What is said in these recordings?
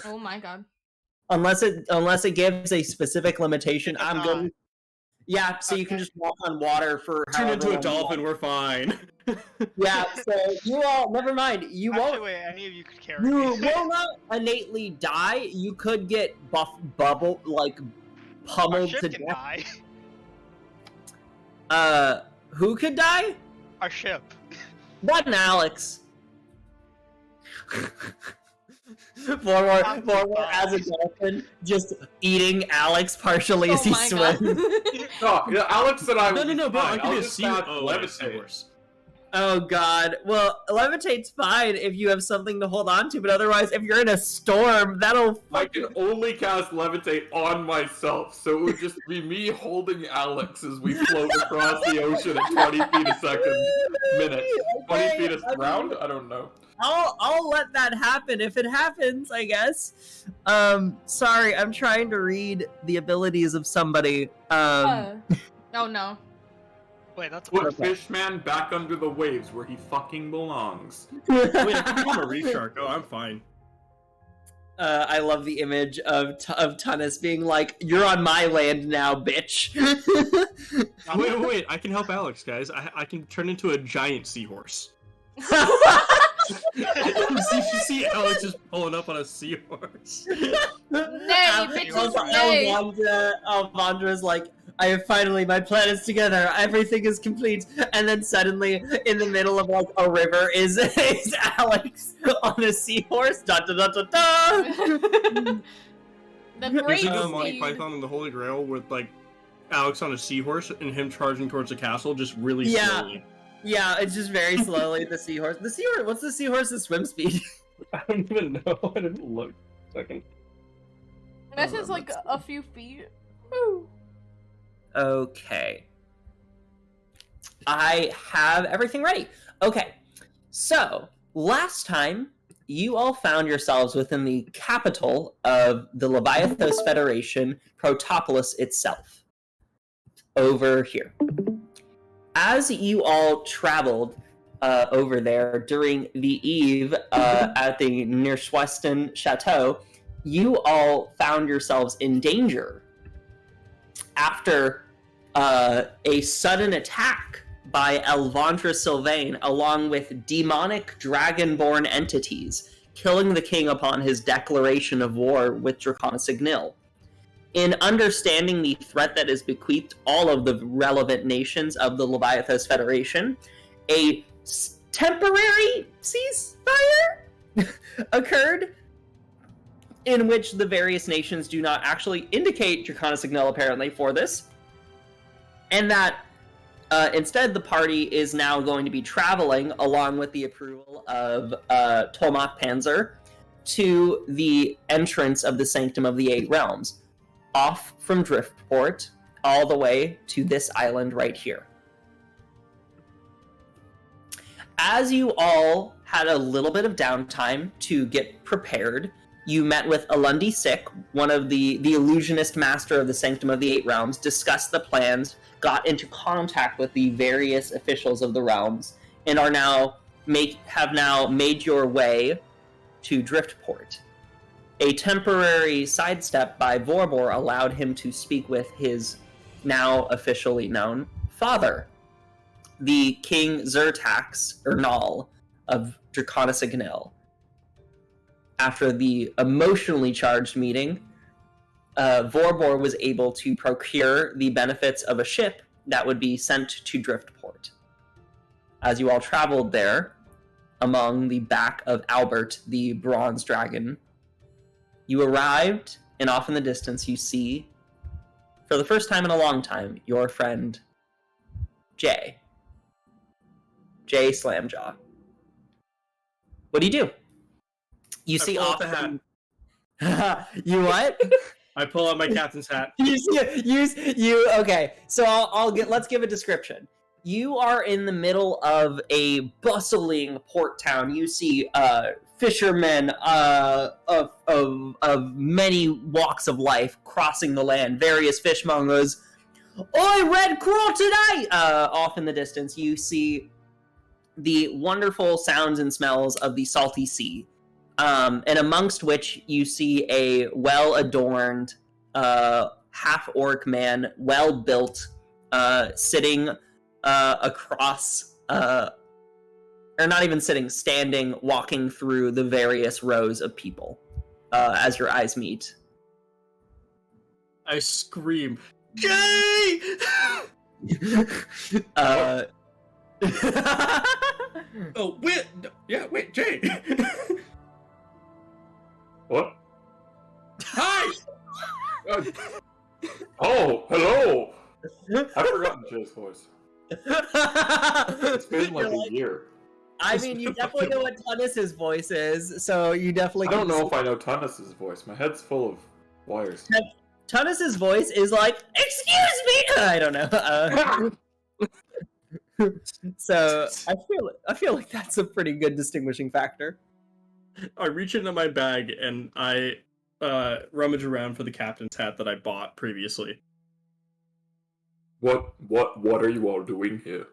Oh my god. Unless it gives a specific limitation, I'm good. Yeah, so you can just walk on water for turn into a dolphin, we're fine. Yeah, so you all, never mind. You Actually, won't. wait, any of you could carry You me. will not innately die. You could get pummeled Our ship to can death. die. Who could die? Our ship. One Alex. Forward as a dolphin, just eating Alex partially as he swims. No, yeah, Alex and I. No, bro. I I'll can just see levitate. Oh god. Well, levitate's fine if you have something to hold on to, but otherwise, if you're in a storm, that'll. I can only cast levitate on myself, so it would just be me holding Alex as we float across the ocean at 20 feet a second, minute. 20 feet a round? I don't know. I'll let that happen if it happens, I guess. Sorry, I'm trying to read the abilities of somebody. Oh no. Wait, that's Put Fishman back under the waves where he fucking belongs. Wait, I can become a reef shark. Oh, I'm fine. I love the image of Tunis being like, "You're on my land now, bitch." Wait, I can help Alex, guys. I can turn into a giant seahorse. You see Alex just pulling up on a seahorse. Nay, bitches, nay. Alvandra's like, I have finally, my plan is together, everything is complete, and then suddenly, in the middle of like a river, is Alex on a seahorse. Da da da da da. The great Monty Python and the Holy Grail with like Alex on a seahorse and him charging towards the castle, just really slowly. Yeah, it's just very slowly. The seahorse. What's the seahorse's swim speed? I don't even know. I didn't look. Second. That's just like a few feet. Woo. Okay. I have everything ready. Okay. So, last time, you all found yourselves within the capital of the Leviathos Federation, Protopolis itself. Over here. As you all traveled over there during the eve at the Neerschwesten Chateau, you all found yourselves in danger after a sudden attack by Elvandra Sylvain along with demonic dragonborn entities, killing the king upon his declaration of war with Draconic-Nil. In understanding the threat that is bequeathed all of the relevant nations of the Leviathos Federation, a temporary ceasefire occurred in which the various nations do not actually indicate Draconic-Nil apparently for this, and that instead the party is now going to be traveling along with the approval of Tolmach Panzer to the entrance of the Sanctum of the Eight Realms, off from Driftport all the way to this island right here. As you all had a little bit of downtime to get prepared, you met with Alundi Sick, one of the illusionist master of the Sanctum of the Eight Realms, discussed the plans, got into contact with the various officials of the realms, and have now made your way to Driftport. A temporary sidestep by Vorbor allowed him to speak with his now officially known father, the King Zertax Ernal of Draconic-Nil. After the emotionally charged meeting, Vorbor was able to procure the benefits of a ship that would be sent to Driftport. As you all traveled there, among the back of Albert, the bronze dragon, you arrived, and off in the distance you see, for the first time in a long time, your friend, Jay Slamjaw. What do you do? You see off the hat. You what? I pull out my captain's hat. Okay, so let's give a description. You are in the middle of a bustling port town. You see fishermen of many walks of life crossing the land, various fishmongers. Oi, red crawl tonight! Off in the distance, you see the wonderful sounds and smells of the salty sea. and amongst which you see a well-adorned half-orc man, well-built, sitting across, or not even sitting, standing, walking through the various rows of people as your eyes meet. I scream, Jay! Oh, wait, yeah, wait, Jay. What? Hi! Oh, hello! I've forgotten Jay's voice. It's been like a year. I mean, you definitely know what Tunis's voice is, so you definitely. I don't know if I know Tunis's voice. My head's full of wires. Tunis's voice is like, "Excuse me." I don't know. So I feel like that's a pretty good distinguishing factor. I reach into my bag and I rummage around for the captain's hat that I bought previously. What are you all doing here?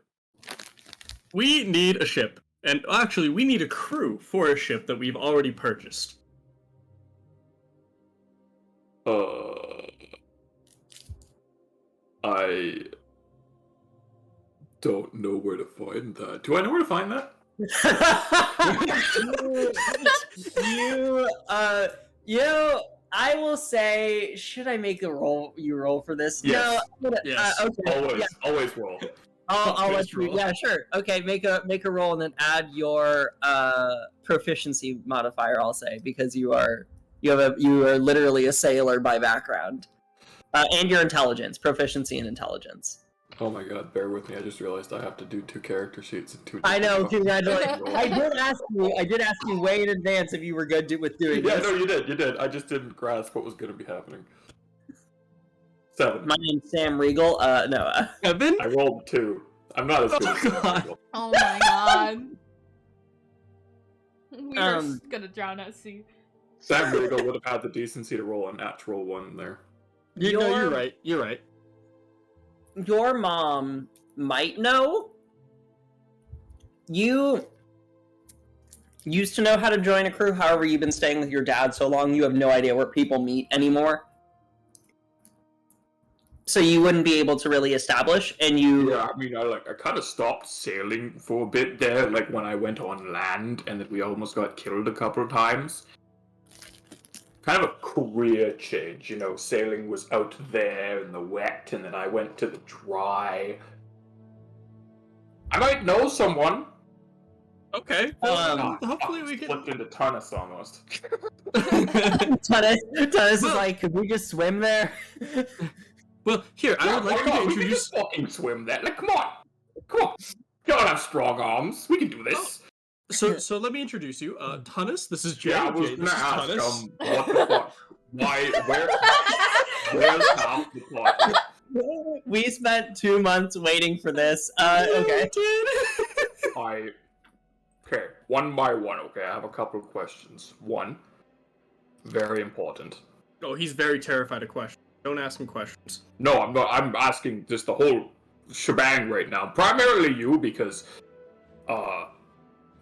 We need a ship. And actually, we need a crew for a ship that we've already purchased. I don't know where to find that. Do I know where to find that? I will say, should I make a roll? You roll for this? Yes. No. Yes. Okay. Always roll. I'll let you. roll. Yeah, sure. Okay, make a roll and then add your proficiency modifier. I'll say because you are literally a sailor by background, and your intelligence, proficiency and intelligence. Oh my god, bear with me. I just realized I have to do 2 character sheets and 2. I know. Congratulations. Rolls. I did ask you way in advance if you were good with doing Yeah, this. no, you did. I just didn't grasp what was going to be happening. 7. My name's Sam Regal. No. Evan? I rolled 2. I'm not as good as Sam God. Regal. Oh my god. We are Um, gonna drown at sea. Sam Regal would have had the decency to roll a natural 1 there. You're right. You're right. Your mom might know. You used to know how to join a crew. However, you've been staying with your dad so long, you have no idea where people meet anymore. So you wouldn't be able to really establish, and you... Yeah, I mean, I kind of stopped sailing for a bit there, like when I went on land, and then we almost got killed a couple of times. Kind of a career change, you know, sailing was out there in the wet, and then I went to the dry. I might know someone. Okay. Hopefully we can... Flipped into Tunis almost. Tunis is like, could we just swim there? Well, here, I would like you to We can introduce... just fucking swim there. Like, come on. You don't have strong arms. We can do this. So let me introduce you. Tunis, this is Jay. Yeah, I was Jay, gonna this is ask, Tunis. what the fuck? Where's half the plot? We spent 2 months waiting for this. Okay. Okay, one by one, okay? I have a couple of questions. 1, very important. Oh, he's very terrified of questions. Don't ask him questions. No, I'm not. I'm asking just the whole shebang right now. Primarily you, because,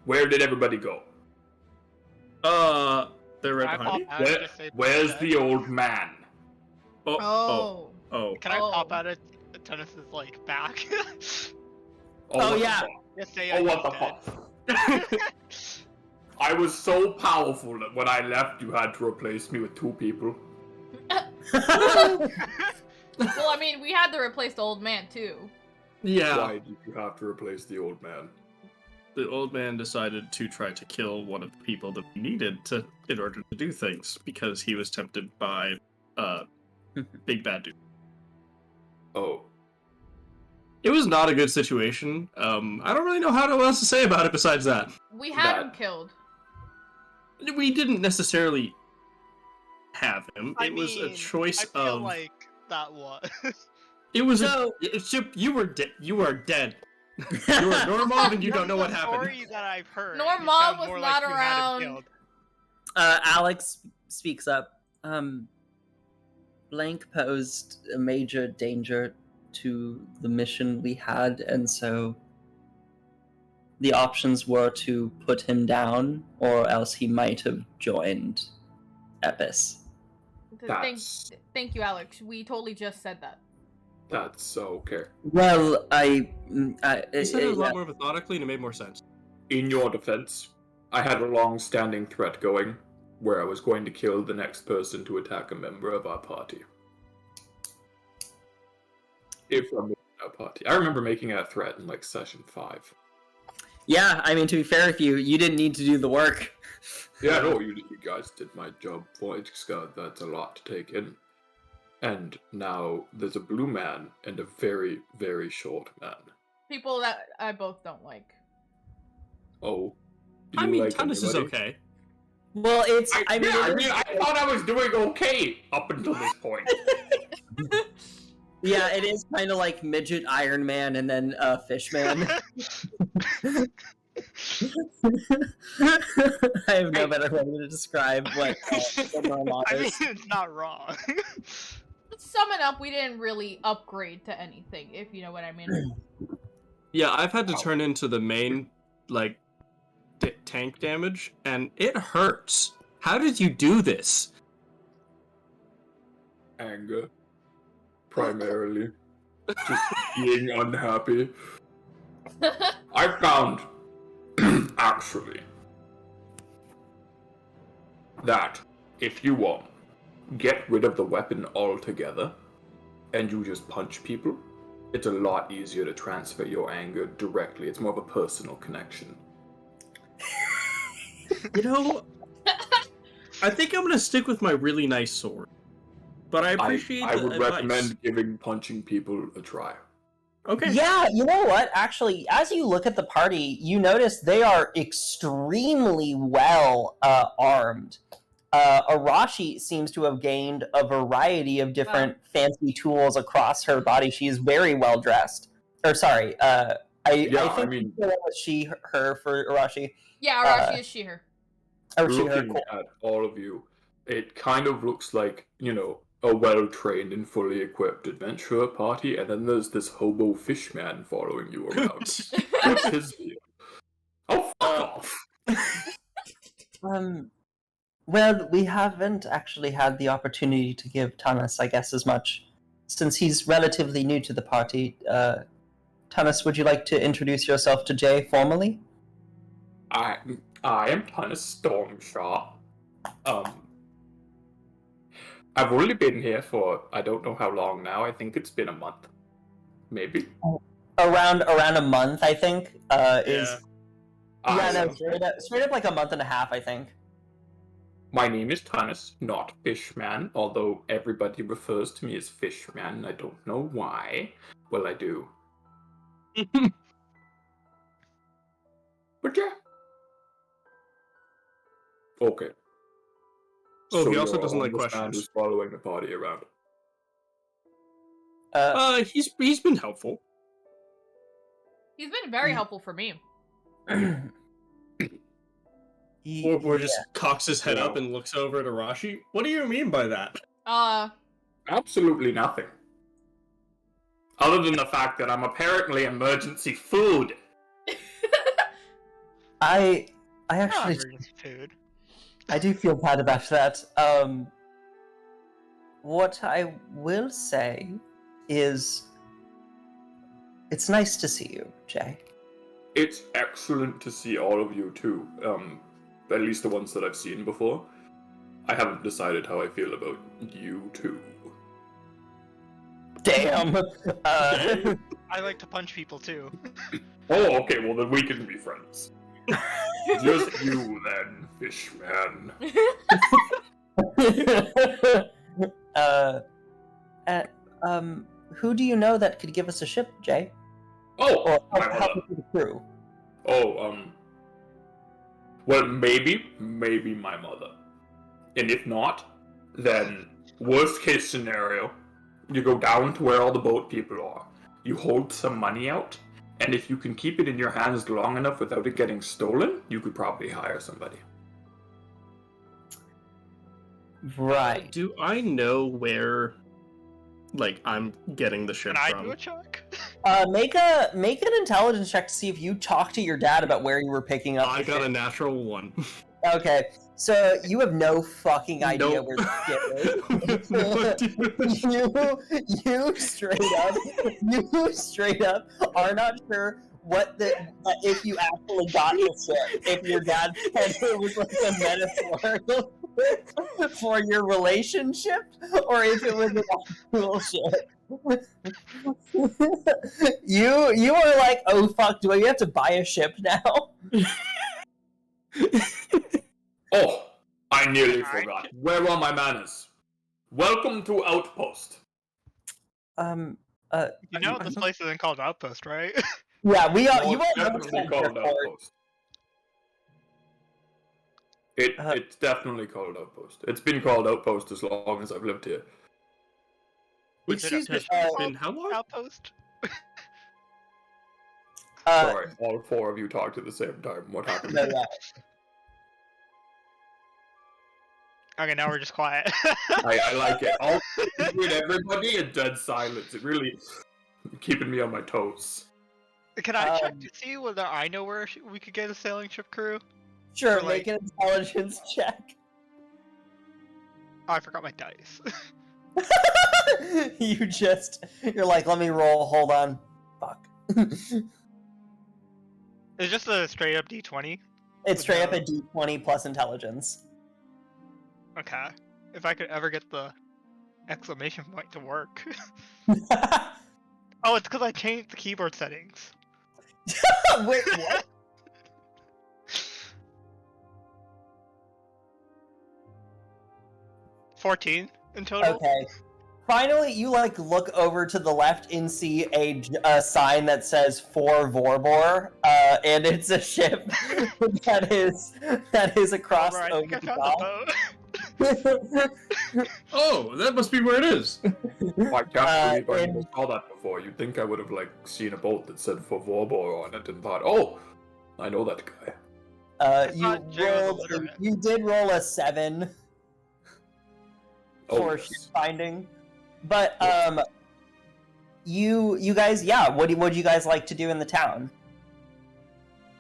where did everybody go? They're right I behind you. pop out and just say, Where's "Tunis." the old man? Oh. Can I Oh. pop out at Tunis's like back? Oh, what the yeah. fuck? Just say Oh, I'm what the dead. fuck? I was so powerful that when I left, you had to replace me with 2 people. Well, I mean, we had to replace the old man too. Yeah. Why did you have to replace the old man? The old man decided to try to kill one of the people that we needed in order to do things because he was tempted by big bad dude. Oh. It was not a good situation. I don't really know how else to say about it besides that. We had him killed. We didn't necessarily have him. I It was a mean, choice I feel of. like that was. It was So- you were dead. You are dead. You are Normov and you don't know what The happened. story that I've heard. Normov it sounds was more not like you had him around. killed. Alex speaks up. Blank posed a major danger to the mission we had, and so the options were to put him down, or else he might have joined Epis. Thank you, Alex. We totally just said that. That's okay. Well, You said it a lot more methodically, and it made more sense. In your defense, I had a long-standing threat going, where I was going to kill the next person to attack a member of our party. If I'm making our party. I remember making that threat in, like, session 5. Yeah, I mean, to be fair with you, you didn't need to do the work. Yeah, no, you guys did my job for it, Scott. That's a lot to take in. And now there's a blue man and a very, very short man. People that I both don't like. Oh. I mean, like Tunis is anybody? okay. Well, it's... I thought I was doing okay up until this point. Yeah, it is kind of like Midget Iron Man and then Fishman. I have no better way to describe what normal I mean, is. it's not wrong. Let's sum it up, we didn't really upgrade to anything, if you know what I mean. Yeah, I've had to turn into the main, like, tank damage, and it hurts. How did you do this? Anger. Primarily. Just being unhappy. I found, actually, that if you get rid of the weapon altogether, and you just punch people, it's a lot easier to transfer your anger directly. It's more of a personal connection. You know, I think I'm gonna stick with my really nice sword. But I appreciate I the would advice. recommend giving punching people a try. Okay. Yeah, you know what? Actually, as you look at the party, you notice they are extremely well armed. Arashi seems to have gained a variety of different fancy tools across her body. She is very well dressed. Or sorry, I think mean, it was she, her for Arashi. Yeah, Arashi is she, her. Or she, her. looking Cool. at all of you, it kind of looks like, a well-trained and fully equipped adventurer party, and then there's this hobo fishman following you around. What's his view? Oh, fuck off! Well, we haven't actually had the opportunity to give Tanis, I guess, as much, since he's relatively new to the party. Tanis, would you like to introduce yourself to Jay formally? I am kind of Stormshot. I've only been here for, I don't know how long now. I think it's been a month. Maybe. Around a month, I think. Straight up like a month and a half, I think. My name is Tanis, not Fishman, although everybody refers to me as Fishman. I don't know why. Well, I do. But yeah. Okay. Oh, So he also you're doesn't like the man questions. who's following the party around. He's been helpful. He's been very helpful for me. Or just cocks his head up and looks over at Arashi. What do you mean by that? Absolutely nothing. Other than the fact that I'm apparently emergency food. I actually... Emergency food. I do feel bad about that. What I will say is, it's nice to see you, Jay. It's excellent to see all of you too. At least the ones that I've seen before. I haven't decided how I feel about you two. Damn. I like to punch people too. Oh, okay, well then we can be friends. Just you then, Fishman. Who do you know that could give us a ship, Jay? Oh, Or my help mother. with the crew? Oh, well, maybe my mother. And if not, then worst case scenario, you go down to where all the boat people are. You hold some money out, and if you can keep it in your hands long enough without it getting stolen, you could probably hire somebody. Right. Do I know where like I'm getting the ship Can I from. do a check? Make an intelligence check to see if you talked to your dad about where you were picking up. I the got a ship. natural 1. Okay, so you have no fucking idea Nope. where the ship is. No idea. you straight up are not sure what if you actually got the ship. If your dad said it was like a metaphor for your relationship, or if it was an actual ship. You are like, oh fuck, do I have to buy a ship now? Oh, I nearly forgot. Where are my manners? Welcome to Outpost. You know this place isn't called Outpost, right? Yeah, we are. No, You it's all know definitely it's called airport. Outpost. It's definitely called Outpost. It's been called Outpost as long as I've lived here. Excuse me. Been how long? Outpost? Sorry, all 4 of you talked at the same time. What happened? No, yeah. Okay, now we're just quiet. I like it. All with everybody in dead silence. It really keeping me on my toes. Can I check to see whether I know where we could get a sailing ship crew? Sure, Or, like- make an intelligence check. Oh, I forgot my dice. You're like, let me roll. Hold on. Fuck. It's just a straight up D20. It's straight up a D20 plus intelligence. Okay. If I could ever get the exclamation point to work. Oh, it's because I changed the keyboard settings. Wait, what? $14 in total. Okay. Finally, you like look over to the left and see a sign that says "For Vorbor," and it's a ship that is across Alright, I over think I the found dock. the boat. Oh, that must be where it is. I can't believe I and- never saw that before. You'd think I would have like seen a boat that said for Vorbor on it and thought, oh, I know that guy. You did roll a 7 Oh, for yes. ship finding, but you guys, yeah. What would you guys like to do in the town?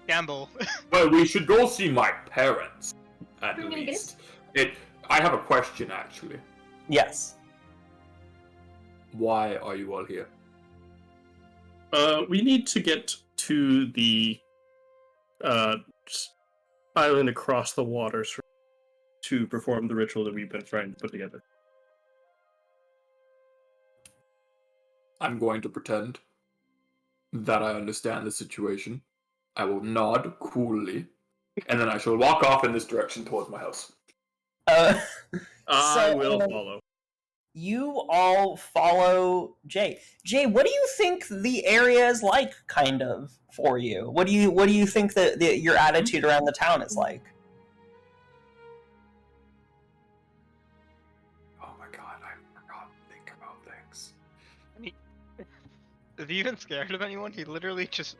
Gamble. Well, we should go see my parents, at We're gonna get least. I have a question, actually. Yes. Why are you all here? We need to get to the island across the waters to perform the ritual that we've been trying to put together. I'm going to pretend that I understand the situation. I will nod coolly, and then I shall walk off in this direction towards my house. I So, will follow. You all follow Jay. Jay, what do you think the area is like, kind of, for you? What do you think that your attitude around the town is like? Oh my god, I forgot to think about things. Is he even scared of anyone? He literally just...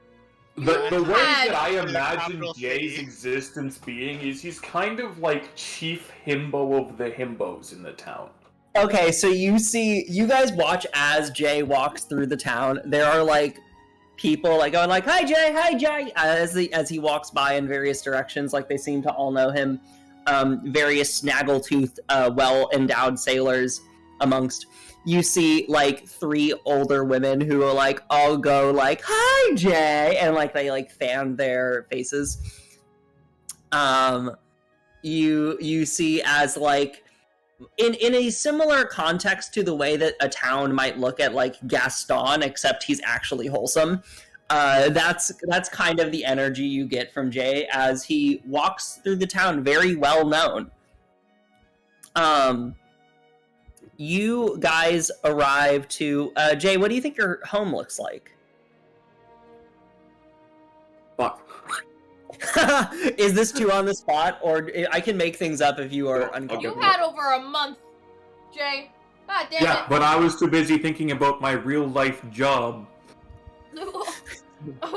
The way that I It's a imagine capital Jay's city. existence being is he's kind of like chief himbo of the himbos in the town. Okay, so you guys watch as Jay walks through the town. There are like people like going like, hi Jay, as he walks by in various directions. Like they seem to all know him. Various snaggletooth, well-endowed sailors amongst. You see like 3 older women who are like all go like, hi Jay, and like they like fan their faces. You see as like in a similar context to the way that a town might look at like Gaston, except he's actually wholesome. That's kind of the energy you get from Jay as he walks through the town, very well known. You guys arrive to Jay. What do you think your home looks like? Fuck. Is this too on the spot, or I can make things up if you are Okay. uncomfortable? You had over a month, Jay. God damn Yeah, but I was too busy thinking about my real life job. it.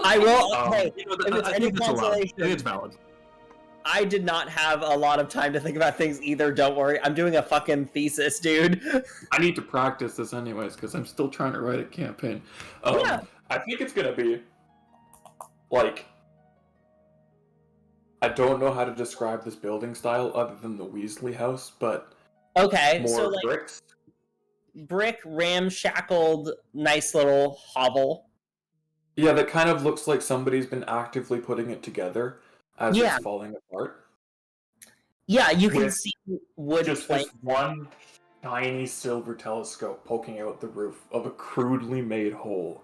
I will. Um, Okay, You know, if it's I any think that's allowed. I consolation, think it's valid. I did not have a lot of time to think about things either. Don't worry. I'm doing a fucking thesis, dude. I need to practice this anyways, because I'm still trying to write a campaign. Yeah. I think it's gonna be, like... I don't know how to describe this building style other than the Weasley house, but... Okay, more so like bricks. brick ramshackled, nice little hovel. Yeah, that kind of looks like somebody's been actively putting it together as Yeah. it's falling apart. Yeah, you can With see wood Just plank. this one tiny silver telescope poking out the roof of a crudely made hole.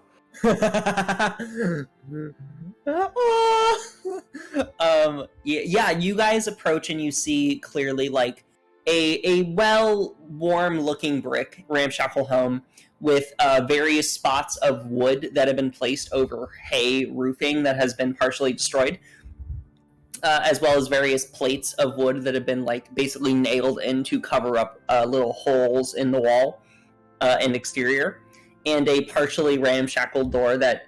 Yeah, you guys approach and you see clearly like a well warm looking brick ramshackle home with various spots of wood that have been placed over hay roofing that has been partially destroyed, as well as various plates of wood that have been like basically nailed in to cover up little holes in the wall and exterior, and a partially ramshackled door that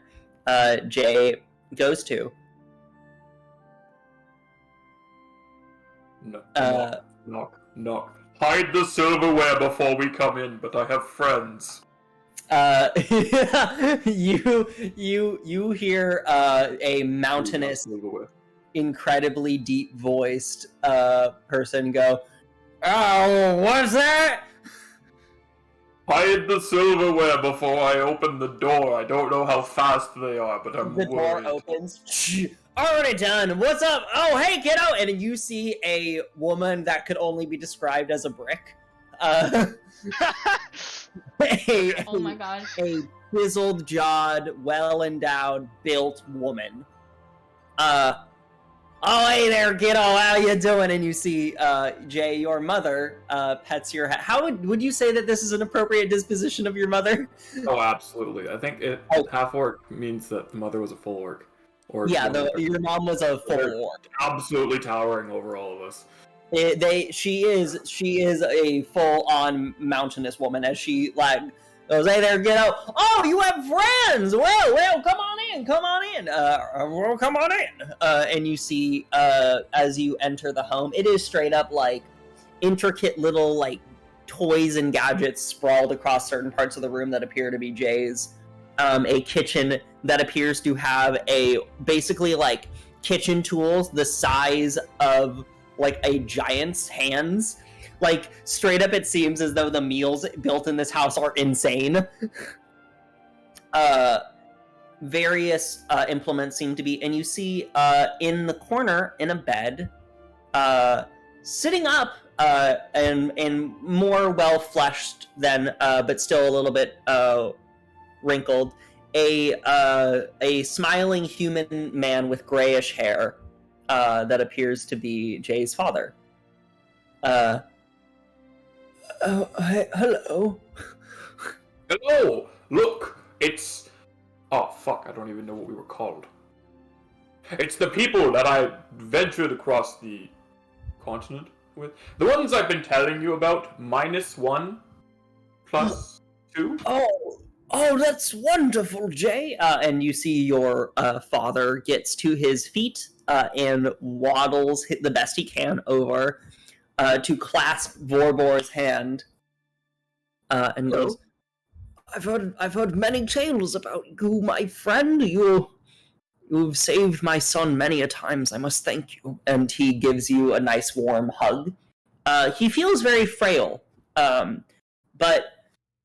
Jay goes to. Knock. Hide the silverware before we come in, but I have friends. You hear a mountainous, Silverware. incredibly deep voiced person go, "Oh, what's that?" Hide the silverware before I open the door. I don't know how fast they are, but I'm The door worried. opens. Shh, already done. What's up? Oh, hey, kiddo! And you see a woman that could only be described as a brick. Oh my god. A chiseled-jawed, well-endowed, built woman. Oh, hey there, kiddo, how you doing? And you see, Jay, your mother, pets your head. How would you say that this is an appropriate disposition of your mother? Oh, absolutely. I think half orc means that the mother was a full orc. Or Yeah, your mom was a full orc. Absolutely towering over all of us. She is a full-on mountainous woman, as she like goes, "Hey there, kiddo! Oh, you have friends! Well, come on in. Well, come on in." And you see, as you enter the home, it is straight up like intricate little like toys and gadgets sprawled across certain parts of the room that appear to be Jay's. A kitchen that appears to have basically like kitchen tools the size of like a giant's hands. Like, straight up it seems as though the meals built in this house are insane. Various implements seem to be, and you see in the corner, in a bed, sitting up, and more well-fleshed than, but still a little bit wrinkled, a smiling human man with grayish hair that appears to be Jay's father. Hello. Hello! Look! It's... Oh, fuck, I don't even know what we were called. It's the people that I ventured across the continent with. The ones I've been telling you about, -1, +2. Oh, that's wonderful, Jay. And you see your father gets to his feet and waddles the best he can over to clasp Vorbor's hand and goes, I've heard many tales about you, my friend. You've saved my son many a times. I must thank you. And he gives you a nice warm hug. He feels very frail, but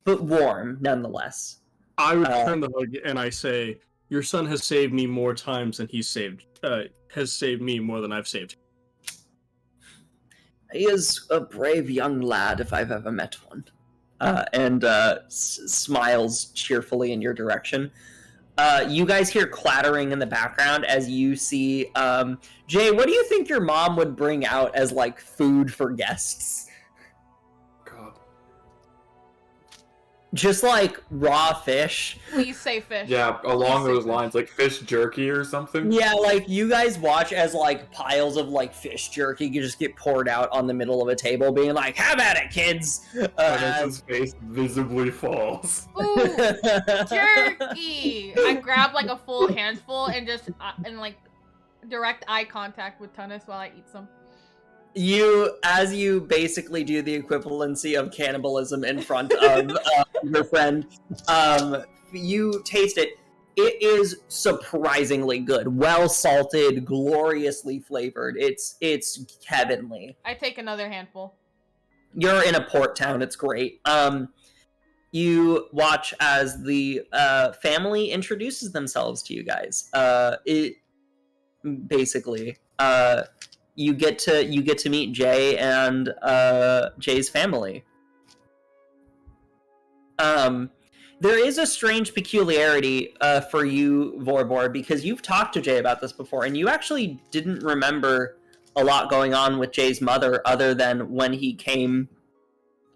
warm nonetheless. I return the hug and I say, "Your son has saved me more times than has saved me more than I've saved." He is a brave young lad if I've ever met one. And smiles cheerfully in your direction. You guys hear clattering in the background as you see... Jay, what do you think your mom would bring out as, like, food for guests? God. Just, like, raw fish. Please say fish. Yeah, along Please say those fish. lines, like fish jerky or something. Yeah, like, you guys watch as, like, piles of, like, fish jerky just get poured out on the middle of a table, being like, "Have at it, kids!" And as his face visibly falls. Ooh, jerky! I grab like a full handful and just and like direct eye contact with Tunis while I eat some. As you basically do the equivalency of cannibalism in front of your friend, you taste it. It is surprisingly good, well salted, gloriously flavored. It's heavenly. I take another handful. You're in a port town. It's great. You watch as the family introduces themselves to you guys. You get to meet Jay and Jay's family. There is a strange peculiarity for you, Vorbor, because you've talked to Jay about this before, and you actually didn't remember a lot going on with Jay's mother, other than when he came.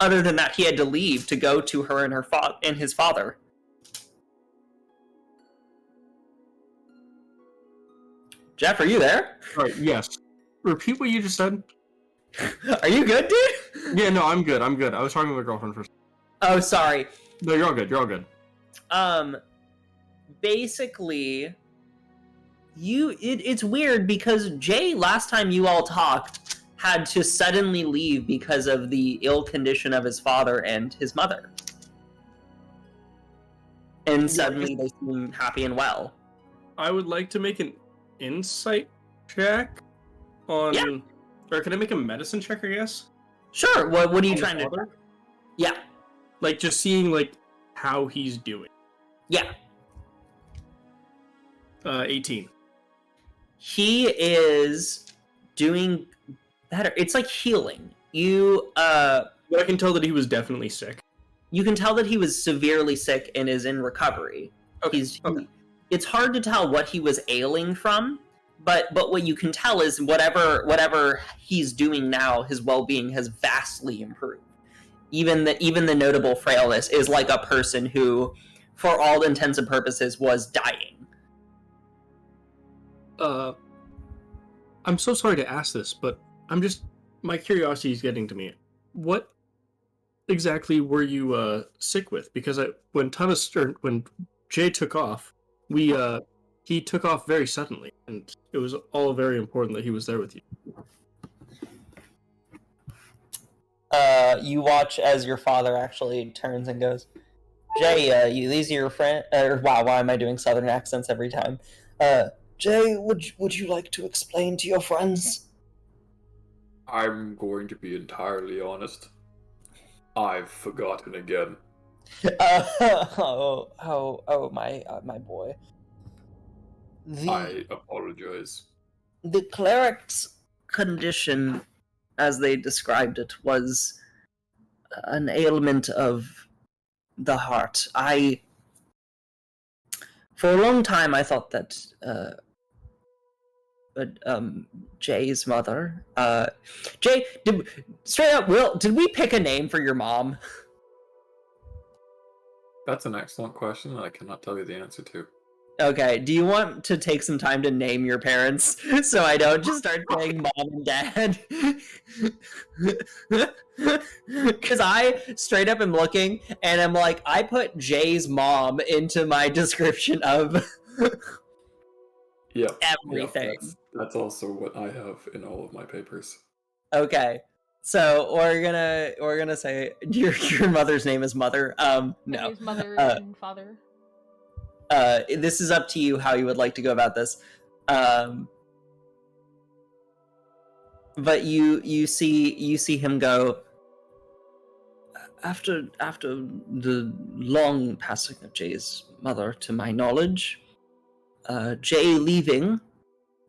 Other than that, he had to leave to go to her and and his father. Jeff, are you there? Right. Yes. Repeat what you just said. Are you good, dude? Yeah. No, I'm good. I'm good. I was talking to my girlfriend first. Oh, sorry. No, you're all good. You're all good. Basically, it's weird because Jay, last time you all talked, had to suddenly leave because of the ill condition of his father and his mother. And suddenly they seem happy and well. I would like to make an insight check on... Yeah. Or can I make a medicine check, I guess? Sure, what are you On trying the to do? father? Yeah. Like, just seeing, like, how he's doing. Yeah. 18. He is doing better. It's like healing. But I can tell that he was definitely sick. You can tell that he was severely sick and is in recovery. Okay. It's hard to tell what he was ailing from, but what you can tell is whatever he's doing now, his well-being has vastly improved. Even the notable frailness is like a person who, for all intents and purposes, was dying. I'm so sorry to ask this, but my curiosity is getting to me. What exactly were you sick with? Because when Jay took off, he took off very suddenly, and it was all very important that he was there with you. You watch as your father actually turns and goes, Jay, these are your friend. Wow, why am I doing southern accents every time? Jay, would you like to explain to your friends? I'm going to be entirely honest. I've forgotten again. My boy. I apologize. The cleric's condition, as they described it, was an ailment of the heart. For a long time, I thought that Jay's mother, Jay, straight up, did we pick a name for your mom? That's an excellent question that I cannot tell you the answer to. Okay, do you want to take some time to name your parents so I don't just start saying mom and dad? Because I straight up am looking and I'm like, I put Jay's mom into my description of everything. That's also what I have in all of my papers. Okay, so we're gonna say your mother's name is Mother. No, His mother and father. This is up to you how you would like to go about this. But you see him go, after the long passing of Jay's mother, to my knowledge, Jay leaving,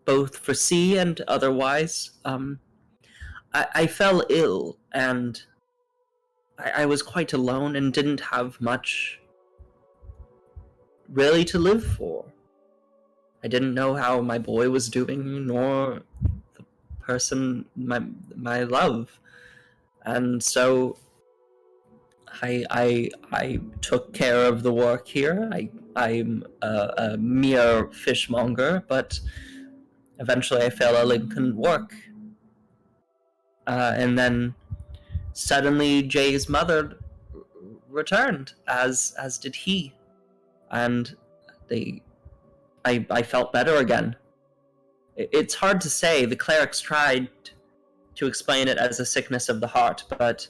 both for sea and otherwise, I fell ill, and I was quite alone and didn't have much really to live for. I didn't know how my boy was doing, nor the person, my love. And so I took care of the work here. I'm a mere fishmonger, but eventually I fell ill and couldn't work. And then suddenly Jay's mother returned, as did he. And I felt better again. It's hard to say. The clerics tried to explain it as a sickness of the heart, but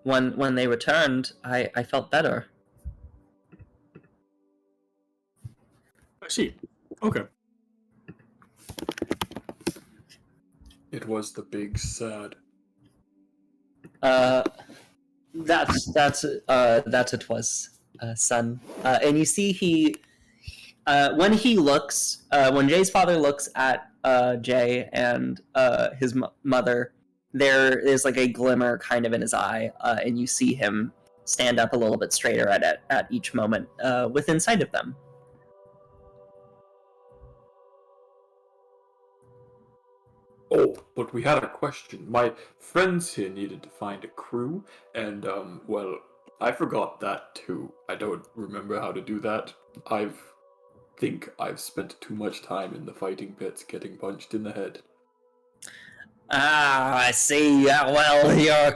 when they returned, I felt better. I see. Okay. It was the big sad. That's it was, son. And you see when he looks, when Jay's father looks at Jay and his mother, there is like a glimmer kind of in his eye, and you see him stand up a little bit straighter at each moment within sight of them. Oh, but we had a question. My friends here needed to find a crew, and, well, I forgot that too. I don't remember how to do that. Think I've spent too much time in the fighting pits getting punched in the head. Ah, I see. Well, you're a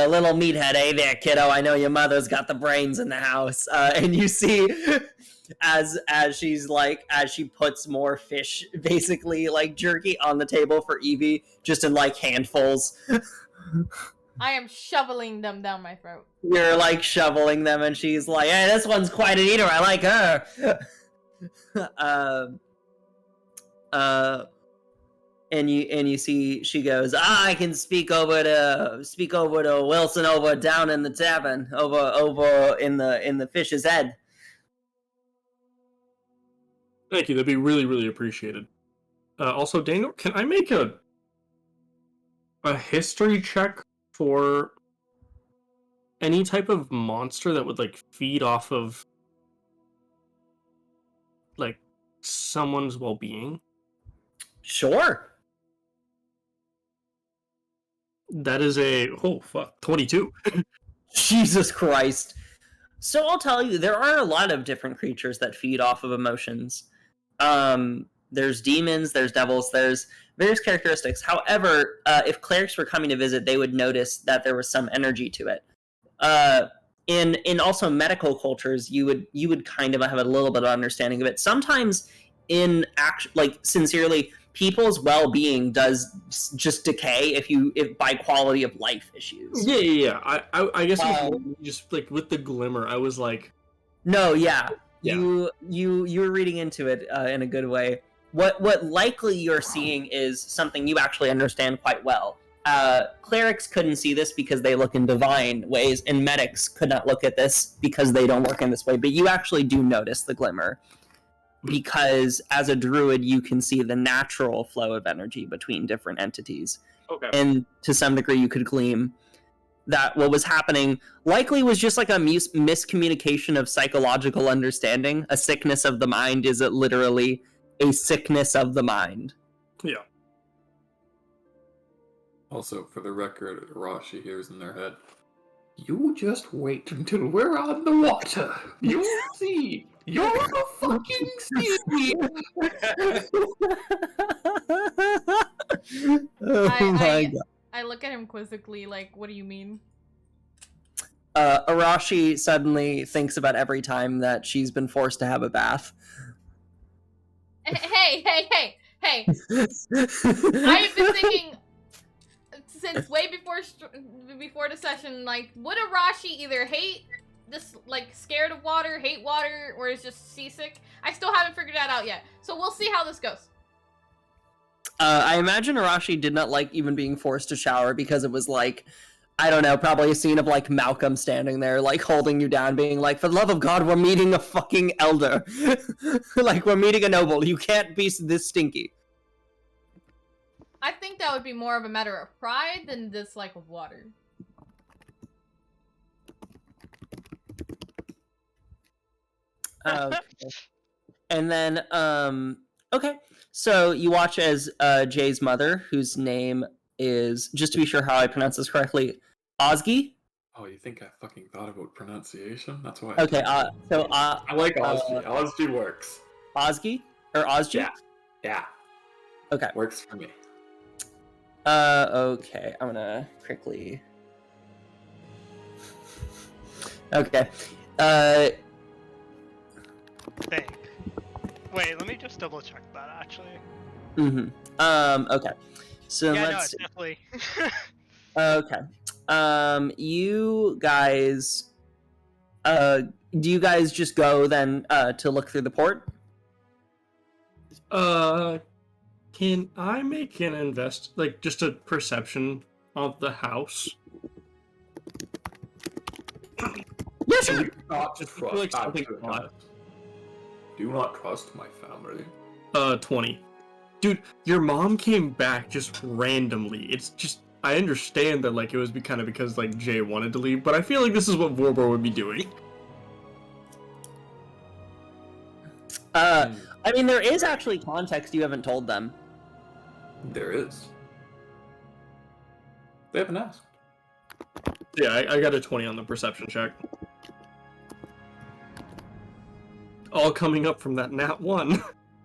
little meathead, eh there, kiddo? I know your mother's got the brains in the house. And you see, as she puts more fish, basically like jerky, on the table for Evie, just in like handfuls. I am shoveling them down my throat. You're like shoveling them, and she's like, "Hey, this one's quite an eater. I like her." And you see she goes, I can speak over to Wilson over down in the tavern, over in the Fish's Head. Thank you. That'd be really, really appreciated. Also, Daniel, can I make a history check for any type of monster that would like feed off of like someone's well-being? Sure. That is a 22. Jesus Christ. So I'll tell you, there are a lot of different creatures that feed off of emotions. There's demons, there's devils, there's various characteristics. However, if clerics were coming to visit, they would notice that there was some energy to it. In also medical cultures, you would kind of have a little bit of understanding of it. Sometimes, sincerely, people's well-being does just decay if by quality of life issues. Yeah. I guess just like with the glimmer, I was like, no, yeah. You were reading into it in a good way. What likely you're seeing is something you actually understand quite well. Clerics couldn't see this because they look in divine ways, and medics could not look at this because they don't work in this way. But you actually do notice the glimmer, because as a druid, you can see the natural flow of energy between different entities. okay. And to some degree, you could glean that what was happening likely was just like a miscommunication of psychological understanding. A sickness of the mind is literally a sickness of the mind. Yeah. Also, for the record, Rashi hears in their head, you just wait until we're on the water. You'll see. You'll fucking see. Oh my god. I look at him quizzically, like, what do you mean? Arashi suddenly thinks about every time that she's been forced to have a bath. Hey! I've been thinking since way before the session, like, would Arashi either hate this, like, scared of water, hate water, or is just seasick? I still haven't figured that out yet. So we'll see how this goes. I imagine Arashi did not like even being forced to shower because it was like, I don't know, probably a scene of like Malcolm standing there, like holding you down, being like, for the love of God, we're meeting a fucking elder. Like, we're meeting a noble. You can't be this stinky. I think that would be more of a matter of pride than dislike of water. Okay. And then, okay. So you watch as Jay's mother, whose name is, just to be sure how I pronounce this correctly, Ozgi? Oh, you think I fucking thought about pronunciation? That's why. Okay, I like Ozgi. Ozgi works. Ozgi? Or Ozgi? Yeah. Okay. Works for me. Okay. I'm gonna quickly... Okay. Thank. Wait, let me just double check that actually. Okay. So Yeah, no, let's it's definitely. Okay. You guys, do you guys just go then to look through the port? Can I make an just a perception of the house? Yeah, sure. Do not trust. like something odd. Do not trust my family. 20. Dude, your mom came back just randomly. It's just, I understand that like it was kind of because like Jay wanted to leave, but I feel like this is what Vorbor would be doing. I mean, there is actually context you haven't told them. There is. They haven't asked. Yeah, I got a 20 on the perception check. All coming up from that nat 1.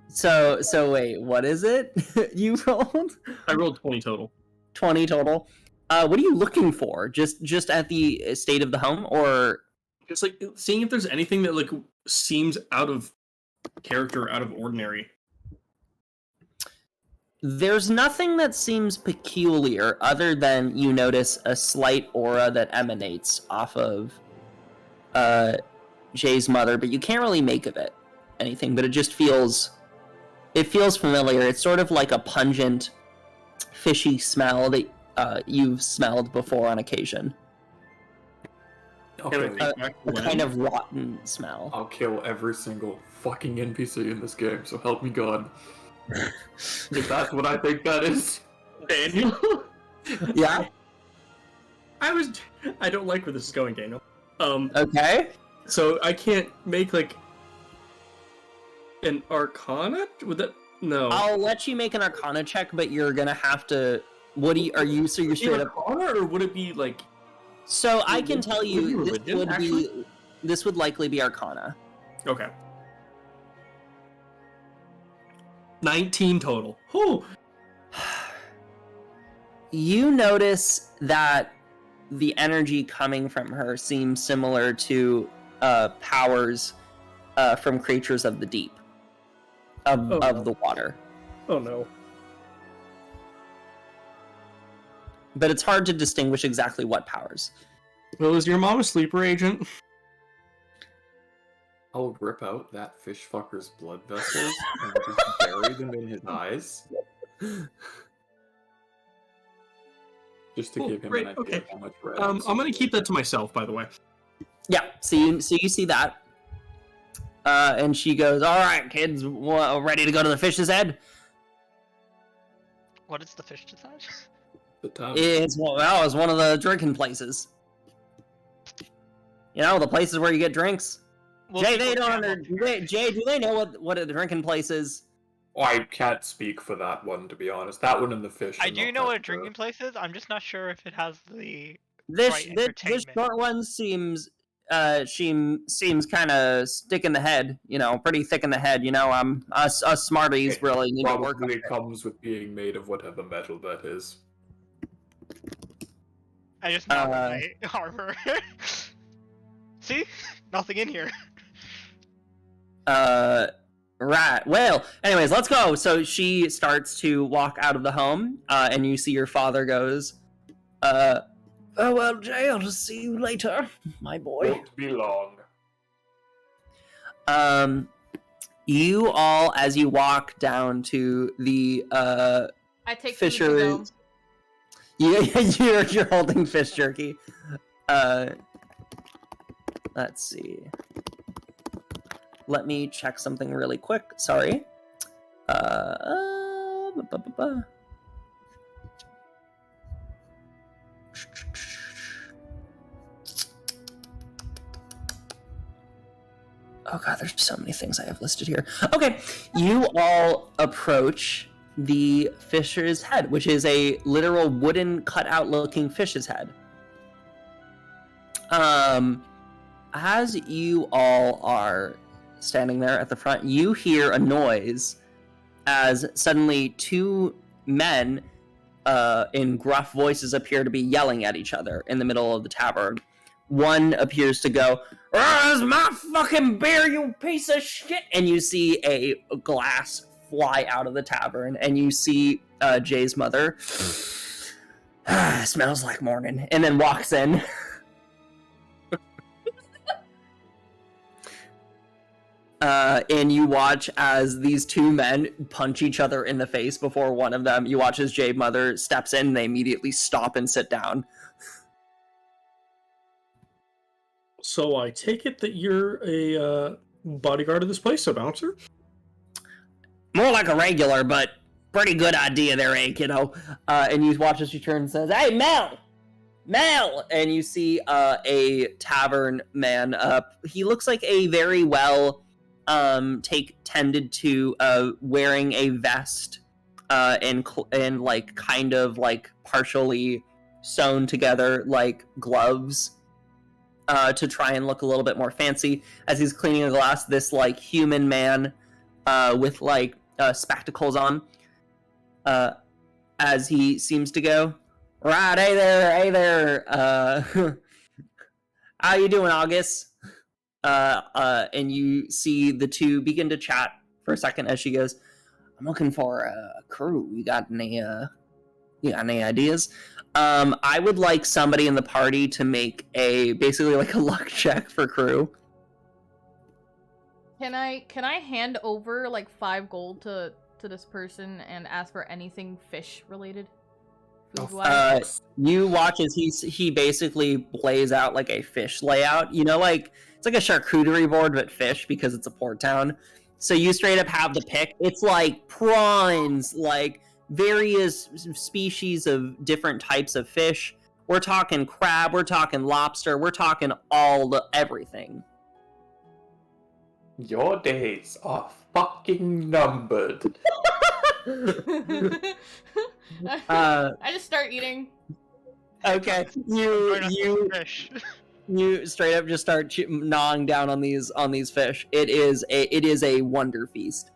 So wait, what is it you rolled? I rolled 20 total. 20 total. What are you looking for? Just at the state of the home, or Just like seeing if there's anything that like seems out of character, out of ordinary. there's nothing that seems peculiar other than you notice a slight aura that emanates off of Jay's mother, but you can't really make of it anything, but it just feels familiar. It's sort of like a pungent, fishy smell that you've smelled before on occasion. Okay, A kind of rotten smell. I'll kill every single fucking NPC in this game, so help me God. If that's what I think that is. Daniel? Yeah? I don't like where this is going, Daniel. Okay. So I can't make like an Arcana? Would that no? I'll let you make an Arcana check, but you're gonna have to. So you're straight up. Arcana, or would it be like? So I can tell would it be you religion, this would likely be Arcana. Okay. 19 total. Whew. You notice that the energy coming from her seems similar to powers from creatures of the deep, of the water. Oh no. But it's hard to distinguish exactly what powers. Well, is your mom a sleeper agent? I'll rip out that fish fucker's blood vessels and just bury them in his eyes. Just to give him an idea of how much red. I'm gonna keep that to myself, by the way. Yeah, so you see that. And she goes, "All right, kids, ready to go to the fish's head?" What is the fish decide? The town. It's one of the drinking places. You know, the places where you get drinks. Well, Jay, people they don't gamble under. here. Jay, do they know what a drinking place is? I can't speak for that one, to be honest. That one and the fish. I are do not know that what a good. drinking place is. I'm just not sure if it has the This right this entertainment. short one seems kind of stick in the head. You know, pretty thick in the head. You know, us smarties really need to work on Probably it. comes with being made of whatever metal that is. I just know my armor. See? Nothing in here. Right. Well, anyways, let's go. So she starts to walk out of the home, and you see your father goes, "Oh well, Jay, I'll just see you later, my boy." Won't be long. You all, as you walk down to the I take Fisher, food to go. you're holding fish jerky. Let's see. Let me check something really quick. Sorry. Oh god, there's so many things I have listed here. Okay, you all approach the fish's head, which is a literal wooden cutout looking fish's head. As you all are standing there at the front, you hear a noise as suddenly two men in gruff voices appear to be yelling at each other in the middle of the tavern. one appears to go, "That's my fucking beer, you piece of shit!" And you see a glass fly out of the tavern, and you see Jay's mother. Smells like morning, and then walks in. And you watch as these two men punch each other in the face before one of them. You watch as Jay's mother steps in, and they immediately stop and sit down. So I take it that you're a bodyguard of this place, a bouncer? More like a regular, but pretty good idea there, eh, kiddo? And you watch as she turns and says, "Hey, Mel! Mel!" And you see a tavern man. He looks like a very well tended to wearing a vest and like kind of like partially sewn together like gloves to try and look a little bit more fancy as he's cleaning a glass. This like human man with like spectacles on as he seems to go, "Right, hey there, how you doing, August?" And you see the two begin to chat for a second as she goes, "I'm looking for a crew. You got any ideas?" I would like somebody in the party to make basically like a luck check for crew. Can I hand over like 5 gold to this person and ask for anything fish related? You watch as he basically lays out like a fish layout. You know, like it's like a charcuterie board but fish because it's a port town. So you straight up have the pick. It's like prawns, like various species of different types of fish. We're talking crab, we're talking lobster, we're talking everything. Your days are fucking numbered. I just start eating. Okay, you straight up just start gnawing down on these fish. It is a wonder feast.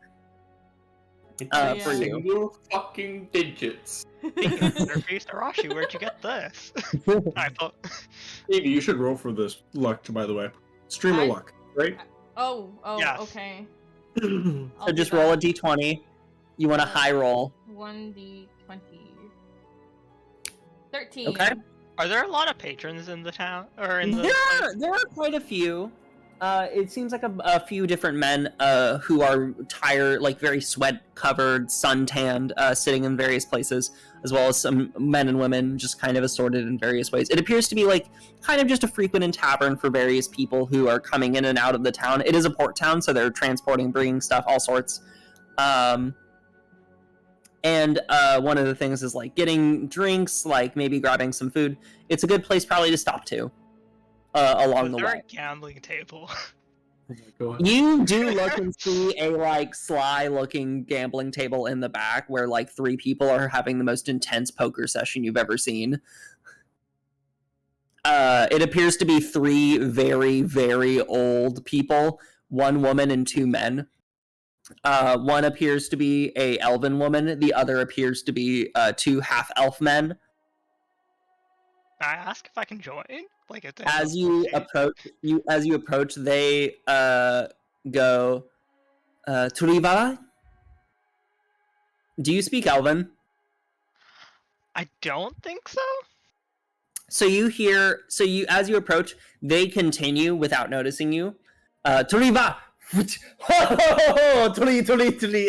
It's for you. single fucking digits. Wonder feast, Arashi, where'd you get this? I thought. Maybe you should roll for this luck, by the way. Streamer luck, right? Oh, yes. Okay. So just roll a d20. You want a high roll. 1d20. 13. Okay. Are there a lot of patrons in the town? Or in the There are quite a few. It seems like a few different men who are tired, like very sweat-covered, sun-tanned, sitting in various places, as well as some men and women just kind of assorted in various ways. It appears to be like kind of just a frequented tavern for various people who are coming in and out of the town. It is a port town, so they're transporting, bringing stuff, all sorts. And one of the things is like getting drinks, like maybe grabbing some food. It's a good place probably to stop to along the way. Is there a gambling table? You do look and see a like sly looking gambling table in the back where like 3 people are having the most intense poker session you've ever seen. It appears to be 3 very, very old people, 1 woman and 2 men. One appears to be a elven woman, the other appears to be 2 half-elf men. Can I ask if I can join? Like As you approach, they go, Turiva? Do you speak Elven? I don't think so. So as you approach, they continue without noticing you. Turiva!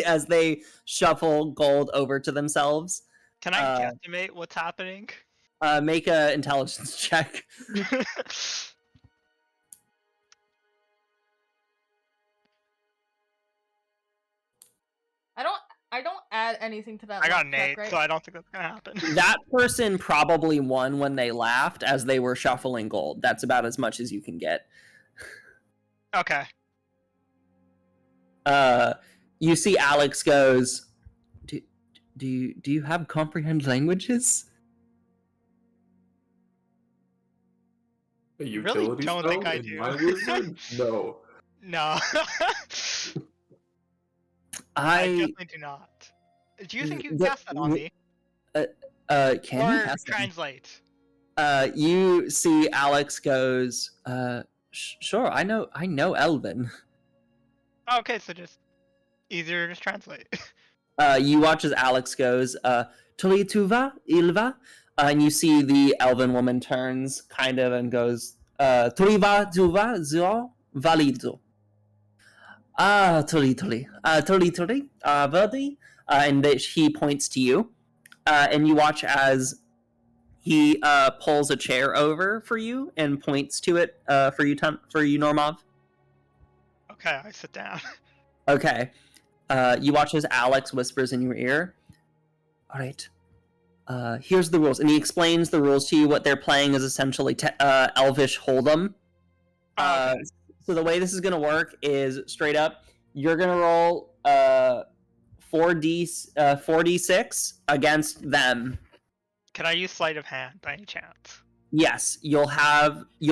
As they shuffle gold over to themselves. Can I guesstimate what's happening? Make an intelligence check. I don't add anything to that. I got an check, 8, right? so I don't think that's gonna happen. That person probably won when they laughed as they were shuffling gold. That's about as much as you can get. Okay. You see Alex goes, do you have comprehend languages? A Really utility don't spell think I in do. my wizard? No. No. I definitely do not. Do you think you can cast that on me? Can you Or cast that? translate? You see Alex goes, sure, I know Elven. Okay, so just easier to just translate. You watch as Alex goes, Tuli tuva, Ilva? And you see the Elven woman turns kind of and goes, Tuliva tuva zio valido. Tuli, Verdi. And he points to you. And you watch as he pulls a chair over for you and points to it for you, Normov. Okay, I sit down. Okay. You watch as Alex whispers in your ear. All right. Here's the rules. And he explains the rules to you. What they're playing is essentially Elvish Hold'em. Okay. So the way this is going to work is straight up. You're going to roll 4d6 against them. Can I use sleight of hand by any chance? Yes, you'll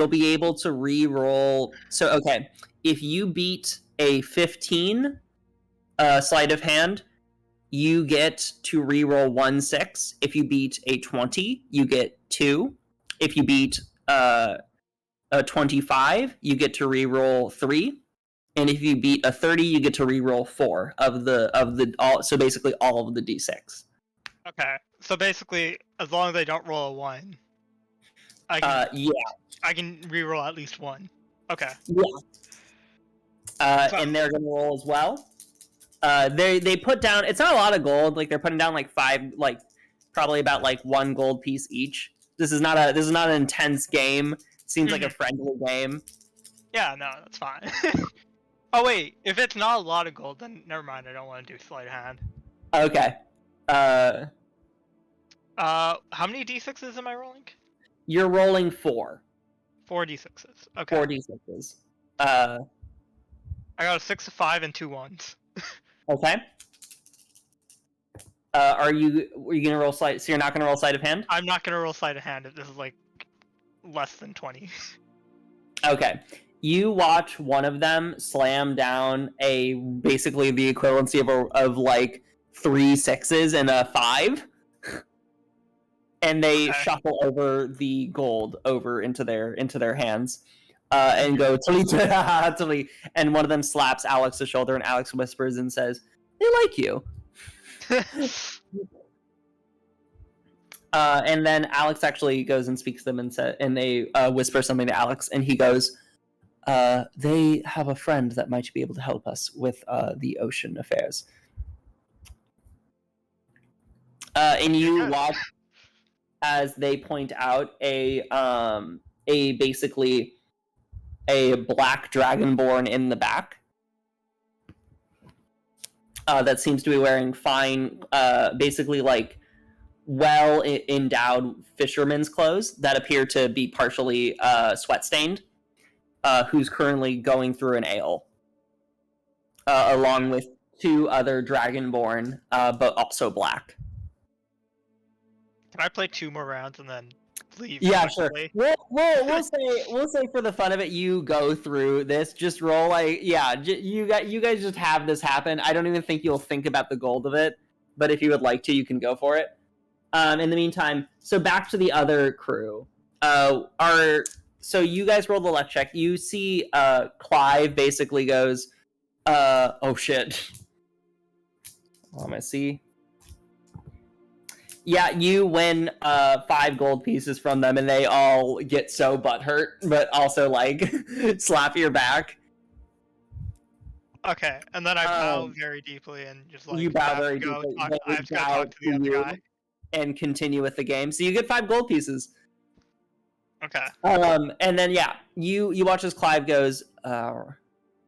be able to re-roll. So okay, if you beat a 15 sleight of hand, you get to re-roll 1/6. If you beat a 20, you get 2. If you beat a 25, you get to re-roll 3. And if you beat a 30, you get to re-roll 4 so basically all of the d6. Okay, so basically, as long as I don't roll a 1, I can re-roll at least 1. Okay. Yeah. And they're gonna roll as well. They put down. It's not a lot of gold. Like they're putting down like 5, like probably about like 1 gold piece each. This is not an intense game. Seems like a friendly game. Yeah, no, that's fine. Oh wait, if it's not a lot of gold, then never mind. I don't want to do sleight of hand. Okay. How many d6s am I rolling? You're rolling 4. 4 d6s. Okay. 4 d6s. I got a 6, a 5, and 2 1s. Okay. Are you gonna roll sleight? So you're not gonna roll sleight of hand? I'm not gonna roll sleight of hand if this is like less than 20. Okay. You watch one of them slam down basically the equivalency of like 3 6s and a 5. And they shuffle over the gold over into their hands, and go tuli, and one of them slaps Alex's shoulder, and Alex whispers and says, "They like you." And then Alex actually goes and speaks to them and they whisper something to Alex, and he goes, "They have a friend that might be able to help us with the ocean affairs." And you watch as they point out a basically a black dragonborn in the back that seems to be wearing fine, basically like well endowed fisherman's clothes that appear to be partially sweat stained, who's currently going through an ale, along with 2 other dragonborn, but also black. Can I play 2 more rounds and then leave? Yeah, sure. We'll say for the fun of it, you go through this. Just roll like you guys just have this happen. I don't even think you'll think about the gold of it, but if you would like to, you can go for it. In the meantime, so back to the other crew. So you guys roll the luck check. You see, Clive basically goes, "Oh shit." Let me see. Yeah, you win 5 gold pieces from them, and they all get so butthurt, but also like slap your back. Okay, and then I bow very deeply and just like you bow very deeply. I have to go talk to the other guy and continue with the game. So you get 5 gold pieces. Okay. And then you watch as Clive goes.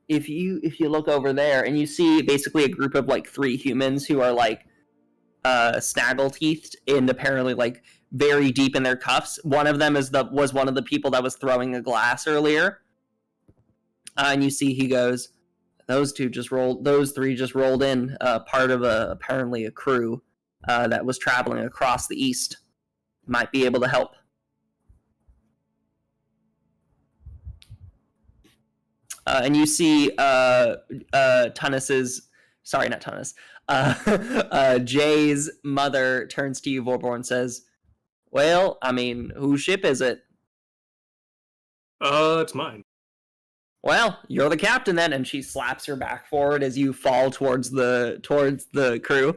If you look over there and you see basically a group of like 3 humans who are like snaggle-teethed and apparently like very deep in their cuffs. One of them was one of the people that was throwing a glass earlier. And you see he goes, those 3 just rolled in, part of apparently a crew that was traveling across the east. Might be able to help. And you see Jay's mother turns to you, Vorbor, and says, Well, I mean, whose ship is it? It's mine. Well, you're the captain then, and she slaps your back forward as you fall towards the crew.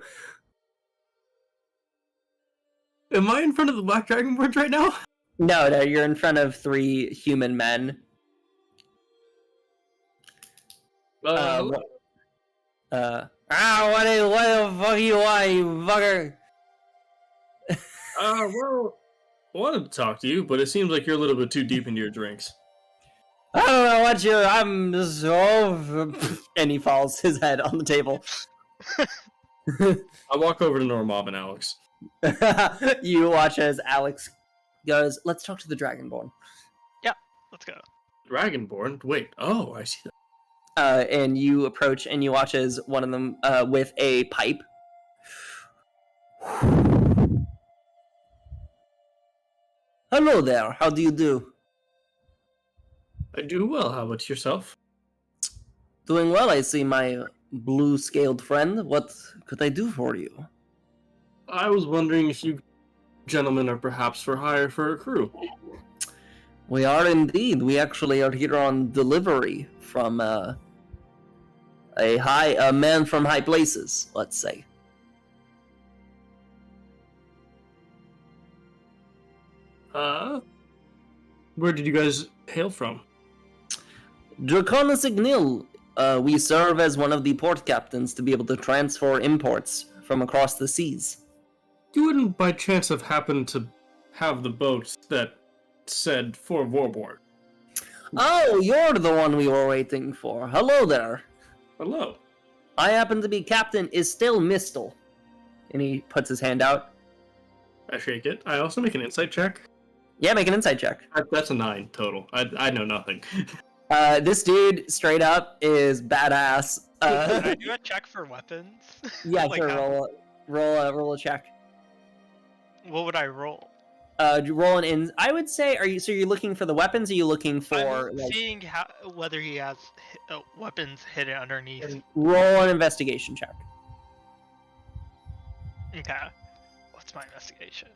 Am I in front of the Black Dragon board right now? No, you're in front of 3 human men. What the fuck you want, you fucker? Well, I wanted to talk to you, but it seems like you're a little bit too deep into your drinks. I don't know what you're. I'm so. And he falls his head on the table. I walk over to Normob and Alex. You watch as Alex goes, let's talk to the Dragonborn. Yeah, let's go. Dragonborn? Wait, oh, I see that. And you approach and you watch as one of them with a pipe. Hello there, how do you do? I do well, how about yourself? Doing well, I see my blue-scaled friend. What could I do for you? I was wondering if you gentlemen are perhaps for hire for a crew. We are indeed. We actually are here on delivery from a man from high places, let's say. Where did you guys hail from? Draconisignil. We serve as one of the port captains to be able to transfer imports from across the seas. You wouldn't by chance have happened to have the boat that said for Warboard? Oh, you're the one we were waiting for. Hello there. Hello. I happen to be Captain Is Still Mistel. And he puts his hand out. I shake it. I also make an insight check. Yeah, make an insight check. That's a 9 total. I know nothing. This dude, straight up, is badass. Can I do a check for weapons? Yeah, Like sure, roll a check. What would I roll? Roll an in. I would say, you're looking for the weapons? Or are you looking for I'm seeing whether he has weapons hidden underneath? Roll an investigation check. Okay. What's my investigation?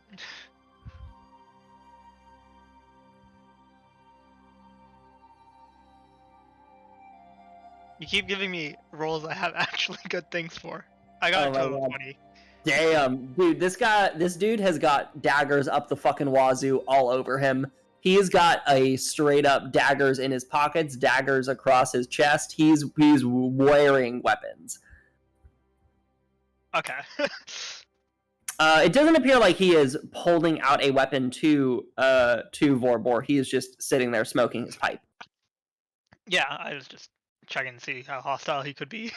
You keep giving me rolls I have actually good things for. I got a total of 20. Damn, dude, this dude has got daggers up the fucking wazoo all over him. He's got a straight up daggers in his pockets, daggers across his chest. He's wearing weapons. Okay. It doesn't appear like he is holding out a weapon to Vorbor. He is just sitting there smoking his pipe. Yeah, I was just checking to see how hostile he could be.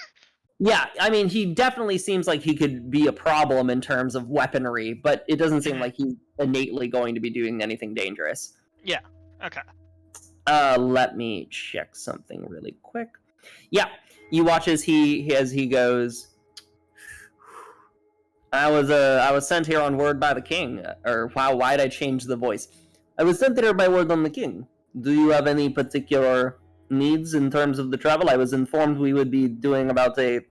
Yeah, I mean, he definitely seems like he could be a problem in terms of weaponry, but it doesn't seem like he's innately going to be doing anything dangerous. Yeah, okay. Let me check something really quick. Yeah, you watch as he goes, I was sent here on word by the king. Or, wow, why'd I change the voice? I was sent here by word on the king. Do you have any particular needs in terms of the travel? I was informed we would be doing about a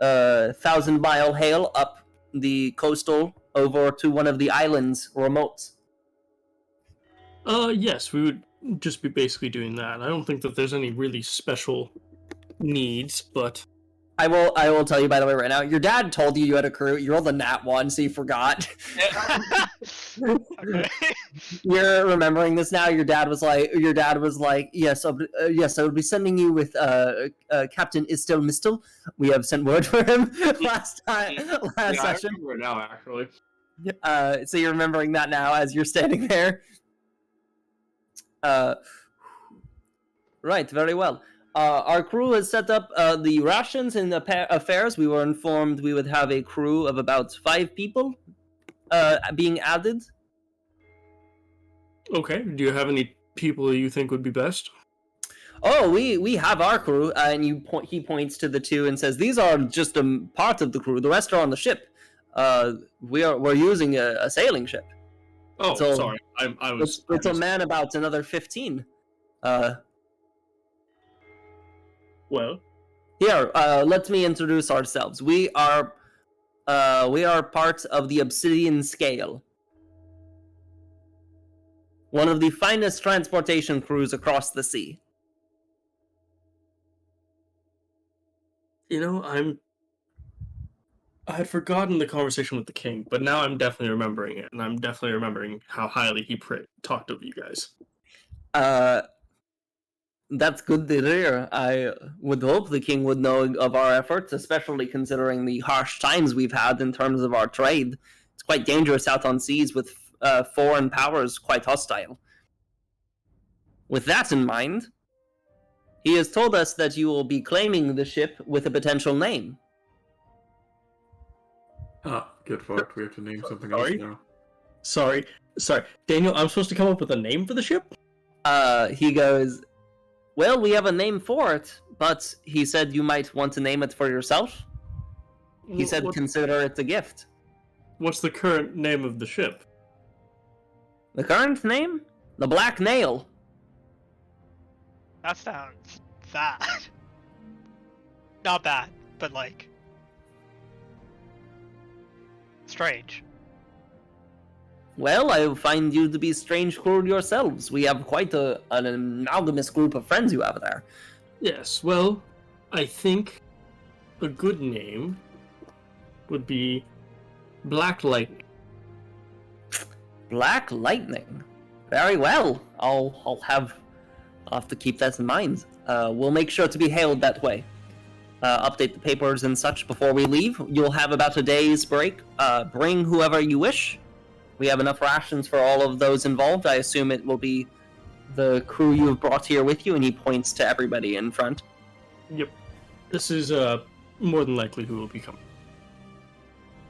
1,000-mile hail up the coastal over to one of the islands remote. Yes, we would just be basically doing that. I don't think that there's any really special needs, but I will tell you, by the way, right now, your dad told you had a crew. You rolled a nat 1, so you forgot. Okay. You're remembering this now. Your dad was like, yes, I will be sending you with Captain Is Still Mistel. We have sent word for him last session. I remember it now, actually. So you're remembering that now as you're standing there. Right, very well. Our crew has set up the rations and the affairs. We were informed we would have a crew of about 5 people being added. okay. Do you have any people you think would be best? Oh, we have our crew, and he points to the 2 and says, "These are just a part of the crew. The rest are on the ship. We're using a sailing ship." Oh, So, sorry. It's a man about another 15. Well, Here, let me introduce ourselves. We are part of the Obsidian Scale. One of the finest transportation crews across the sea. You know, I had forgotten the conversation with the king, but now I'm definitely remembering it, and I'm definitely remembering how highly he talked of you guys. That's good to hear. I would hope the king would know of our efforts, especially considering the harsh times we've had in terms of our trade. It's quite dangerous out on seas with foreign powers quite hostile. With that in mind, he has told us that you will be claiming the ship with a potential name. Ah, get fucked. We have to name something else now. Sorry. Daniel, I'm supposed to come up with a name for the ship? He goes, well, we have a name for it, but he said you might want to name it for yourself. He said consider it a gift. What's the current name of the ship? The current name? The Black Nail. That sounds bad. Not bad, but like... strange. Well, I find you to be strange crew yourselves. We have quite an amalgamous group of friends you have there. Yes, well, I think a good name would be Black Lightning. Black Lightning. Very well. I'll have to keep that in mind. We'll make sure to be hailed that way. Update the papers and such before we leave. You'll have about a day's break. Bring whoever you wish. We have enough rations for all of those involved. I assume it will be the crew you have brought here with you, and he points to everybody in front. Yep. This is more than likely who will be coming.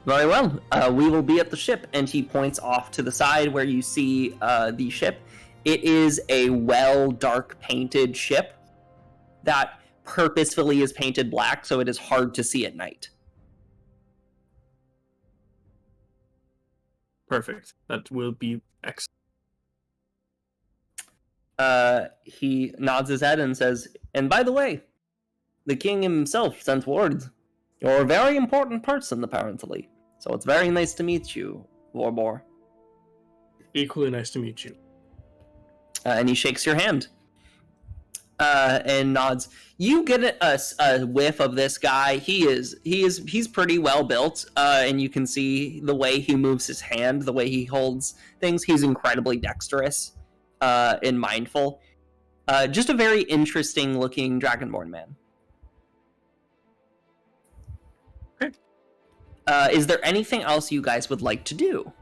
Very well. We will be at the ship, and he points off to the side where you see the ship. It is a dark painted ship that purposefully is painted black, so it is hard to see at night. Perfect. That will be excellent. He nods his head and says, and by the way, the king himself sent word. You're a very important person, apparently. So it's very nice to meet you, Vorbor. Equally nice to meet you. And he shakes your hand. And nods. You get a whiff of this guy. He's pretty well built, and you can see the way he moves his hand, the way he holds things. He's incredibly dexterous and mindful. Just a very interesting looking Dragonborn man. Okay. Is there anything else you guys would like to do?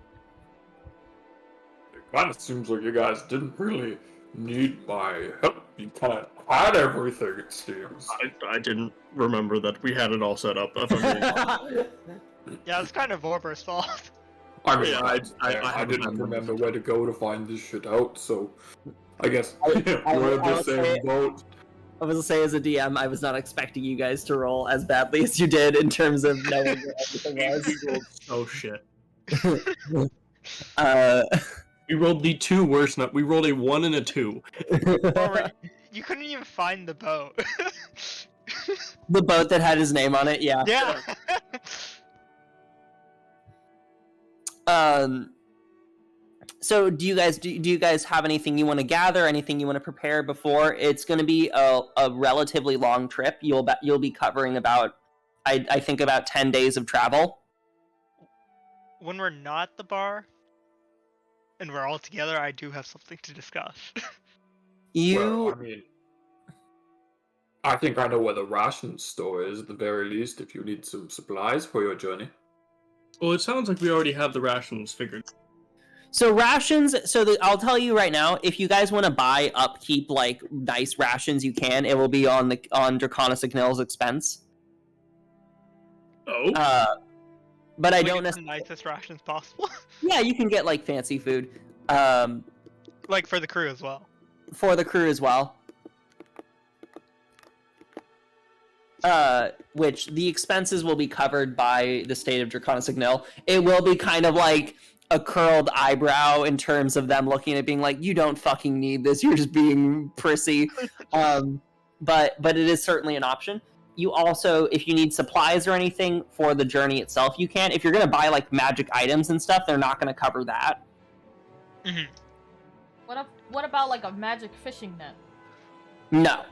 It kind of seems like you guys didn't really need my help. You kind of had everything, it seems. I didn't remember that we had it all set up. Yeah, it's kind of Vorber's fault. I mean, Yeah, I didn't remember where to go to find this shit out, so I guess we're in the same boat. I was gonna say, as a DM, I was not expecting you guys to roll as badly as you did in terms of knowing where everything was. Oh shit. We We rolled the two worst. We rolled a 1 and a 2. Robert, you couldn't even find the boat. The boat that had his name on it, yeah. Yeah. So do you guys have anything you want to gather? Anything you want to prepare before? It's going to be a relatively long trip. You'll be covering about, I think, about 10 days of travel. When we're not at the bar and we're all together, I do have something to discuss. Well, I mean, I think I know where the ration store is, at the very least, if you need some supplies for your journey. Well, it sounds like we already have the rations figured. So rations, I'll tell you right now, if you guys want to buy upkeep, like, nice rations, you can. It will be on Draconisignil's expense. Oh? But I Like, don't it's the necessarily... nicest rations possible. Yeah, you can get, like, fancy food. Like, for the crew as well. For the crew as well. Which the expenses will be covered by the state of Draconisignil. It will be kind of like a curled eyebrow in terms of them looking at it being like, you don't fucking need this, you're just being prissy. But it is certainly an option. You also, if you need supplies or anything for the journey itself, you can. If you're going to buy like magic items and stuff, they're not going to cover that. Mm-hmm. What what about like a magic fishing net? No.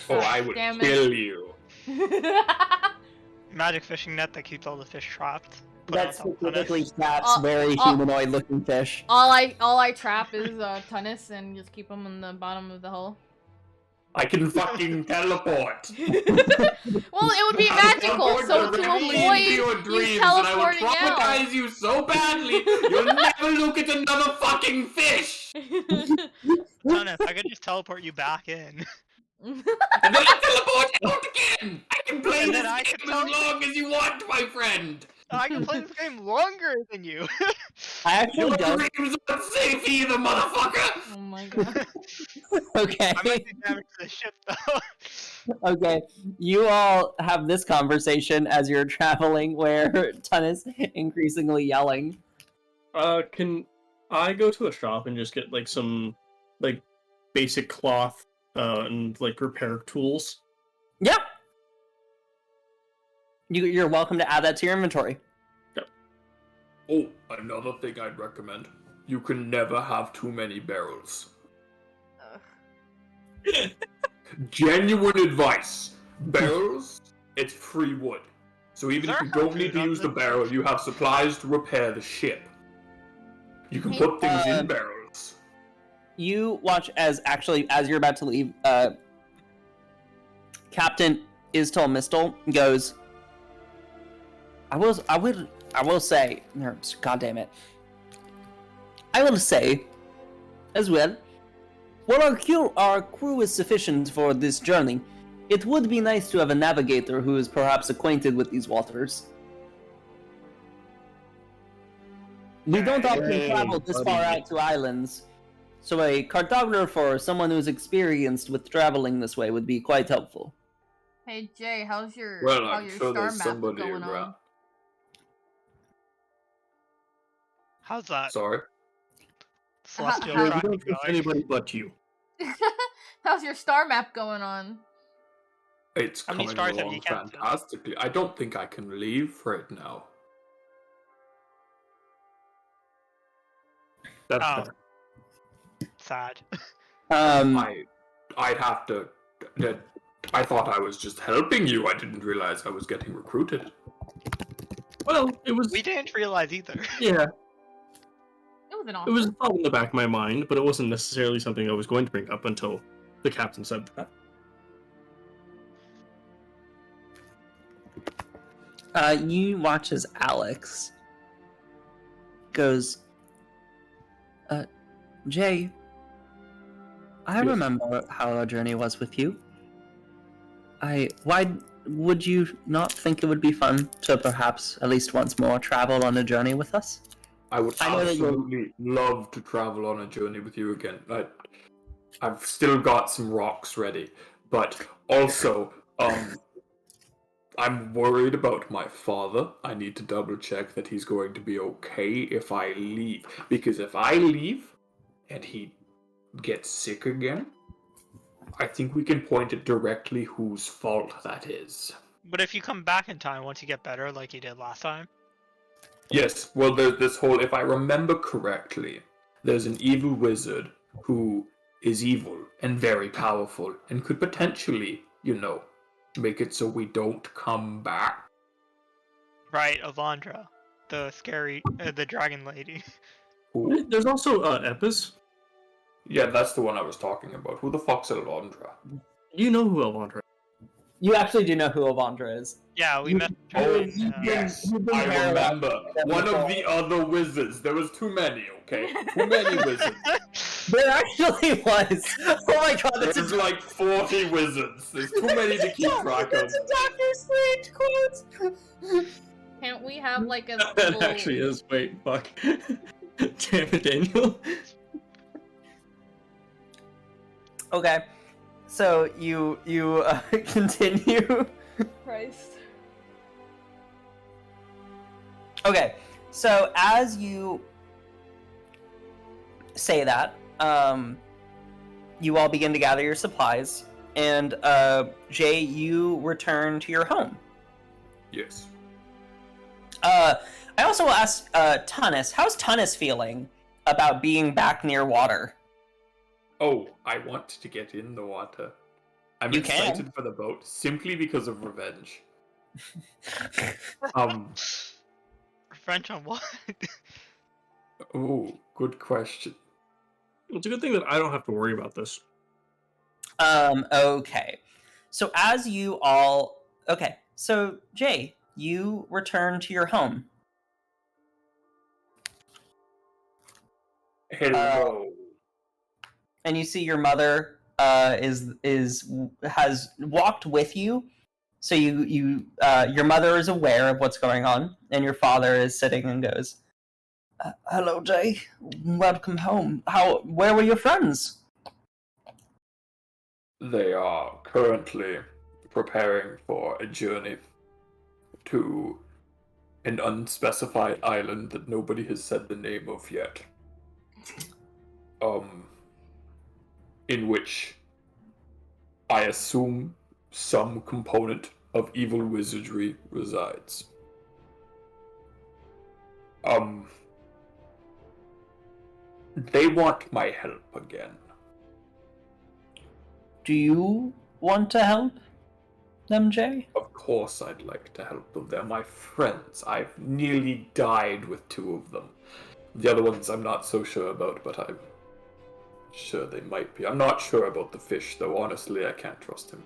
Oh, I would Damn it. kill you. Magic fishing net that keeps all the fish trapped. Put That on top of specifically it. traps very humanoid-looking fish. all I trap is Tunis and just keep them in the bottom of the hull. I can fucking teleport. Well, it would be magical, so to avoid you teleporting and I will traumatize out. you so badly, you'll never look at another fucking fish. Tunis, I could just teleport you back in. And then I teleport out again. I can play And this then I game can as long as you want, my friend. I can play this game longer than you. I actually Your don't. dreams aren't safe either, motherfucker. Oh my god. Okay. I might be damaged to the ship though. Okay. You all have this conversation as you're traveling where Tunis increasingly yelling. Can I go to a shop and just get like some like basic cloth and like repair tools? Yeah. You're welcome to add that to your inventory. Oh, another thing I'd recommend. You can never have too many barrels. Genuine advice. Barrels, it's free wood. So even if you don't need to use the barrel, you have supplies to repair the ship. You can put things in barrels. You watch as you're about to leave, Captain Istal Mistal goes, I will say, God damn it. I will say, as well, while our crew is sufficient for this journey, it would be nice to have a navigator who is perhaps acquainted with these waters. We don't often travel this far out to islands, so a cartographer or someone who's experienced with traveling this way would be quite helpful. Hey Jay, how's your I'm sure star there's map somebody going on? around. How's that? Sorry. Celestial How- We tracking don't trust going? anybody but you. How's your star map going on? It's How many coming stars have along you counted? fantastically. I don't think I can leave right now. That's Oh. fair. Sad. I'd have to. I thought I was just helping you. I didn't realize I was getting recruited. Well, it was. We didn't realize either. Yeah, It was an it offer. was a thought in the back of my mind, but it wasn't necessarily something I was going to bring up until the captain said that. You watch as Alex goes, Jay, I Yes. remember how our journey was with you. Why would you not think it would be fun to perhaps at least once more travel on a journey with us? I would I know that you're- absolutely love to travel on a journey with you again. I've still got some rocks ready, but also, I'm worried about my father. I need to double check that he's going to be okay if I leave. Because if I leave and he gets sick again, I think we can point it directly whose fault that is. But if you come back in time once you get better, like you did last time. Yes, well, there's this whole, if I remember correctly, there's an evil wizard who is evil and very powerful and could potentially, make it so we don't come back. Right, Avandra. The scary, the dragon lady. Who? There's also Epis. Yeah, that's the one I was talking about. Who the fuck's Alondra? You know who Elvandra is. You actually do know who Avandra is. Yeah, we You- met. Oh, You've been- yes, you've been I there remember. about One of 74. the other wizards. There was too many, okay? Too many wizards. There actually was. Oh my god, that's There's a like 40 wizards. There's too many to keep track of. That's a Doctor Strange quote. Can't we have like a That little... actually is. Wait, fuck. Damn it, Daniel. Okay, so you continue. Christ. Okay, so as you say that, you all begin to gather your supplies, and Jay, you return to your home. Yes. I also will ask Tunis, how's Tunis feeling about being back near water? Oh, I want to get in the water. I'm excited for the boat simply because of revenge. French on what? Oh, good question. It's a good thing that I don't have to worry about this. Okay. So as you all... Okay, so Jay, you return to your home. Hello. And you see your mother has walked with you. So your mother is aware of what's going on, and your father is sitting and goes, "Hello, Jay. Welcome home. Where were your friends?" They are currently preparing for a journey to an unspecified island that nobody has said the name of yet. In which I assume some component of evil wizardry resides. They want my help again. Do you want to help them, Jay? Of course I'd like to help them. They're my friends. I've nearly died with 2 of them. The other ones I'm not so sure about, but I'm sure they might be. I'm not sure about the fish, though. Honestly, I can't trust him.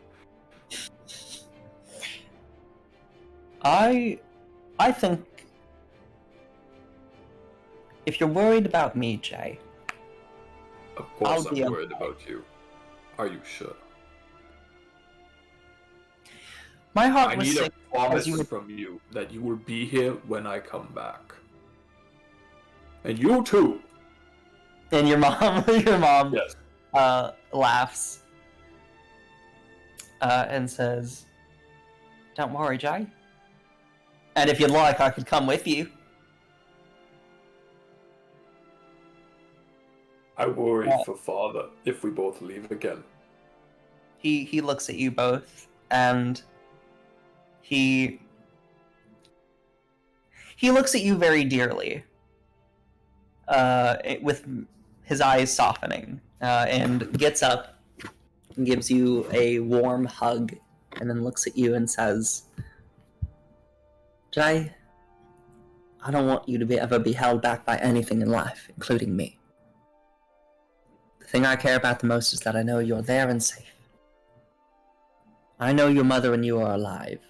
I think if you're worried about me, Jay... Of course I'm worried about you. Are you sure? My heart I was need sick a promise from you that you will be here when I come back. And you too. And your mom, yes. Laughs and says, "Don't worry, Jay. And if you'd like, I could come with you." I worry for father if we both leave again. He looks at you both, and he looks at you very dearly, with his eyes softening, and gets up and gives you a warm hug, and then looks at you and says, "Jay, I don't want you to ever be held back by anything in life, including me. The thing I care about the most is that I know you're there and safe. I know your mother and you are alive,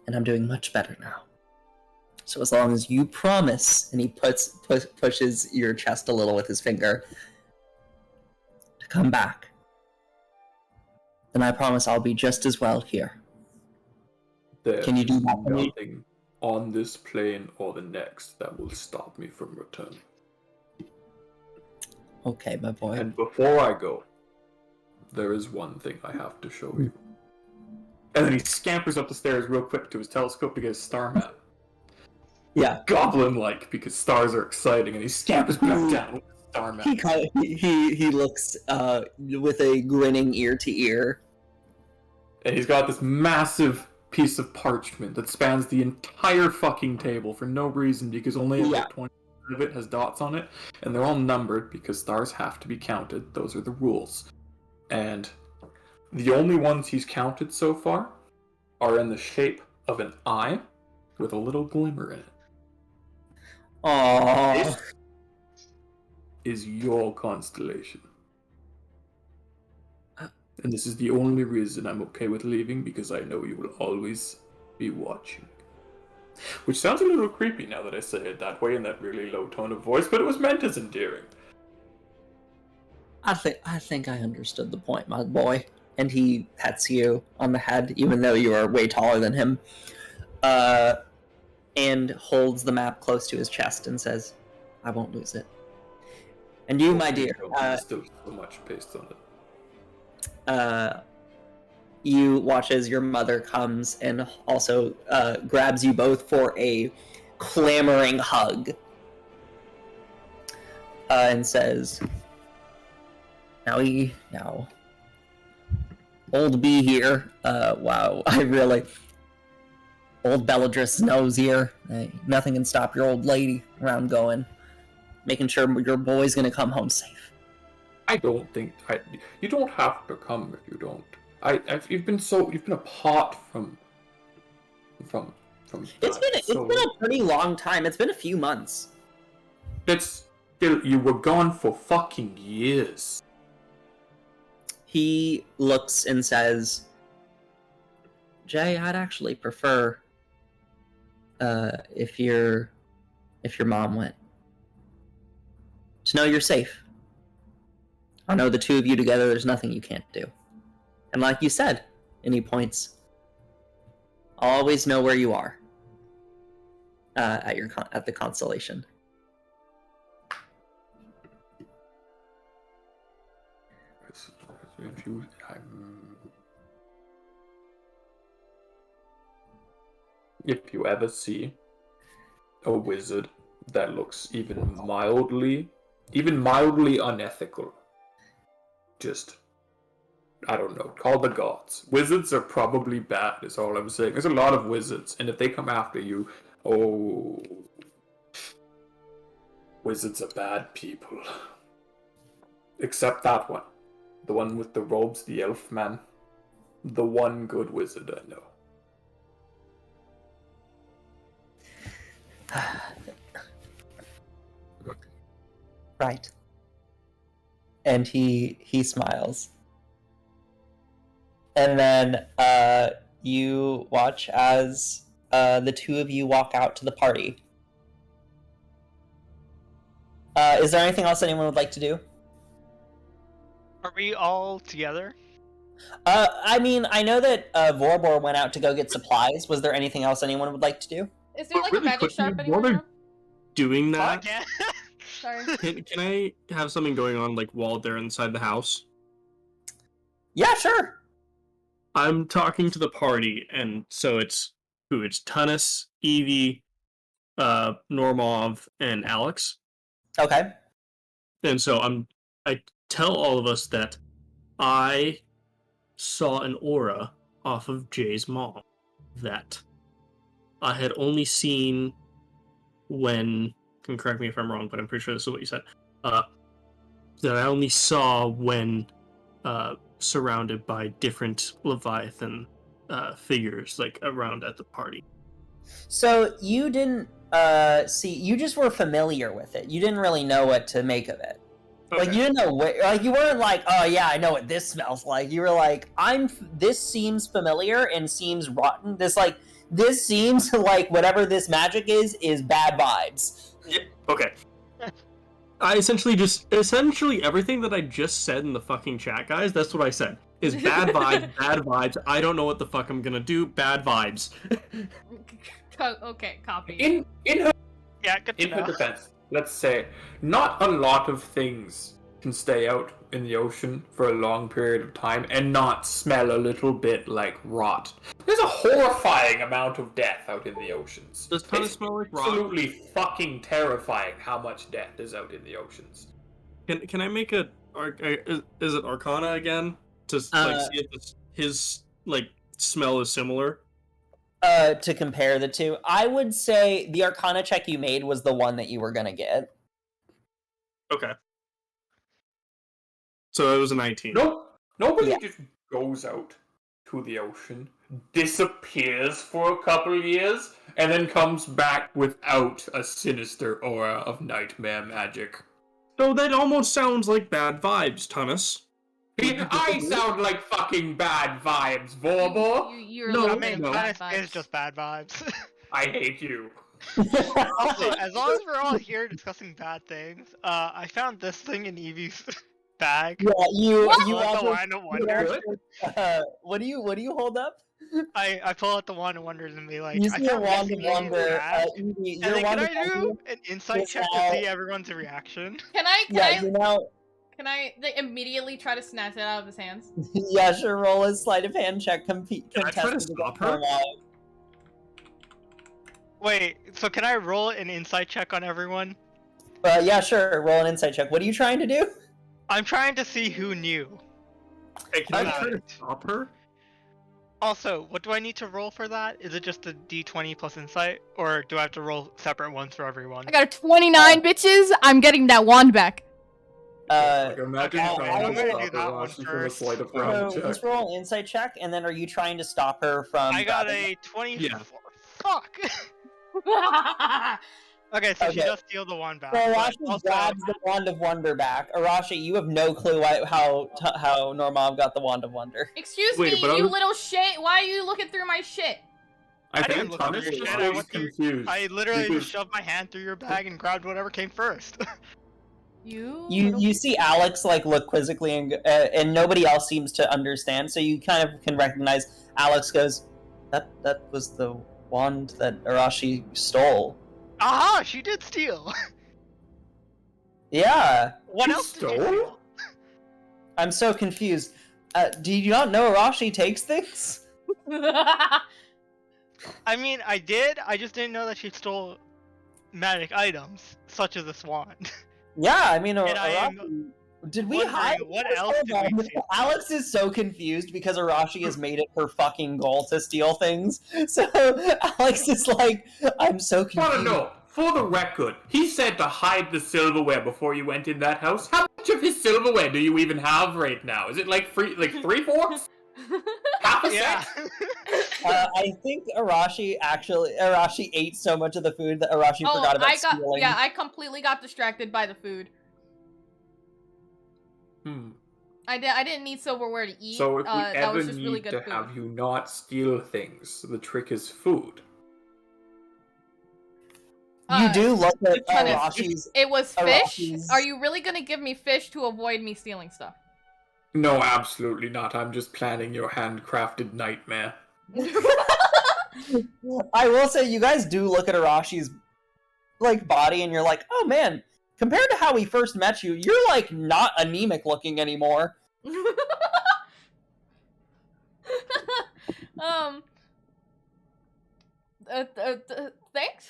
and I'm doing much better now. So as long as you promise," and he pushes your chest a little with his finger, "to come back, then I promise I'll be just as well here." Can you do that for me? Nothing on this plane or the next that will stop me from returning. Okay, my boy. And before I go, there is one thing I have to show you. And then he scampers up the stairs real quick to his telescope to get a star map. Yeah. Goblin-like, because stars are exciting, and he scampers back down with a star map. He looks with a grinning ear to ear. And he's got this massive piece of parchment that spans the entire fucking table for no reason, because only about 20% of it has dots on it, and they're all numbered because stars have to be counted. Those are the rules. And the only ones he's counted so far are in the shape of an eye with a little glimmer in it. Aww. This is your constellation. And this is the only reason I'm okay with leaving, because I know you will always be watching. Which sounds a little creepy now that I say it that way in that really low tone of voice, but it was meant as endearing. I think I understood the point, my boy. And he pets you on the head, even though you are way taller than him, and holds the map close to his chest and says, "I won't lose it." And you, my dear, there's still so much paste on it. You watch as your mother comes and also grabs you both for a clamoring hug, and says, Now, old B here, wow, old Belladris knows here, nothing can stop your old lady around going, making sure your boy's gonna come home safe. I don't think you don't have to come if you don't. You've been apart from. It's been a pretty long time. It's been a few months. It's still, you were gone for fucking years. He looks and says, Jay, I'd actually prefer if your mom went. To know you're safe. I know the two of you together, there's nothing you can't do. And like you said, and he points, I'll always know where you are at the Constellation. If you ever see a wizard that looks even mildly unethical, just, I don't know, call the gods. Wizards are probably bad, is all I'm saying. There's a lot of wizards, and if they come after you, wizards are bad people. Except that one. The one with the robes, the elf man. The one good wizard I know. Right. And he smiles. And then you watch as the two of you walk out to the party. Is there anything else anyone would like to do? Are we all together? I mean, I know that Vorbor went out to go get supplies. Was there anything else anyone would like to do? Is there like Really a magic quickly, sharp while anywhere? they're doing that, Fuck yeah. Sorry. can I have something going on like while they're inside the house? Yeah, sure. I'm talking to the party, and so it's Tunis, Evie, Normov, and Alex. Okay. And so I tell all of us that I saw an aura off of Jay's mom that I had only seen when, can correct me if I'm wrong, but I'm pretty sure this is what you said, that I only saw when surrounded by different Leviathan figures, like, around at the party. So you didn't you just were familiar with it. You didn't really know what to make of it. Okay. Like, you didn't know you weren't like, oh yeah, I know what this smells like. You were like, this seems familiar and seems rotten. This seems like whatever this magic is bad vibes. Yeah, okay. I essentially everything that I just said in the fucking chat, guys, that's what I said. Is bad vibes, I don't know what the fuck I'm gonna do, bad vibes. Okay, copy. In her Yeah, defense, let's say, not a lot of things can stay out in the ocean for a long period of time and not smell a little bit like rot. There's a horrifying amount of death out in the oceans. Does Tunis smell like rot? Absolutely fucking terrifying how much death is out in the oceans. Can I make is it Arcana again? To like see if his like smell is similar? To compare the two, I would say the Arcana check you made was the one that you were gonna get. Okay. So it was a 19. Nobody just goes out to the ocean, disappears for a couple of years, and then comes back without a sinister aura of nightmare magic. So that almost sounds like bad vibes, Tunis. I sound like fucking bad vibes, Vorbor. You're No, a little I bit mean, of bad Tunis is vibes. just bad vibes. I hate you. Also, as long as we're all here discussing bad things, I found this thing in Evie's bag. Yeah, you The also, Wine of Wonders. what do you hold up? I pull out the Wine of Wonders and be like, You I see a found this wand thing of in Evie's wonder. bag. Evie, And your then wand can of I do wonder an insight is check now- to see everyone's reaction? Can I Can I like, immediately try to snatch it out of his hands? yeah, sure. Roll a sleight of hand check. Can I try to stop her? Wait, so can I roll an insight check on everyone? Yeah, sure. Roll an insight check. What are you trying to do? I'm trying to see who knew. Hey, can I Okay. try to stop her? Also, what do I need to roll for that? Is it just a d20 plus insight? Or do I have to roll separate ones for everyone? I got a 29, bitches. I'm getting that wand back. Like, imagine okay, trying I'm to gonna stop do that one Arashi from a first. sleight of So hand check. let's roll an insight check, and then are you trying to stop her from? I got grabbing a 24. Yeah. Fuck. Okay, so she Okay. does steal the wand back. So but Arashi also, grabs the Wand of Wonder back. Arashi, you have no clue how Normov got the Wand of Wonder. Excuse Wait, me, but I you was- little shit. Why are you looking through my shit? I didn't think look through Thomas your is shit, I always went through- confused. I literally because- just shoved my hand through your bag and grabbed whatever came first. You see Alex like look quizzically, and nobody else seems to understand. So you kind of can recognize. Alex goes, "That was the wand that Arashi stole." Aha! She did steal. Yeah, What She else did you stole? steal? I'm so confused. Do you not know Arashi takes things? I mean, I did. I just didn't know that she stole magic items, such as this wand. Yeah, I mean, And I am Arashi. Did we wondering hide? what Hold else did we on. steal? Alex is so confused because Arashi has made it her fucking goal to steal things. So Alex is like, I'm so confused. Want to know, for the record, he said to hide the silverware before you went in that house. How much of his silverware do you even have right now? Is it like 3/4? Half a Yeah. set? I think Arashi ate so much of the food that Arashi forgot about stealing. I completely got distracted by the food. I didn't need silverware to eat. So if we that ever was just really need good to food. have you not steal things, the trick is food. You do look at trying to- Arashi's. It was fish? Arashi's- Are you really gonna give me fish to avoid me stealing stuff? No, absolutely not. I'm just planning your handcrafted nightmare. I will say, you guys do look at Arashi's like body, and you're like, oh man, compared to how we first met you, you're like not anemic looking anymore. Thanks?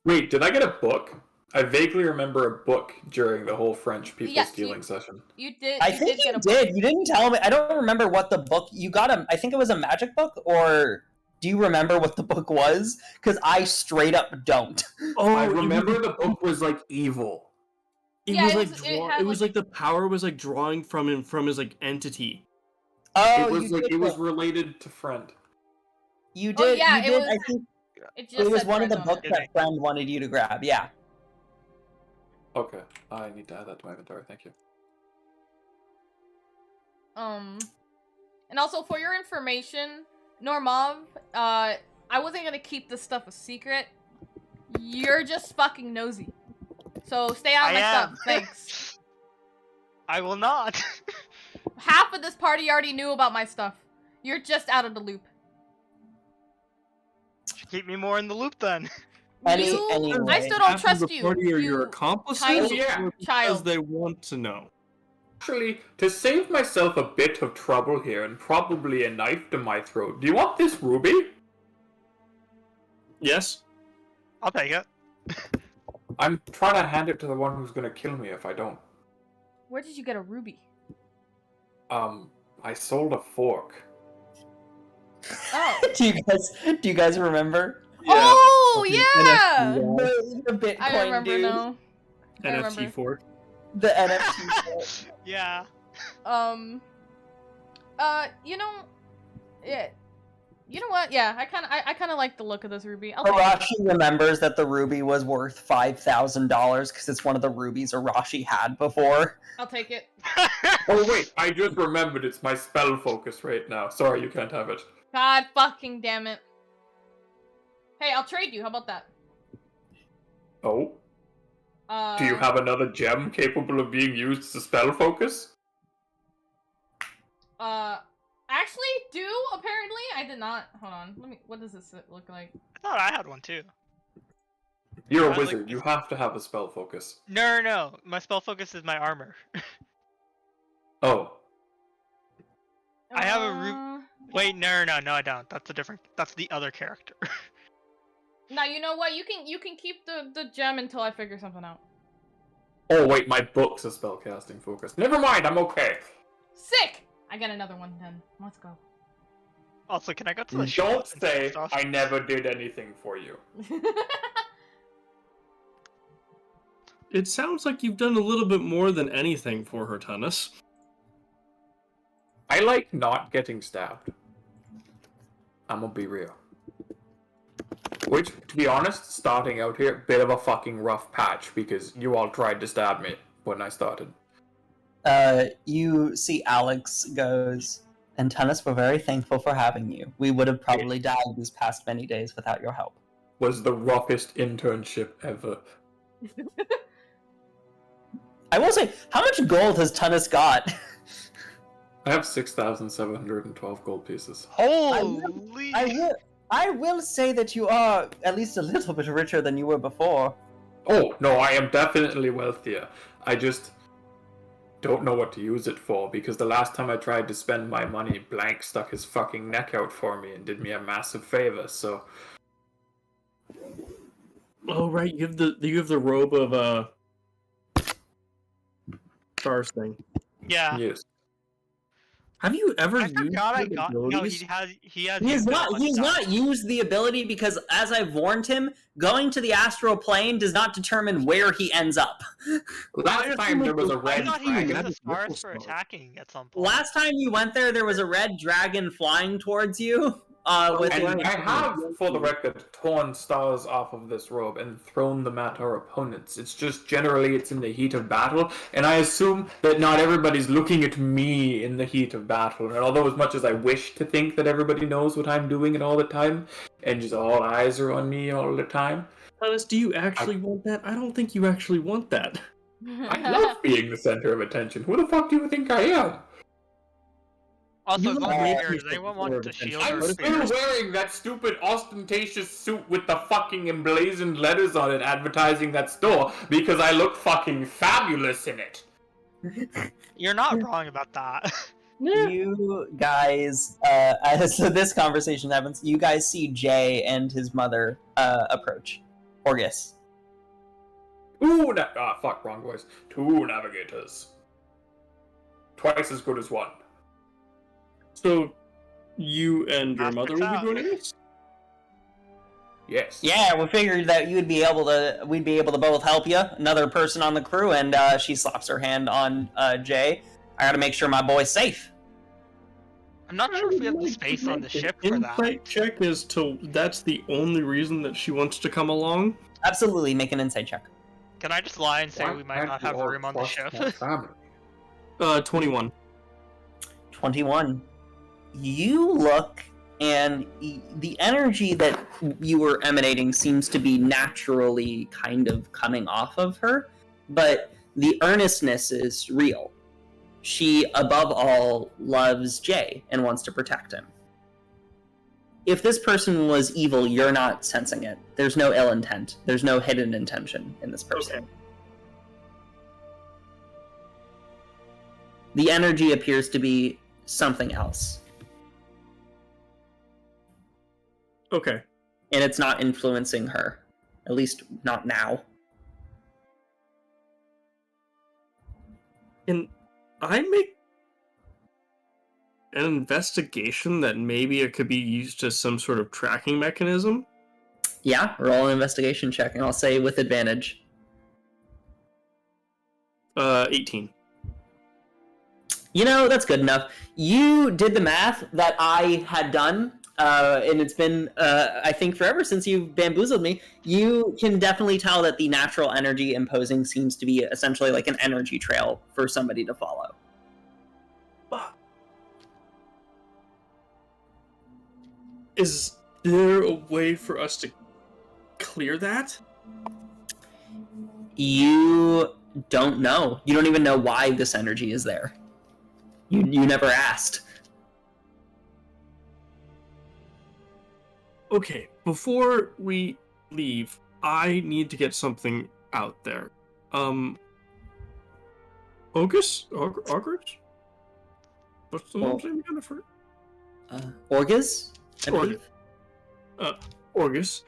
Wait, did I get a book? I vaguely remember a book during the whole French people Yes, stealing session. You did. I think you did. You didn't tell me. I don't remember what the book you got. I think it was a magic book, or do you remember what the book was? Because I straight up don't. Oh, I remember the book was like evil. It Yeah, was it like was- it had, it was like the power was like drawing from him from his like entity. Oh, It was you like did. it was related to friend. You Oh, did. yeah, you it did. was- I think It just it was said one of the friend on books it. that friend wanted you to grab. Yeah. Okay, I need to add that to my inventory. Thank you. And also for your information, Normov, I wasn't gonna keep this stuff a secret. You're just fucking nosy. So stay out of my stuff. Thanks. I will not. Half of this party already knew about my stuff. You're just out of the loop. Keep me more in the loop then. Anyway. I still don't Half of trust the you. party are you your accomplices, tiny yeah. or because child. they want to know. Actually, to save myself a bit of trouble here and probably a knife to my throat, do you want this ruby? Yes. I'll take it. I'm trying to hand it to the one who's gonna kill me if I don't. Where did you get a ruby? I sold a fork. Oh. do you guys remember? Oh Okay, yeah. The Bitcoin I remember dude. now. I NFT remember. fork. The NFT. Yeah. You know, yeah. You know what? Yeah, I kind of like the look of this ruby. I'll take it. Arashi remembers that the ruby was worth $5,000 because it's one of the rubies Arashi had before. I'll take it. Oh wait, I just remembered it's my spell focus right now. Sorry, you can't have it. God fucking damn it. Hey, I'll trade you. How about that? Oh? Do you have another gem capable of being used as a spell focus? Actually, do apparently. I did not. Hold on. Let me. What does this look like? I thought I had one too. You're a I like wizard. this. You have to have a spell focus. No. My spell focus is my armor. Oh. I have a Wait, no, I don't. That's a different. That's the other character. Now you know what? You can keep the gem until I figure something out. Oh wait, my book's a spellcasting focus. Never mind, I'm okay. Sick. I got another one then. Let's go. Also, can I go to the shop Don't and say stuff? I never did anything for you. it sounds like you've done a little bit more than anything for her, Tunnus. I like not getting stabbed. I'm gonna be real. Which, to be honest, starting out here, bit of a fucking rough patch because you all tried to stab me when I started. You see Alex goes, and Tunnus, we're very thankful for having you. We would have probably died these past many days without your help. Was the roughest internship ever. I will say, how much gold has Tunnus got? I have 6,712 gold pieces. Holy! I will say that you are at least a little bit richer than you were before. Oh, no, I am definitely wealthier. I just don't know what to use it for, because the last time I tried to spend my money, Blank stuck his fucking neck out for me and did me a massive favor, so... Oh, right, you have the robe of, Stars thing. Yeah. Yes. Have you ever I used forgot I the got. No, abilities? he has. He's used it a not. bunch He's of not times. used the ability because, as I've warned him, going to the astral plane does not determine where he ends up. Last time there was a I red thought he dragon. used the stars for attacking at some point. Last time you went there was a red dragon flying towards you. With And I have, for the record, torn stars off of this robe and thrown them at our opponents. It's just generally it's in the heat of battle, and I assume that not everybody's looking at me in the heat of battle. And although as much as I wish to think that everybody knows what I'm doing and all the time, and just all eyes are on me all the time. Alice, do you actually want that? I don't think you actually want that. I love being the center of attention. Who the fuck do you think I am? Also, You going don't here, make does anyone yourself want to more shield I'm her What if still spears? wearing that stupid ostentatious suit with the fucking emblazoned letters on it advertising that store because I look fucking fabulous in it. You're not wrong about that. You guys, as this conversation happens, you guys see Jay and his mother approach. Orgus. Fuck, wrong voice. 2 navigators. Twice as good as 1. So, you and your That's mother what's will be up. joining us? Yes. Yeah, we figured that we'd be able to both help you. Another person on the crew, and she slaps her hand on Jay. I gotta make sure my boy's safe. I'm not sure if we have the space on the ship for that. Insight check as to that's the only reason that she wants to come along. Absolutely, make an insight check. Can I just lie and say Why we might can't not you have all room on the trust ship? my family? 21. 21. You look, and the energy that you were emanating seems to be naturally kind of coming off of her, but the earnestness is real. She, above all, loves Jay and wants to protect him. If this person was evil, you're not sensing it. There's no ill intent. There's no hidden intention in this person. Okay. The energy appears to be something else, Okay. and it's not influencing her. At least, not now. Can I make an investigation that maybe it could be used as some sort of tracking mechanism? Yeah, roll an investigation check, and I'll say with advantage. 18. You know, that's good enough. You did the math that I had done, and it's been, I think, forever since you've bamboozled me. You can definitely tell that the natural energy imposing seems to be essentially like an energy trail for somebody to follow. Is there a way for us to clear that? You don't know. You don't even know why this energy is there. You never asked. Okay, before we leave, I need to get something out there. August? What's the mom's name again for? Orgaz? I believe? Orgus.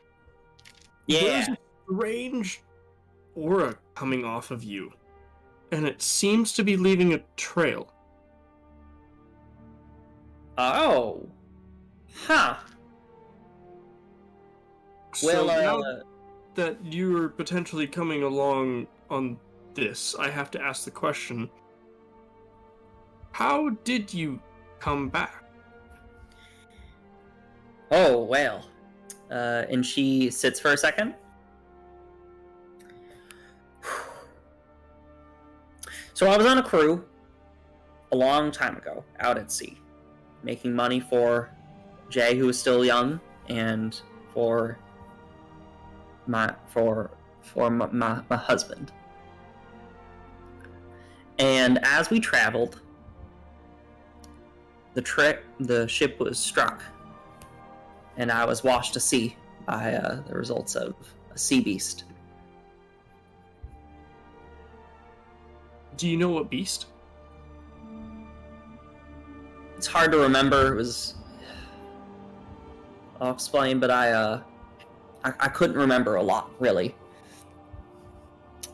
Yeah. There's a strange aura coming off of you, and it seems to be leaving a trail. Oh. Huh. So Well, now that you're potentially coming along on this, I have to ask the question, how did you come back? Oh, well. And she sits for a second. So I was on a crew a long time ago, out at sea, making money for Jay, who was still young, and for my husband. And as we traveled, the ship was struck, and I was washed to sea by the results of a sea beast. Do you know what beast? It's hard to remember. It was... I'll explain, but I couldn't remember a lot, really.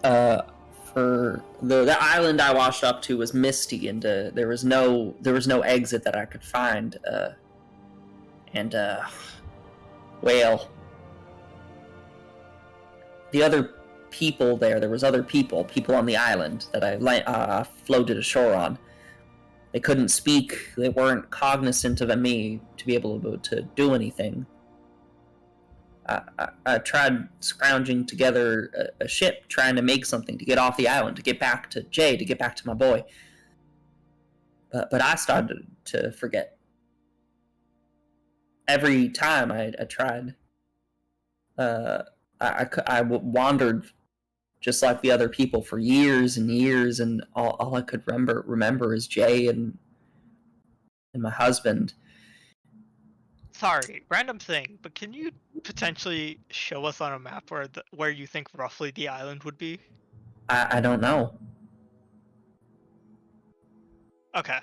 For the island I washed up to was misty, and there was no exit that I could find. Well, the other people there was other people on the island that I floated ashore on. They couldn't speak. They weren't cognizant of me to be able to do anything. I tried scrounging together a ship, trying to make something to get off the island, to get back to Jay, to get back to my boy. But I started to forget. Every time I tried, I wandered just like the other people for years and years, and all I could remember is Jay and my husband. Sorry, random thing, but can you potentially show us on a map where you think roughly the island would be? I don't know. Okay,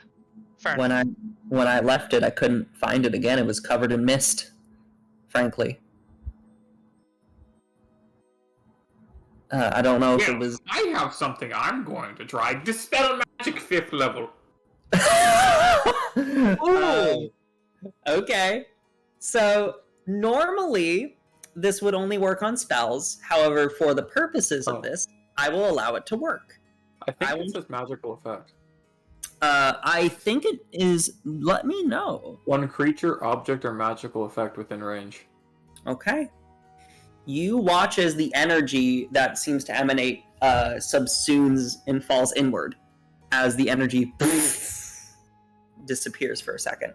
fair enough. When I left it, I couldn't find it again. It was covered in mist, frankly. I don't know if it was... I have something I'm going to try. Dispel Magic 5th level. Okay. So, normally, this would only work on spells. However, for the purposes of this, I will allow it to work. I think it says magical effect. I think it is... Let me know. One creature, object, or magical effect within range. Okay. You watch as the energy that seems to emanate subsumes and falls inward as the energy disappears for a second.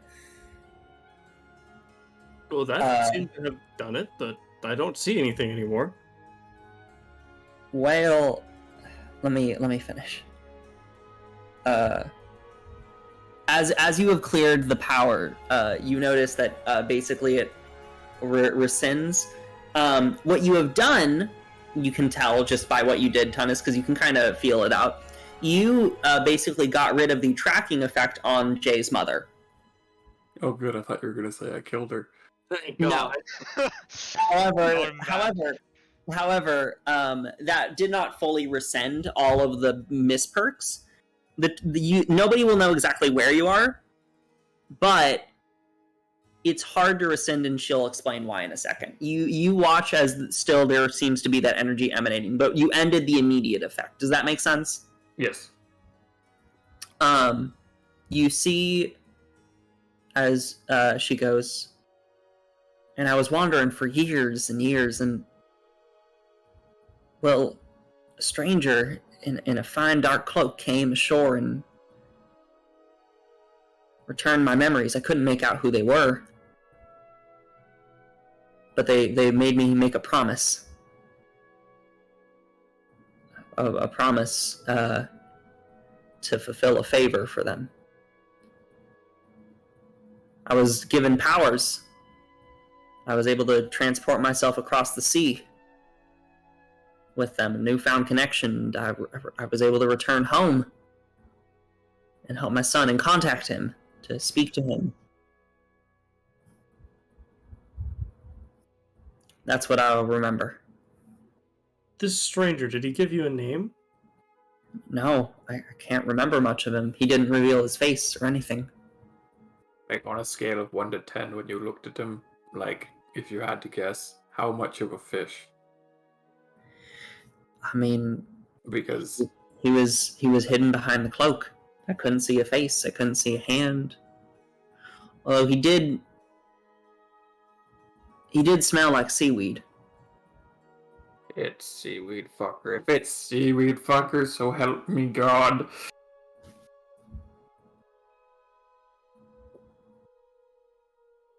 Well, that seems to have done it, but I don't see anything anymore. Well, let me finish. As you have cleared the power, you notice that basically it rescinds. What you have done, you can tell just by what you did, Tunis, because you can kind of feel it out. You basically got rid of the tracking effect on Jay's mother. Oh, good. I thought you were going to say I killed her. Thank God. No. However, that did not fully rescind all of the misperks. Nobody will know exactly where you are, but it's hard to rescind, and she'll explain why in a second. You watch as still there seems to be that energy emanating, but you ended the immediate effect. Does that make sense? Yes. You see as she goes, and I was wandering for years and years, and well, a stranger in a fine dark cloak came ashore and returned my memories. I couldn't make out who they were, but they made me make a promise. A promise to fulfill a favor for them. I was given powers. I was able to transport myself across the sea with them, a newfound connection. I was able to return home and help my son and contact him, to speak to him. That's what I'll remember. This stranger, did he give you a name? No, I can't remember much of him. He didn't reveal his face or anything. Like, on a scale of 1 to 10, when you looked at him, like, if you had to guess, how much of a fish? I mean... because he was hidden behind the cloak. I couldn't see a face. I couldn't see a hand. Although he did smell like seaweed. it's seaweed fucker. If it's seaweed fucker, so help me God.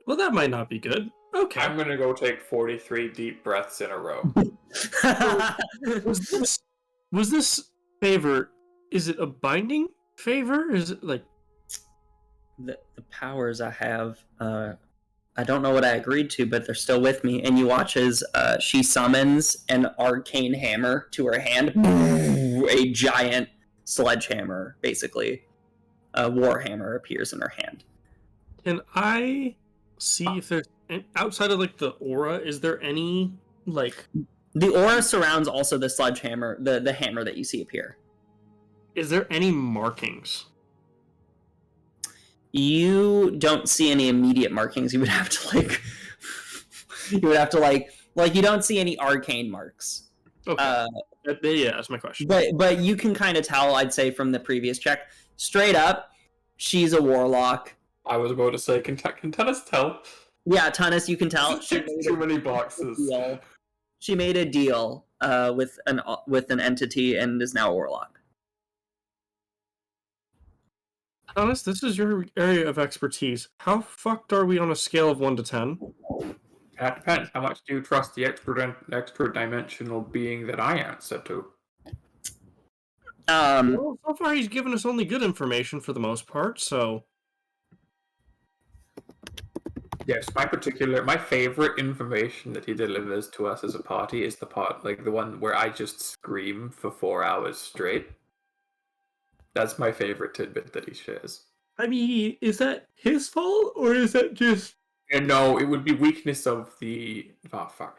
Well, that might not be good. Okay. I'm gonna go take 43 deep breaths in a row. Was this favor? Is it a binding favor? Is it like the powers I have? I don't know what I agreed to, but they're still with me. And you watch as she summons an arcane hammer to her hand, a giant sledgehammer, basically. A warhammer appears in her hand. Can I see if there's outside of like the aura? Is there any like the aura surrounds also the sledgehammer, the hammer that you see appear? Is there any markings? You don't see any immediate markings. You would have to you don't see any arcane marks. Okay. Yeah, that's my question. But you can kind of tell, I'd say, from the previous check, straight up, she's a warlock. I was about to say, can Tennis tell? Yeah, Tennis, you can tell. She made too many boxes. She made a deal with an entity and is now a warlock. Honest, this is your area of expertise. How fucked are we on a scale of 1 to 10? That depends. How much do you trust the extra dimensional being that I answer to? Well, so far he's given us only good information for the most part, so... Yes, my favorite information that he delivers to us as a party is the part, like the one where I just scream for 4 hours straight. That's my favorite tidbit that he shares. I mean, is that his fault, or is that just... And no, it would be weakness of the... Oh, fuck.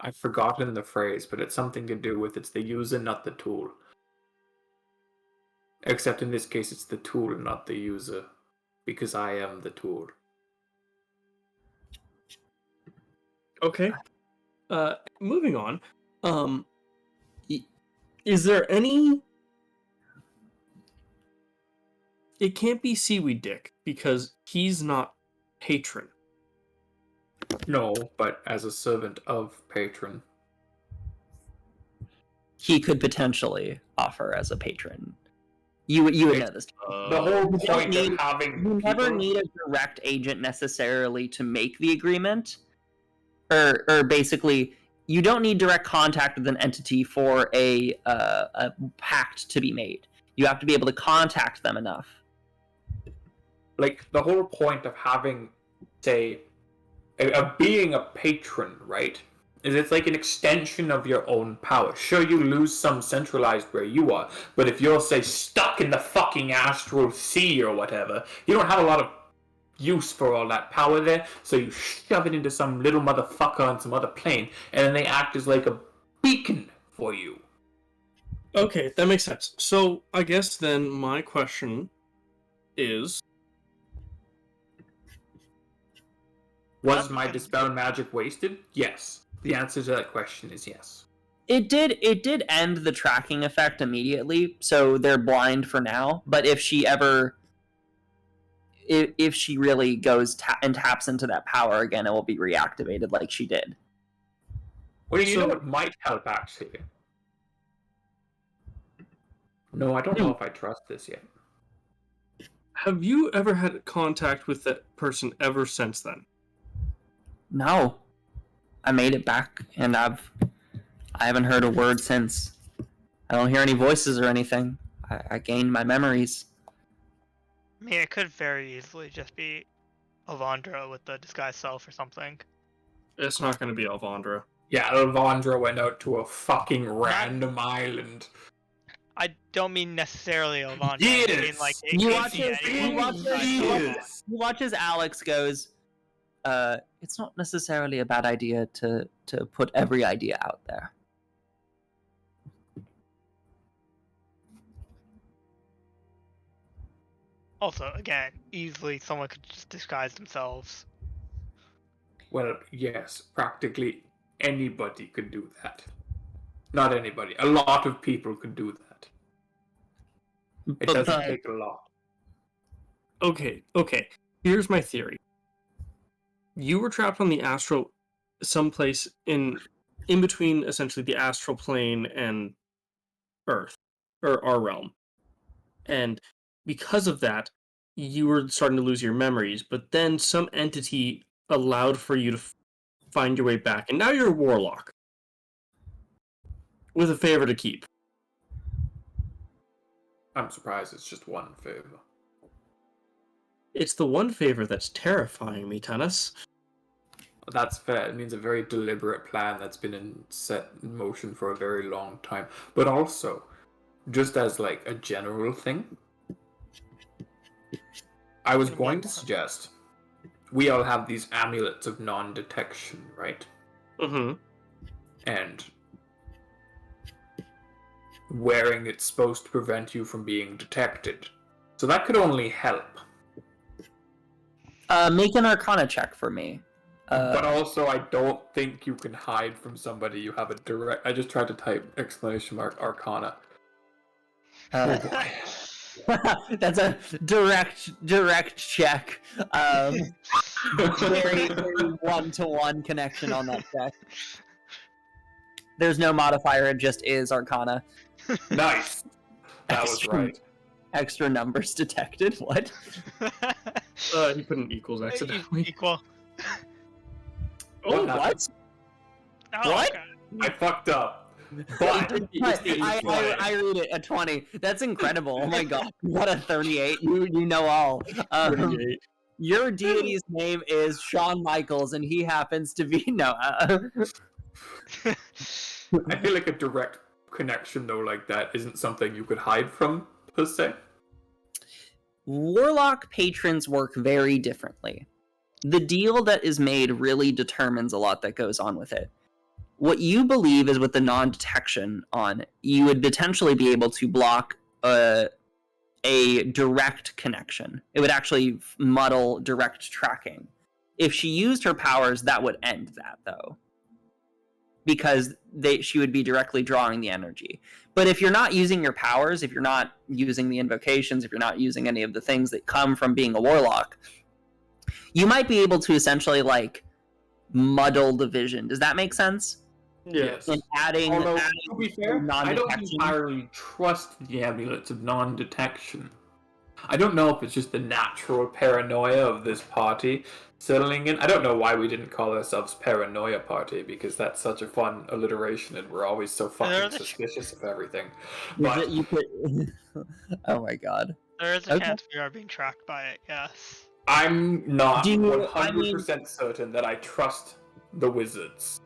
I've forgotten the phrase, but it's something to do with it's the user, not the tool. Except in this case, it's the tool, not the user. Because I am the tool. Okay. Moving on. Is there any... It can't be Seaweed Dick, because he's not patron. No, but as a servant of patron. He could potentially offer as a patron. You would know this. The whole point of having you never need a direct agent necessarily to make the agreement, or basically, you don't need direct contact with an entity for a pact to be made. You have to be able to contact them enough. Like, the whole point of having, say, of being a patron, right, is it's like an extension of your own power. Sure, you lose some centralized where you are, but if you're, say, stuck in the fucking astral sea or whatever, you don't have a lot of use for all that power there, so you shove it into some little motherfucker on some other plane, and then they act as like a beacon for you. Okay, that makes sense. So, I guess then my question is... Was my Dispel Magic wasted? Yes. The answer to that question is yes. It did end the tracking effect immediately, so they're blind for now, but if she really goes and taps into that power again, it will be reactivated like she did. Well, you know what might help, actually? No, I don't know if I trust this yet. Have you ever had contact with that person ever since then? No. I made it back, and I haven't heard a word since. I don't hear any voices or anything. I gained my memories. I mean, it could very easily just be Alvandra with the disguised self or something. It's not going to be Alvandra. Yeah, Alvandra went out to a fucking random island. I don't mean necessarily Alvandra. Yes! I mean, like, You watch as Alex goes, it's not necessarily a bad idea to put every idea out there. Also, again, easily someone could just disguise themselves. Well, yes, practically anybody could do that. Not anybody. A lot of people could do that. It But doesn't take a lot. Okay. Here's my theory. You were trapped on the astral, someplace in between, essentially the astral plane and Earth, or our realm, and because of that, you were starting to lose your memories. But then some entity allowed for you to find your way back, and now you're a warlock with a favor to keep. I'm surprised it's just one favor. It's the one favor that's terrifying me, Tanis. That's fair. It means a very deliberate plan that's been set in motion for a very long time. But also, just as like a general thing, I was going to suggest we all have these amulets of non-detection, right? Mm-hmm. And wearing it's supposed to prevent you from being detected. So that could only help. Make an Arcana check for me. But also, I don't think you can hide from somebody. You have a direct... I just tried to type exclamation mark Arcana. Oh boy. That's a direct check. Very one-to-one connection on that check. There's no modifier, it just is Arcana. Nice. That was right. Extra numbers detected. What? He put an equals accidentally. Equal. Oh, What? what? Oh, What? okay. I fucked up. But I read it a 20. That's incredible. Oh my god. What a 38. You know all. 38. Your deity's name is Shawn Michaels, and he happens to be Noah. I feel like a direct connection, though, like that isn't something you could hide from, per se. Warlock patrons work very differently. The deal that is made really determines a lot that goes on with it. What you believe is with the non-detection on, you would potentially be able to block a direct connection. It would actually muddle direct tracking. If she used her powers, that would end that, though. Because she would be directly drawing the energy. But if you're not using your powers, if you're not using the invocations, if you're not using any of the things that come from being a warlock, you might be able to essentially, like, muddle the vision. Does that make sense? Yes. And adding, Although, to be fair, I don't non-detection. entirely trust the amulets of non-detection. I don't know if it's just the natural paranoia of this party settling in. I don't know why we didn't call ourselves Paranoia Party, because that's such a fun alliteration and we're always so fucking suspicious of everything. But oh my god. There is a chance we are being tracked by it, yes. I'm not 100% certain that I trust the wizards.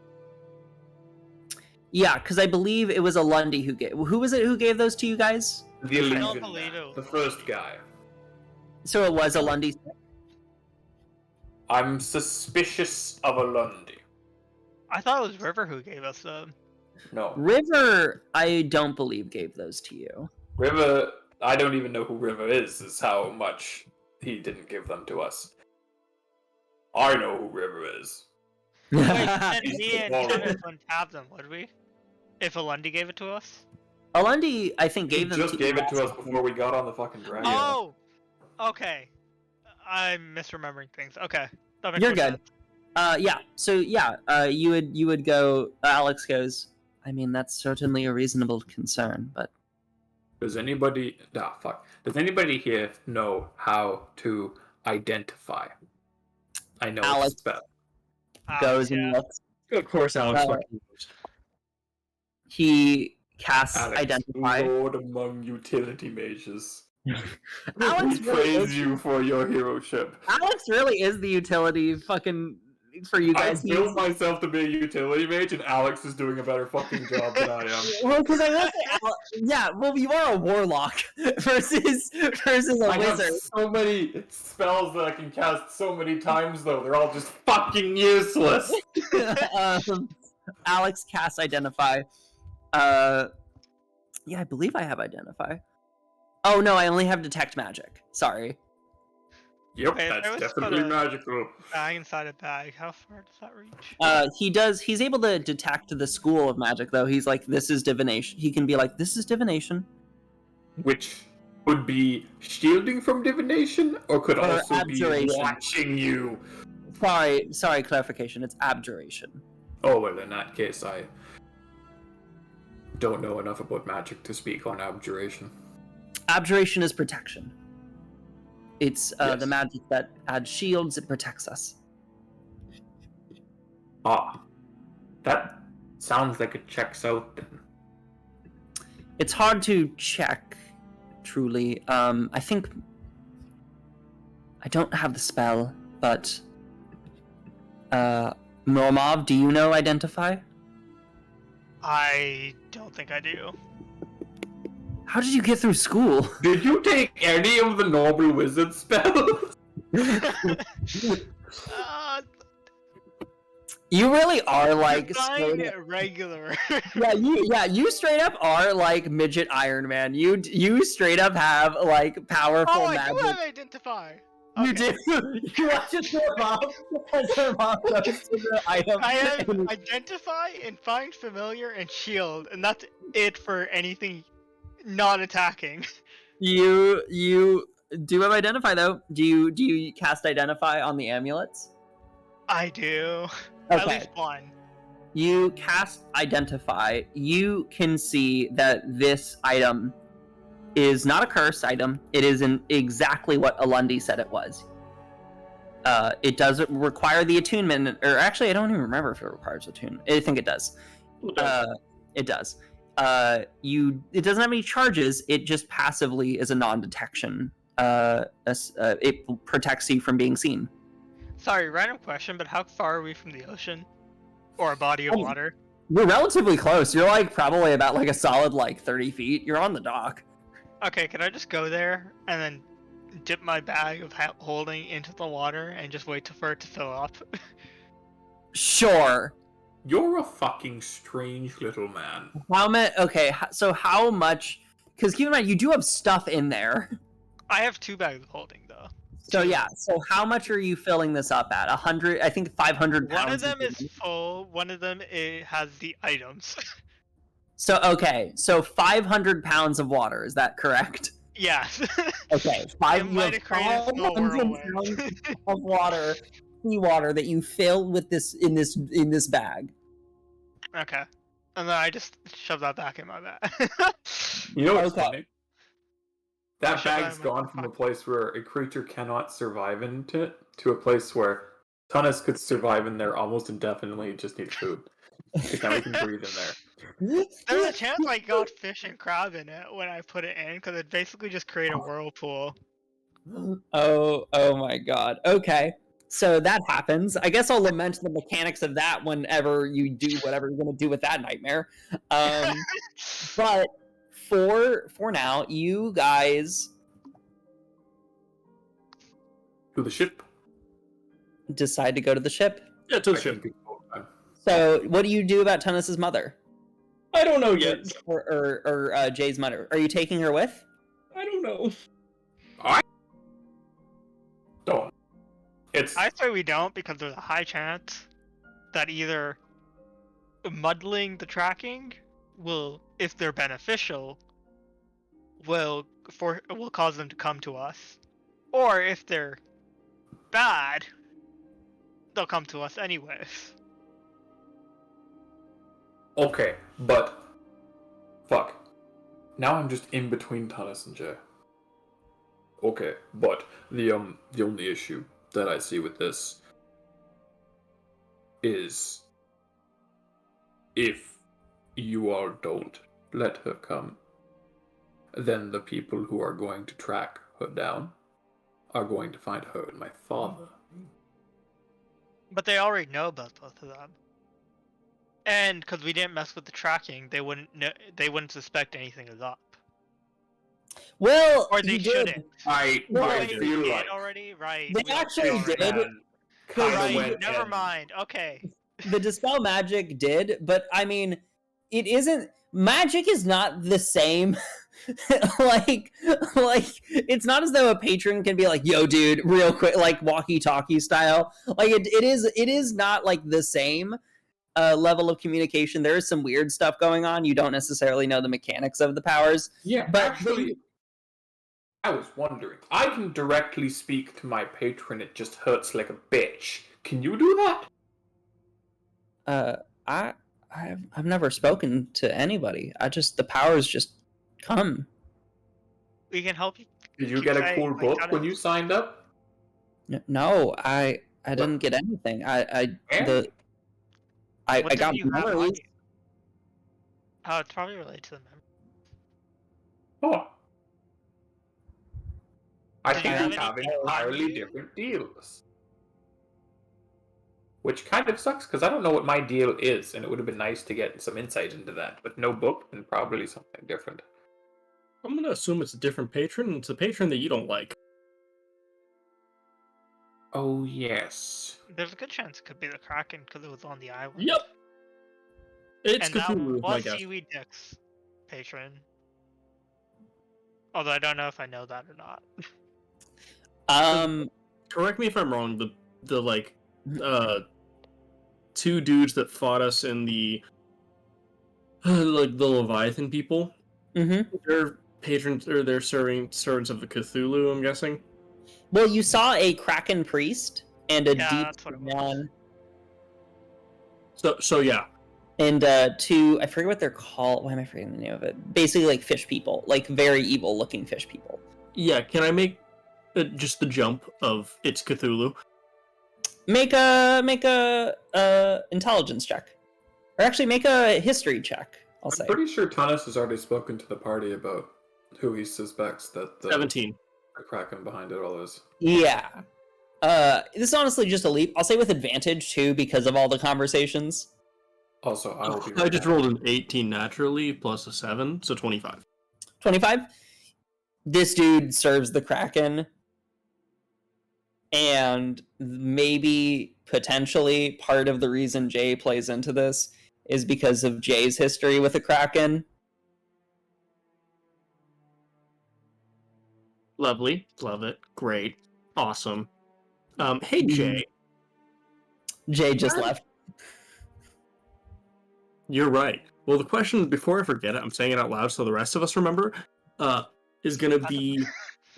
Yeah, because I believe it was a Lundy who gave... Who was it who gave those to you guys? The I illusion don't believe it was the first guy. So it was a Lundy? I'm suspicious of a Lundy. I thought it was River who gave us them. No. River, I don't believe gave those to you. River, I don't even know who River is how much he didn't give them to us. I know who River is. Wait, then me and Kenneth wouldn't have them, would we? If Alundi gave it to us? Alundi, I think, gave them just gave it to us before we got on the fucking dragon. Oh! Okay. I'm misremembering things. Okay. That makes You're more good. sense. Yeah. So yeah, you would go. Alex goes. I mean, that's certainly a reasonable concern, but does anybody? Does anybody here know how to identify? I know Alex spell. Goes and looks. Of course, Alex. He casts Alex, identify. Lord among utility mages. Alex we really praise is, you for your heroship. Alex really is the utility fucking for you guys. I built myself to be a utility mage, and Alex is doing a better fucking job than I am. Well, because I will say, yeah. Well, you are a warlock versus a I have wizard. so many spells that I can cast so many times, though. They're all just fucking useless. Alex casts identify. Yeah, I believe I have identify. Oh no, I only have detect magic. Sorry. Yep, Okay, if I that's was definitely put a magical. bag inside a bag, how far does that reach? He's able to detect the school of magic, though. He's like, this is divination. He can be like, this is divination. Which would be shielding from divination, or could Or also abjuration. be watching you. Sorry, clarification. It's abjuration. Oh, well, in that case, I don't know enough about magic to speak on abjuration. Abjuration is protection. It's Yes. the magic that adds shields. It protects us. Ah, that sounds like it checks out then. It's hard to check, truly. I think I don't have the spell, but Normov, do you know Identify? I don't think I do. How did you get through school? Did you take any of the normal wizard spells? You really are like Fine, straight up, regular. you straight up are like midget Iron Man. You straight up have like powerful Oh, I magic. do have identify. You Okay. do. You watch it turn off and turn off goes to the item. I have identify and find familiar and shield, and that's it for anything not attacking. You do have Identify though. Do you cast Identify on the amulets? I do. At Okay. least one. You cast Identify. You can see that this item is not a cursed item. It is exactly what Alundi said it was. It doesn't require the attunement, or actually, I don't even remember if it requires attunement. I think it does. It does. It doesn't have any charges. It just passively is a non-detection. It protects you from being seen. Sorry, random question, but how far are we from the ocean? Or a body of water? You're relatively close. You're like probably about like a solid like 30 feet. You're on the dock. Okay, can I just go there and then dip my bag of holding into the water and just wait for it to fill up? Sure. You're a fucking strange little man. How much? Okay, so how much? Because keep in mind, you do have stuff in there. I have 2 bags of holding though. So yeah. So how much are you filling this up at? 100? I think 500 pounds. One of them is full. One of them has the items. So okay. So 500 pounds of water. Is that correct? Yeah. Okay. It might have created a small 500 whirlwind. pounds of water, seawater that you fill with this in this bag. Okay. And then I just shove that back in my bag. You know what's Okay. funny? That Should I bag's have gone from a place where a creature cannot survive in it to a place where Tunnus could survive in there almost indefinitely and just need food. Because now he can breathe in there. There's a chance I got fish and crab in it when I put it in, because it basically just created a whirlpool. Oh my god. Okay. So that happens. I guess I'll lament the mechanics of that whenever you do whatever you're gonna do with that nightmare. But for now, you guys To the ship. decide to go to the ship. Yeah, to the I ship. think it's all time. So what do you do about Tunnus's mother? I don't know yet. Or Jay's mother? Are you taking her with? I don't know. Don't. It's I say we don't, because there's a high chance that either muddling the tracking will, if they're beneficial, will cause them to come to us, or if they're bad, they'll come to us anyways. okay, but fuck. Now I'm just in between Tunnus and Jay. Okay, but the only issue that I see with this is if you all don't let her come, then the people who are going to track her down are going to find her and my father. But they already know about both of them. And because we didn't mess with the tracking, they wouldn't know, they wouldn't suspect anything is up. Well, Or they you did. shouldn't. I No, I Wait, we feel did like already? Right. They we actually already did. had. kinda Right, went Never in. mind. Okay. The Dispel Magic did, but I mean, it isn't. magic is not the same. like it's not as though a patron can be like, yo dude, real quick, like walkie-talkie style. Like it is not like the same level of communication. There is some weird stuff going on. You don't necessarily know the mechanics of the powers. Yeah, but actually, I was wondering. I can directly speak to my patron. It just hurts like a bitch. Can you do that? I've never spoken to anybody. The powers just come. We can help you. Did you get a cool book when you signed up? No, I didn't get anything. I got memories. Oh, it's probably related to the memory. Oh. I Did you think we have have anything entirely on you? different deals. Which kind of sucks, because I don't know what my deal is, and it would have been nice to get some insight into that. But no book, and probably something different. I'm gonna assume it's a different patron, and it's a patron that you don't like. Oh, yes. There's a good chance it could be the Kraken because it was on the island. Yep. It's And that Cthulhu, my was guess. Seaweed's patron. Although I don't know if I know that or not. Correct me if I'm wrong. The like, two dudes that fought us in the like the Leviathan people. Mm-hmm. They're patrons, or they're servants of the Cthulhu. I'm guessing. Well, you saw a Kraken priest and a Yeah, deep that's what it was. man, So yeah. and two, I forget what they're called. Why am I forgetting the name of it? Basically, like fish people, like very evil-looking fish people. Yeah, can I make just the jump of it's Cthulhu? Make a intelligence check, or actually make a history check. I'll say. I'm pretty sure Tunis has already spoken to the party about who he suspects that the 17. Kraken behind it all is. Yeah. This is honestly just a leap. I'll say with advantage too, because of all the conversations. Also, I will be. I just rolled an 18 naturally plus a 7, so 25. 25. This dude serves the Kraken, and maybe potentially part of the reason Jay plays into this is because of Jay's history with the Kraken. Lovely. Love it. Great. Awesome. Hey, Jay. Jay just left. You're right. Well, the question, before I forget it, I'm saying it out loud so the rest of us remember, is going to be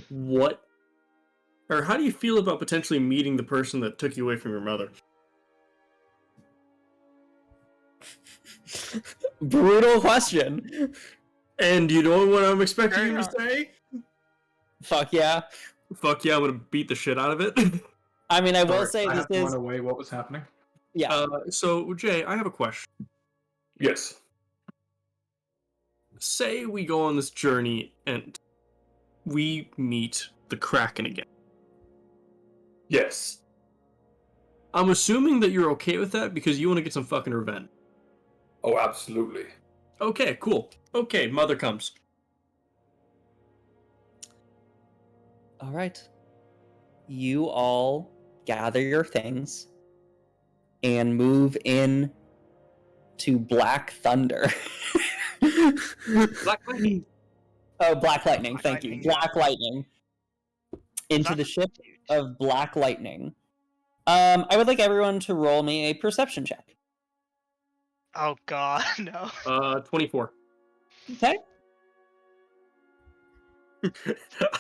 what, or how do you feel about potentially meeting the person that took you away from your mother? Brutal question. And you know what I'm expecting you to say? Fuck yeah. Fuck yeah, I'm going to beat the shit out of it. I mean, I will say I this have to is... run away. What was happening? Yeah. So, Jay, I have a question. Yes. Say we go on this journey and we meet the Kraken again. Yes. I'm assuming that you're okay with that because you want to get some fucking revenge. Oh, absolutely. Okay, cool. Okay, mother comes. All right. You all gather your things and move in to Black Thunder. Black Lightning. Oh, Black Lightning. Black Thank you. Lightning. Black Lightning. Into the That's ship huge. of Black Lightning. I would like everyone to roll me a perception check. Oh god, no. 24. Okay.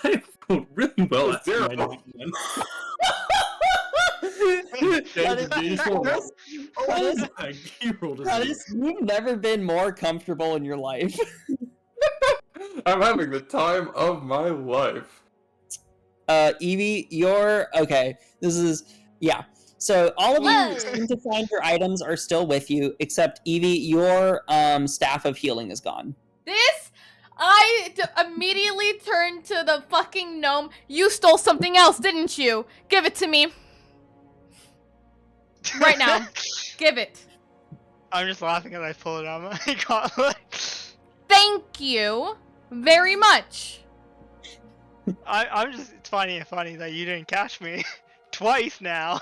I rolled really well at Zero. my night one. You've never been more comfortable in your life. I'm having the time of my life. Evie, you're okay. This is So all of Whoa. you seem to find your items are still with you, except Evie, your staff of healing is gone. Immediately turned to the fucking gnome. You stole something else, didn't you? Give it to me. Right now. Give it. I'm just laughing as I pull it out of my gauntlet. Thank you very much. I'm just, it's funny that you didn't catch me. Twice now.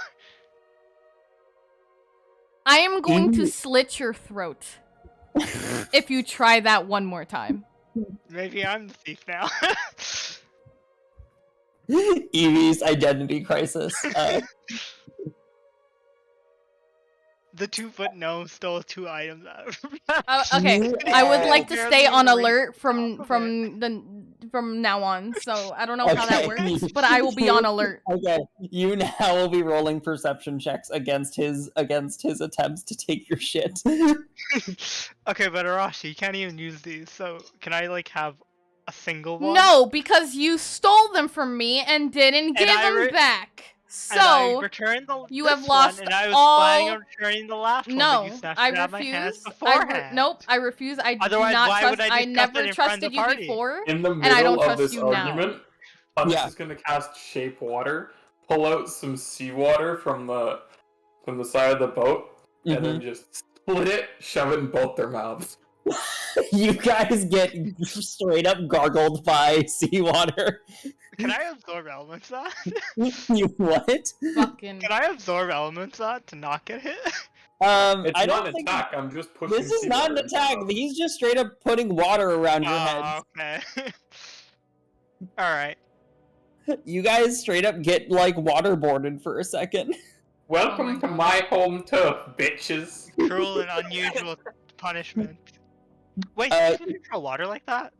I am going to slit your throat. if you try that one more time. Maybe I'm the thief now. Evie's identity crisis. The 2-foot gnome stole 2 items out of me. Okay, You I would are like to stay on barely alert raised from now on. So I don't know how that Okay. works, but I will be on alert. Okay, you now will be rolling perception checks against his attempts to take your shit. Okay, but Arashi, you can't even use these, so can I, like, have a single one? No, because you stole them from me and didn't give them back. And I So returned you this have lost one, and I was all. planning on returning the last one, No, but you snatched I it out of my hands refuse. beforehand. Nope, I refuse. I do Otherwise, not why trust. would I I discuss it never in front of the trusted you party? before. In the I don't middle of trust this you now. argument, I'm Yeah. just gonna cast Shape Water, pull out some seawater from the side of the boat, and then just split it, shove it in both their mouths. You guys get straight up gargled by seawater. Can I absorb elements that? You what? Fucking. Can I absorb elements that to not get hit? It's I not don't an think attack. I'm just pushing. this is not an seawater into attack. them. He's just straight up putting water around your heads. Okay. Alright. You guys straight up get like waterboarded for a second. Welcome to my home turf, bitches. Cruel and unusual punishment. Wait, Uh, did you throw water like that?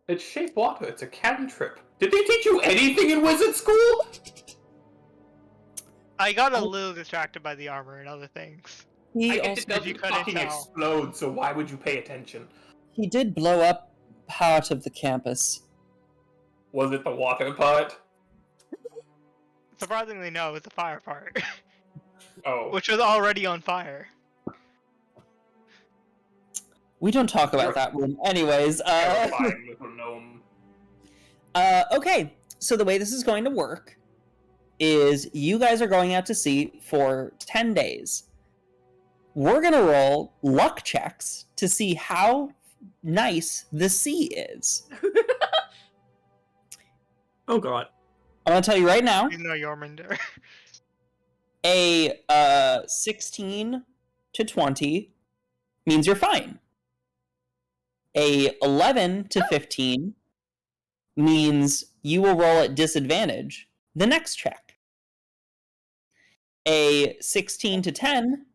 It's Shape Water. It's a cantrip. Did they teach you anything in wizard school? I got a little distracted by the armor and other things. He I guess also it doesn't you couldn't fucking tell. explode, so why would you pay attention? he did blow up part of the campus. Was it the water part? Surprisingly, no, it was the fire part, Oh. which was already on fire. We don't talk about that room. Anyways, Terrifying little gnome. okay, so the way this is going to work is you guys are going out to sea for 10 days. We're going to roll luck checks to see how nice the sea is. Oh god. I'm going to tell you right now, Even though Jormungandr. a 16 to 20 means you're fine. A 11 to 15 means you will roll at disadvantage the next check. A 16 to 10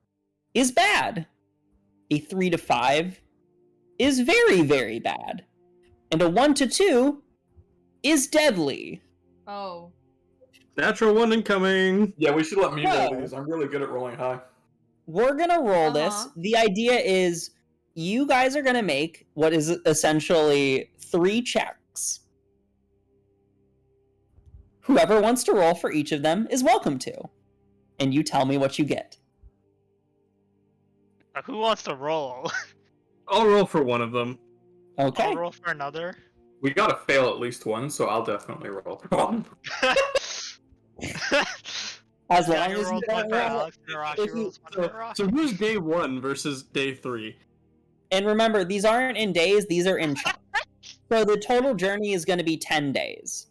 is bad. A 3 to 5 is very, very bad. And a 1 to 2 is deadly. Oh. Natural one incoming. Yeah, we should let me roll No. these. I'm really good at rolling high. We're gonna roll this. Uh-huh. The idea is you guys are gonna make what is essentially 3 checks. Whoever wants to roll for each of them is welcome to. And you tell me what you get. Who wants to roll? I'll roll for one of them. Okay. I'll roll for another. We gotta fail at least one, so I'll definitely roll. As long Daniel as you rolls one don't for roll. Alex, and Arashi if you- rolls one for Arashi. So who's day 1 versus day 3? And remember, these aren't in days, these are in chunks. So the total journey is going to be 10 days.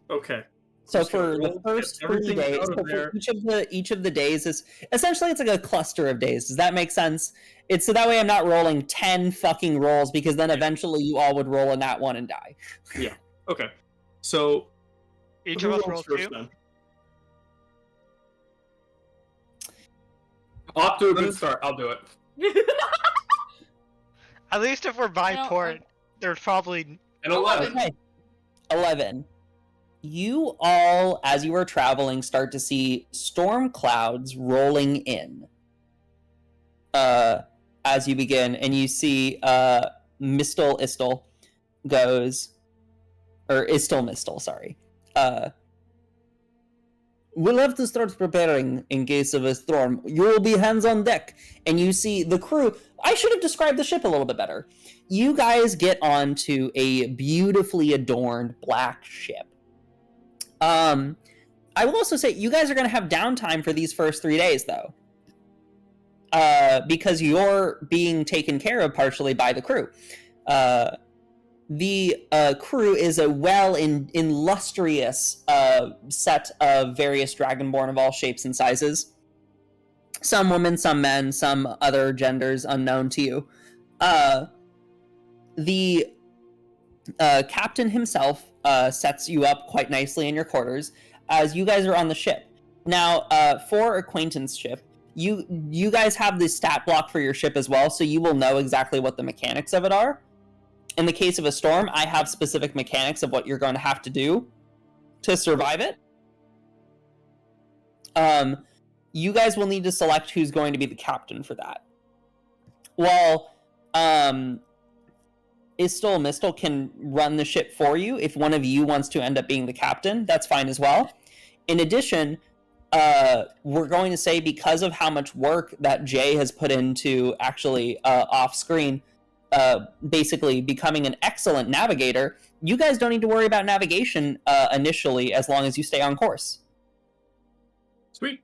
Okay. So Just for gonna the roll, first get 3 everything days, out of so for there. each of the days is essentially it's like a cluster of days. Does that make sense? It's so that way I'm not rolling 10 fucking rolls because then eventually you all would roll in that one and die. Okay. So Each who of us rolls rolls first two. then? Off to a good start. I'll do it. At least if we're by No, port, there's probably An 11. Okay. 11. You all, as you are traveling, start to see storm clouds rolling in. As you begin, and you see Istel goes, or Mistel, sorry. We'll have to start preparing in case of a storm. You will be hands on deck. And you see the crew. I should have described the ship a little bit better. You guys get onto a beautifully adorned black ship. I will also say you guys are going to have downtime for these first 3 days, though. Because you're being taken care of partially by the crew. The crew is a illustrious set of various Dragonborn of all shapes and sizes. some women, some men, some other genders unknown to you. The captain himself sets you up quite nicely in your quarters as you guys are on the ship. Now, for acquaintanceship, you guys have the stat block for your ship as well, so you will know exactly what the mechanics of it are. In the case of a storm, I have specific mechanics of what you're going to have to do to survive it. You guys will need to select who's going to be the captain for that. While Mistel can run the ship for you, if one of you wants to end up being the captain, that's fine as well. In addition, we're going to say, because of how much work that Jay has put into actually off-screen, basically becoming an excellent navigator, you guys don't need to worry about navigation initially, as long as you stay on course. Sweet.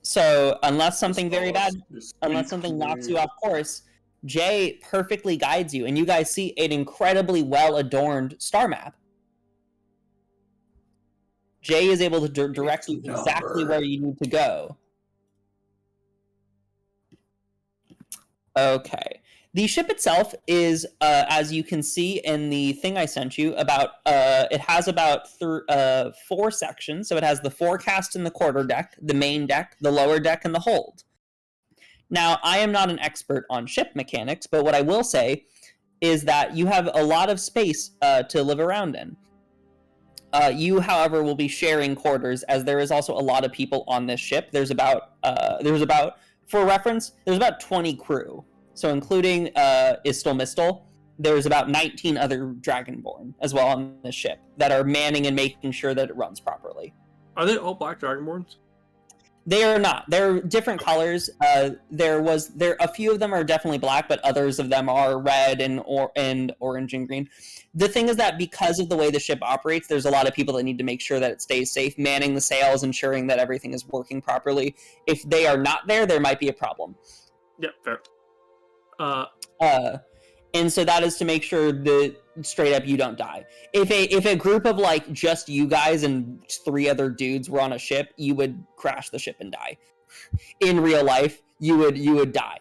So unless something very bad, unless something knocks you off course, Jay perfectly guides you, and you guys see an incredibly well-adorned star map. Jay is able to direct you exactly where you need to go. Okay. The ship itself is, as you can see in the thing I sent you, it has about 4 sections. So it has the forecast and the quarter deck, the main deck, the lower deck, and the hold. Now, I am not an expert on ship mechanics, but what I will say is that you have a lot of space to live around in. You, however, will be sharing quarters, as there is also a lot of people on this ship. There's about, for reference, there's about 20 crew. So including Mistel, there's about 19 other Dragonborn as well on this ship that are manning and making sure that it runs properly. Are they all black Dragonborns? They are not. They're different colors. A few of them are definitely black, but others of them are red and orange and green. The thing is that because of the way the ship operates, there's a lot of people that need to make sure that it stays safe, manning the sails, ensuring that everything is working properly. If they are not there, there might be a problem. Yeah, fair. And so that is to make sure that straight up you don't die. If a group of like just you guys and 3 other dudes were on a ship, you would crash the ship and die. In real life, you would die.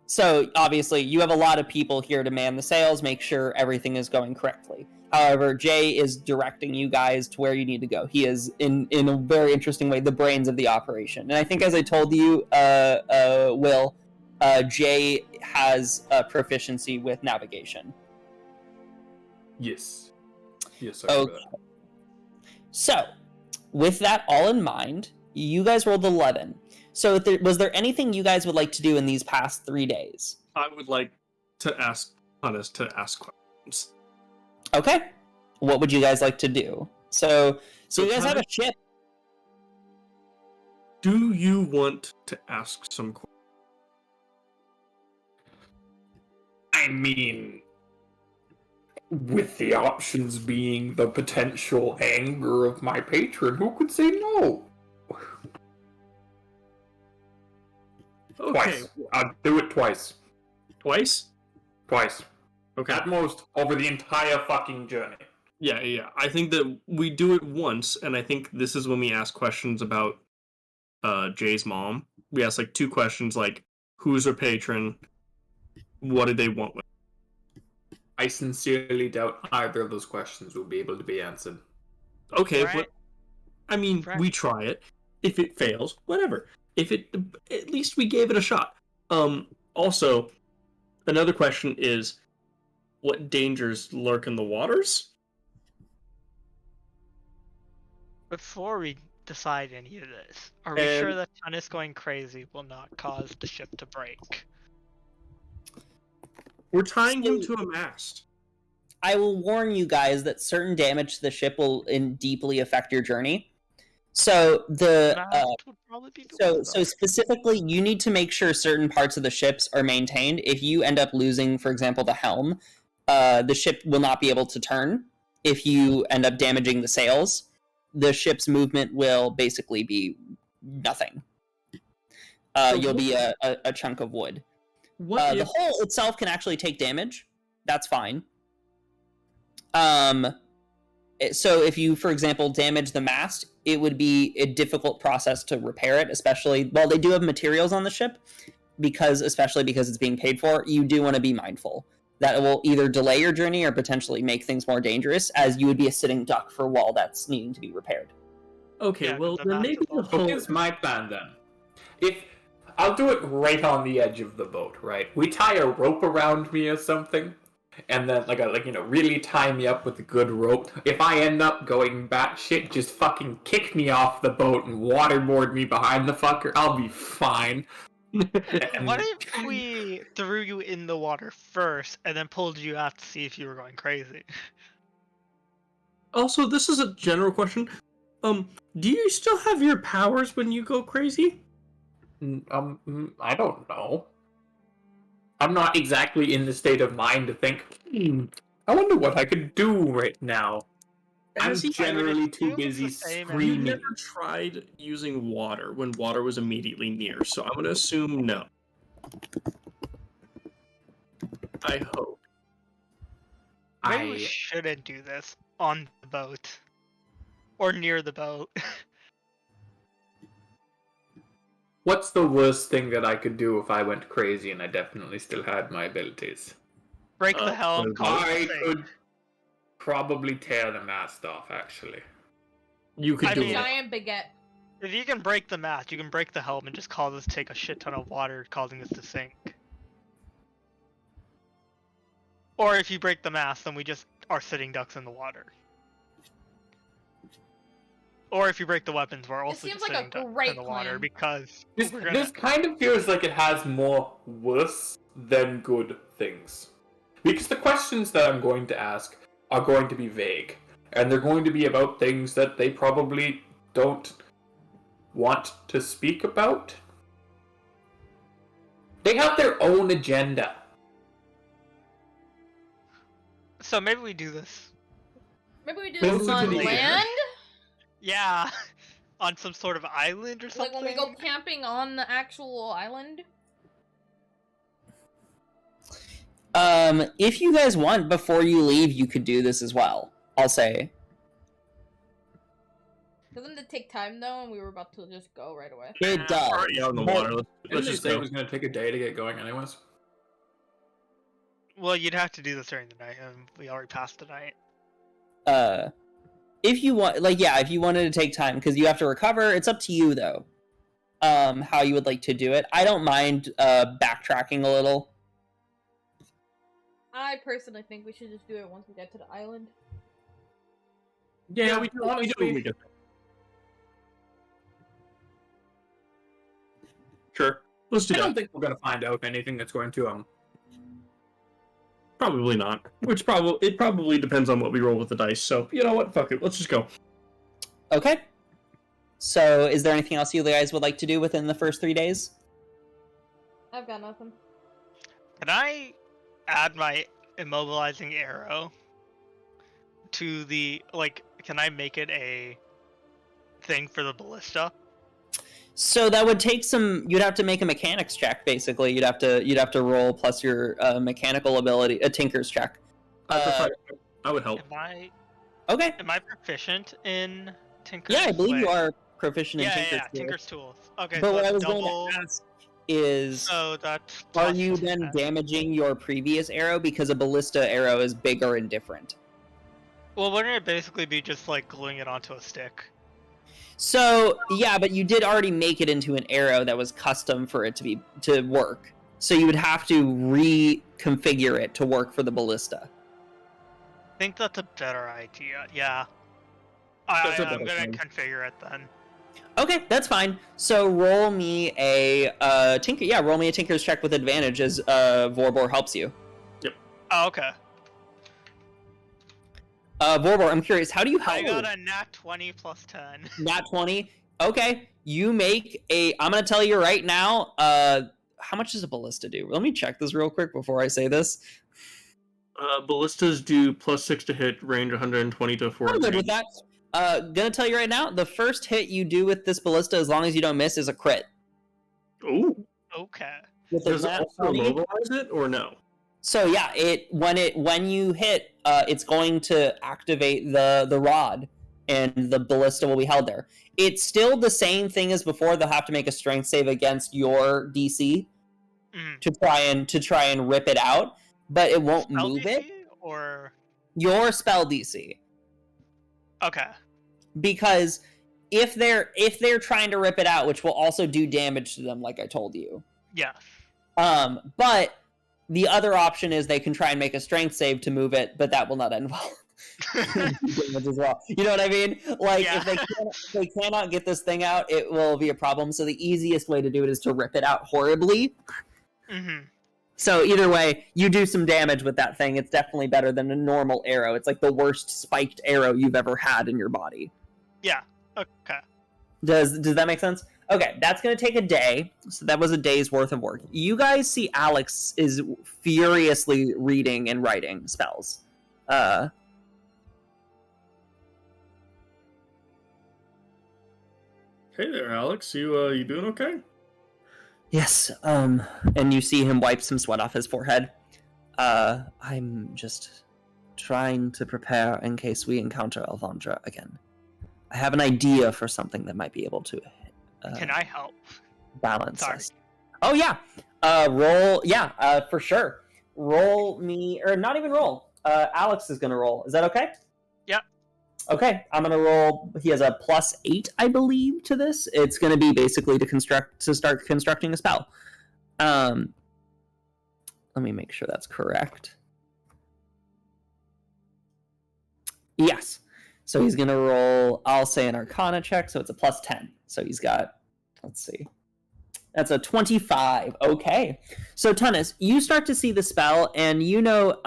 So obviously you have a lot of people here to man the sails, make sure everything is going correctly. However, Jay is directing you guys to where you need to go. He is, in a very interesting way, the brains of the operation. And I think, as I told you, Will, Jay has proficiency with navigation. Yes. Yes, I remember that. So, with that all in mind, you guys rolled 11. So, was there anything you guys would like to do in these past 3 days? I would like to ask questions. Okay. What would you guys like to do? So you guys have a ship. Do you want to ask some questions? I mean, with the options being the potential anger of my patron, who could say no? Okay. Twice. I'll do it twice. Twice? Twice. Okay. At most, over the entire fucking journey. Yeah. I think that we do it once, and I think this is when we ask questions about Jay's mom. We ask like 2 questions, like, who's her patron? What did they want with? I sincerely doubt either of those questions will be able to be answered. Okay, right. But I mean, Right. we try it. If it fails, whatever. If it, at least we gave it a shot. Also, another question is, what dangers lurk in the waters? Before we decide any of this, are we sure that Tunis going crazy will not cause the ship to break? We're tying him to a mast. I will warn you guys that certain damage to the ship will deeply affect your journey. So so specifically, you need to make sure certain parts of the ships are maintained. If you end up losing, for example, the helm, the ship will not be able to turn. If you end up damaging the sails, the ship's movement will basically be nothing. You'll be a chunk of wood. The hull itself can actually take damage. That's fine. So if you, for example, damage the mast, it would be a difficult process to repair it, especially, well, they do have materials on the ship, especially because it's being paid for. You do want to be mindful that it will either delay your journey or potentially make things more dangerous, as you would be a sitting duck for a wall that's needing to be repaired. Okay, Yeah, well, the then mast maybe is the also- whole... Here's my plan then. If I'll do it right on the edge of the boat, right? We tie a rope around me or something, and then really tie me up with a good rope. If I end up going batshit, just fucking kick me off the boat and waterboard me behind the fucker. I'll be fine. What if we threw you in the water first and then pulled you out to see if you were going crazy? Also, this is a general question. Do you still have your powers when you go crazy? I don't know. I'm not exactly in the state of mind to think, I wonder what I could do right now. I'm generally too busy You screaming. never tried using water when water was immediately near, so I'm gonna assume no. I hope. Maybe we shouldn't do this on the boat. Or near the boat. What's the worst thing that I could do if I went crazy and I definitely still had my abilities? Break the helm, call it I a thing. could probably tear the mast off, actually. You could I do mean- it. Giant baguette. If you can break the mast, you can break the helm and just cause us to take a shit ton of water, causing us to sink. Or if you break the mast, then we just are sitting ducks in the water. Or if you break the weapons, we're also seems just like a sitting ducks great in the water plan. because This we're gonna... this kind of feels like it has more worse than good things. Because the questions that I'm going to ask are going to be vague. And they're going to be about things that they probably don't want to speak about. They have their own agenda. So maybe we do this. Maybe we do Closer this to on the land? Yeah, on some sort of island or something. Like when we go camping on the actual island? If you guys want, before you leave, you could do this as well. I'll say. Doesn't it take time though, and we were about to just go right away? It does. Already on the But- water. Let's Didn't they just say it go. was going to take a day to get going anyways? Well, you'd have to do this during the night, and we already passed the night. If you want, if you wanted to take time, because you have to recover, it's up to you though. How you would like to do it. I don't mind backtracking a little. I personally think we should just do it once we get to the island. Yeah, we do when we get there. Sure. Let's do I that. don't think we're going to find out anything that's going to Probably not. It probably depends on what we roll with the dice. So you know what? Fuck it. Let's just go. Okay. So, is there anything else you guys would like to do within the first 3 days? I've got nothing. Can I add my immobilizing arrow to the, can I make it a thing for the ballista? So that would take some. You'd have to make a mechanics check. Basically, you'd have to roll plus your mechanical ability, a tinker's check. I would help. Okay. Am I proficient in Tinker's? Yeah, I believe you Way? are proficient in Yeah, Tinker's. yeah, tools. Tinker's tools. Okay, But so what I was double... going to ask is, So that's are plus you 10. then damaging your previous arrow because a ballista arrow is bigger and different? Well, wouldn't it basically be just like gluing it onto a stick? So yeah, but you did already make it into an arrow that was custom for it to work. So you would have to reconfigure it to work for the ballista. I think that's a better idea. Yeah. That's a I'm better gonna thing. configure it then. Okay, that's fine. So roll me a tinker. Yeah, roll me a tinker's check with advantage as Vorbor helps you. Oh, okay. Vorbor, I'm curious, how do you help? I got a nat 20 plus 10. Nat 20. Okay, you make a. I'm gonna tell you right now. How much does a ballista do? Let me check this real quick before I say this. Ballistas do +6 to hit, range 120 to 400. I'm good with that. Gonna tell you right now, the first hit you do with this ballista, as long as you don't miss, is a crit. Ooh. Okay. With a Does it nat also 20, immobilize it or no? So yeah, when you hit, it's going to activate the rod, and the ballista will be held there. It's still the same thing as before. They'll have to make a strength save against your DC to try and rip it out, but it won't Spell move DC it. or Your spell DC. okay. Because if they're trying to rip it out, which will also do damage to them, like I told you. Yeah. But the other option is they can try and make a strength save to move it, but that will not involve damage as well. You know what I mean? Like, Yeah. if they cannot get this thing out, it will be a problem. So the easiest way to do it is to rip it out horribly. Mm-hmm. So either way, you do some damage with that thing. It's definitely better than a normal arrow. It's like the worst spiked arrow you've ever had in your body. Yeah. Okay. Does that make sense? Okay, that's going to take a day. So that was a day's worth of work. You guys see Alex is furiously reading and writing spells. Hey there, Alex. You doing okay? Yes, and you see him wipe some sweat off his forehead. I'm just trying to prepare in case we encounter Alvandra again. I have an idea for something that might be able to Can I help? balance Sorry. us. Oh yeah. Roll, yeah, for sure. Roll me, or not even roll. Alex is gonna roll. Is that okay? Yep. Okay, I'm gonna roll. He has a +8, I believe, to this. It's gonna be basically to start constructing a spell. Let me make sure that's correct. Yes. So he's gonna roll, I'll say, an Arcana check, so it's a +10. So he's got, let's see, that's a 25. Okay. So Tunis, you start to see the spell, and you know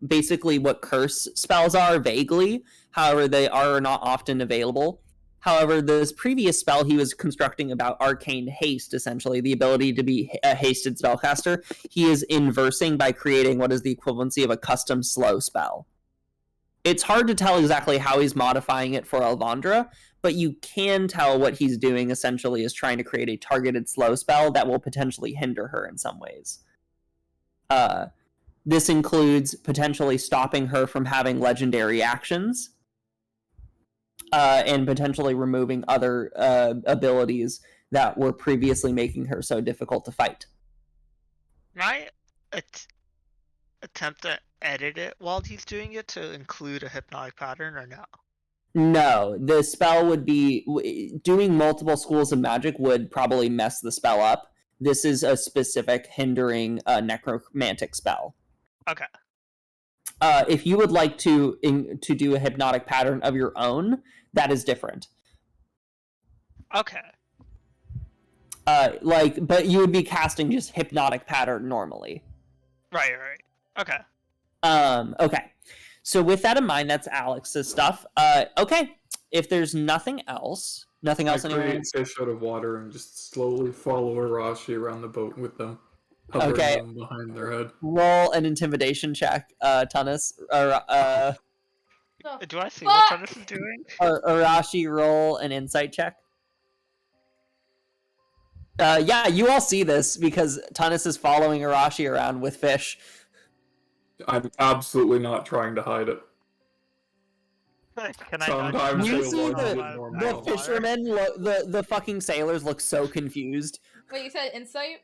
basically what curse spells are vaguely. However, they are not often available. However, this previous spell he was constructing about arcane haste, essentially the ability to be a hasted spellcaster, he is inversing by creating what is the equivalency of a custom slow spell. It's hard to tell exactly how he's modifying it for Alvandra, but you can tell what he's doing essentially is trying to create a targeted slow spell that will potentially hinder her in some ways. This includes potentially stopping her from having legendary actions, and potentially removing other abilities that were previously making her so difficult to fight. Can I attempt to edit it while he's doing it to include a hypnotic pattern or no? No, the spell would be... Doing multiple schools of magic would probably mess the spell up. This is a specific hindering necromantic spell. Okay. If you would like to do a hypnotic pattern of your own, that is different. Okay. But you would be casting just hypnotic pattern normally. Right. Okay. Okay. So with that in mind, that's Alex's stuff. Okay. If there's nothing else I anyone create wants... fish out of water and just slowly follow Arashi around the boat with them. Hovering Okay. them behind their head. Roll an intimidation check, Tunis. Do I see what Tunis is doing? Arashi, roll an insight check. Yeah, you all see this because Tunis is following Arashi around with fish. I'm absolutely not trying to hide it. Can I Sometimes You they see look the- normal. The fishermen, the fucking sailors look so confused. Wait, you said insight?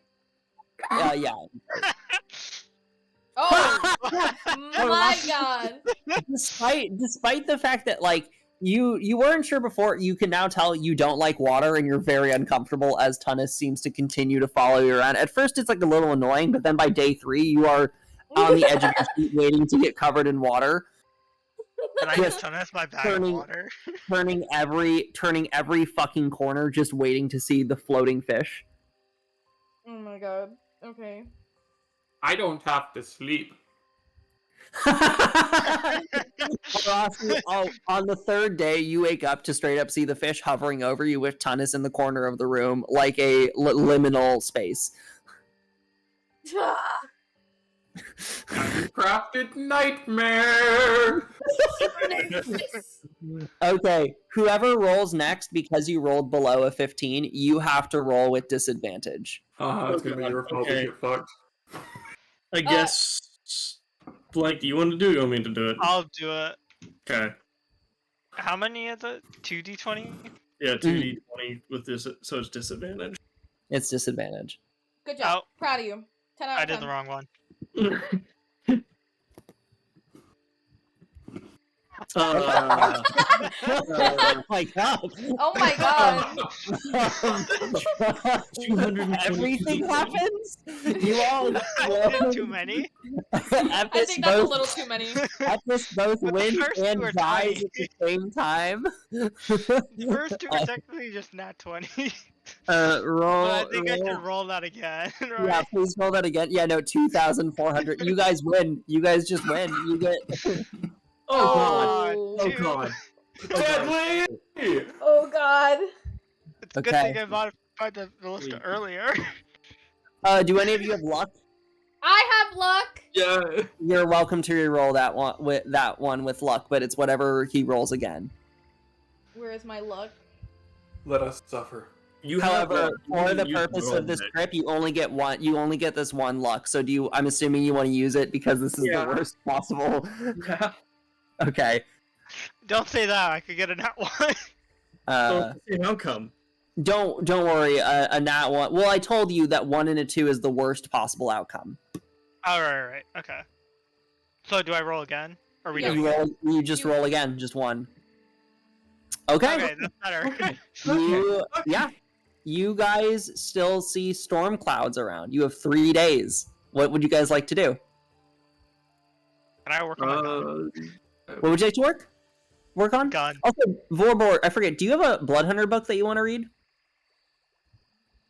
Yeah. Oh my god! Despite the fact that like you weren't sure before, you can now tell you don't like water and you're very uncomfortable as Tunis seems to continue to follow you around. At first it's like a little annoying, but then by day 3 you are on the edge of your seat waiting to get covered in water. Can I Just get Tunis my bag turning- of water? turning every fucking corner just waiting to see the floating fish. Oh my god. Okay. I don't have to sleep. Arashi, on the 3rd day, you wake up to straight up see the fish hovering over you with Tunis in the corner of the room, like a liminal space. Crafted nightmare! Okay, whoever rolls next, because you rolled below a 15, you have to roll with disadvantage. It's gonna be your fault to Okay. get fucked. I guess Blank, do you want to do it? Or you want me to do it? I'll do it. Okay. How many is it? 2d20? Yeah, 2d20 with this, so it's disadvantage. It's disadvantage. Good job. Oh. Proud of you. 10 out I of 10. did the wrong one. Oh my god. Oh my god. Everything happens? You all Too many? I think that's a little too many. Epis both But the win first two and are dies 20. at the same time. The first two are technically just nat 20. Roll. But I think I roll. can roll that again. Yeah, Right? please roll that again. Yeah, no, 2,400. You guys win. You guys just win. You get. Oh Oh. god. Two. God. Deadly! Oh god. It's a good Okay. thing I modified the Ballista earlier. Do any of you have luck? I have luck. Yeah. You're welcome to re-roll that one with luck, but it's whatever he rolls again. Where is my luck? Let us suffer. You However, for the use purpose of this Logitech. trip, you only get one. You only get this one luck. So do you? I'm assuming you want to use it because this is Yeah. the worst possible. Yeah. Okay. Don't say that. I could get a nat 1. So it's the same outcome. Don't worry. A nat one. Well, I told you that 1 and a 2 is the worst possible outcome. Oh, right. Okay. So do I roll again? Or are we Yeah. doing You just roll again, just 1. Okay. Okay, that's better. Yeah. You guys still see storm clouds around. You have 3 days. What would you guys like to do? Can I work on my gun? What would you like to work on? Gun. Also, Vorbor, I forget. Do you have a Blood Hunter book that you want to read?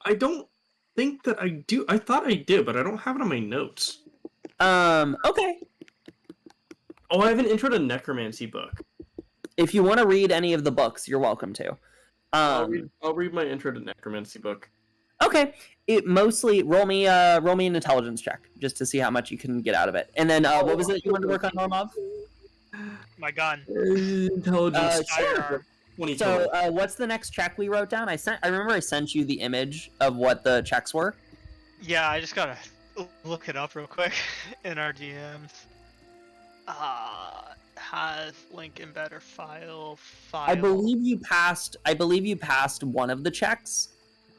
I don't think that I do. I thought I did, but I don't have it on my notes. Okay. Oh, I have an Intro to Necromancy book. If you want to read any of the books, you're welcome to. I'll read my Intro to Necromancy book. Okay. It mostly roll me an intelligence check just to see how much you can get out of it. And then what was it you wanted to work on, Normov? My gun. Intelligence. Sure. 22. So what's the next check we wrote down? I remember I sent you the image of what the checks were. Yeah, I just gotta look it up real quick in our DMs. Has link embedder file. I believe you passed one of the checks.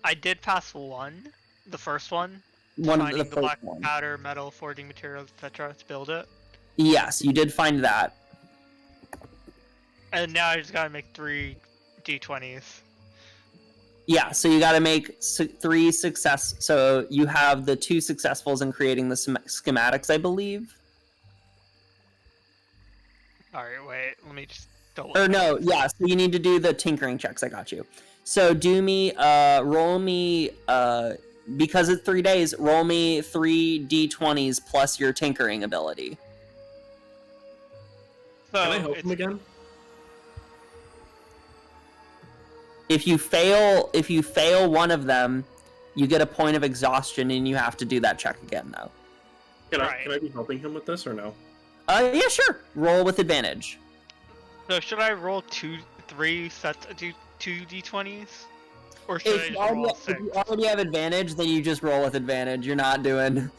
I did pass one, the first one. One of Finding the the first black one. powder, metal, forging materials, etc. to build it. Yes, you did find that. And now I just gotta make 3 D20s. Yeah, so you got to make 3 success. So you have the 2 successfuls in creating the schematics, I believe. Alright, wait, let me just double Or no, yeah. So you need to do the tinkering checks. I got you. So roll me, because it's 3 days. Roll me 3 d20s plus your tinkering ability. So Can I help it's, him again? If you fail one of them, you get a point of exhaustion, and you have to do that check again, though. Can Right. I be helping him with this or no? Yeah, sure. Roll with advantage. So should I roll 3 sets of 2 D20s? Or should I If just roll if 6? you already have advantage, then you just roll with advantage. You're not doing.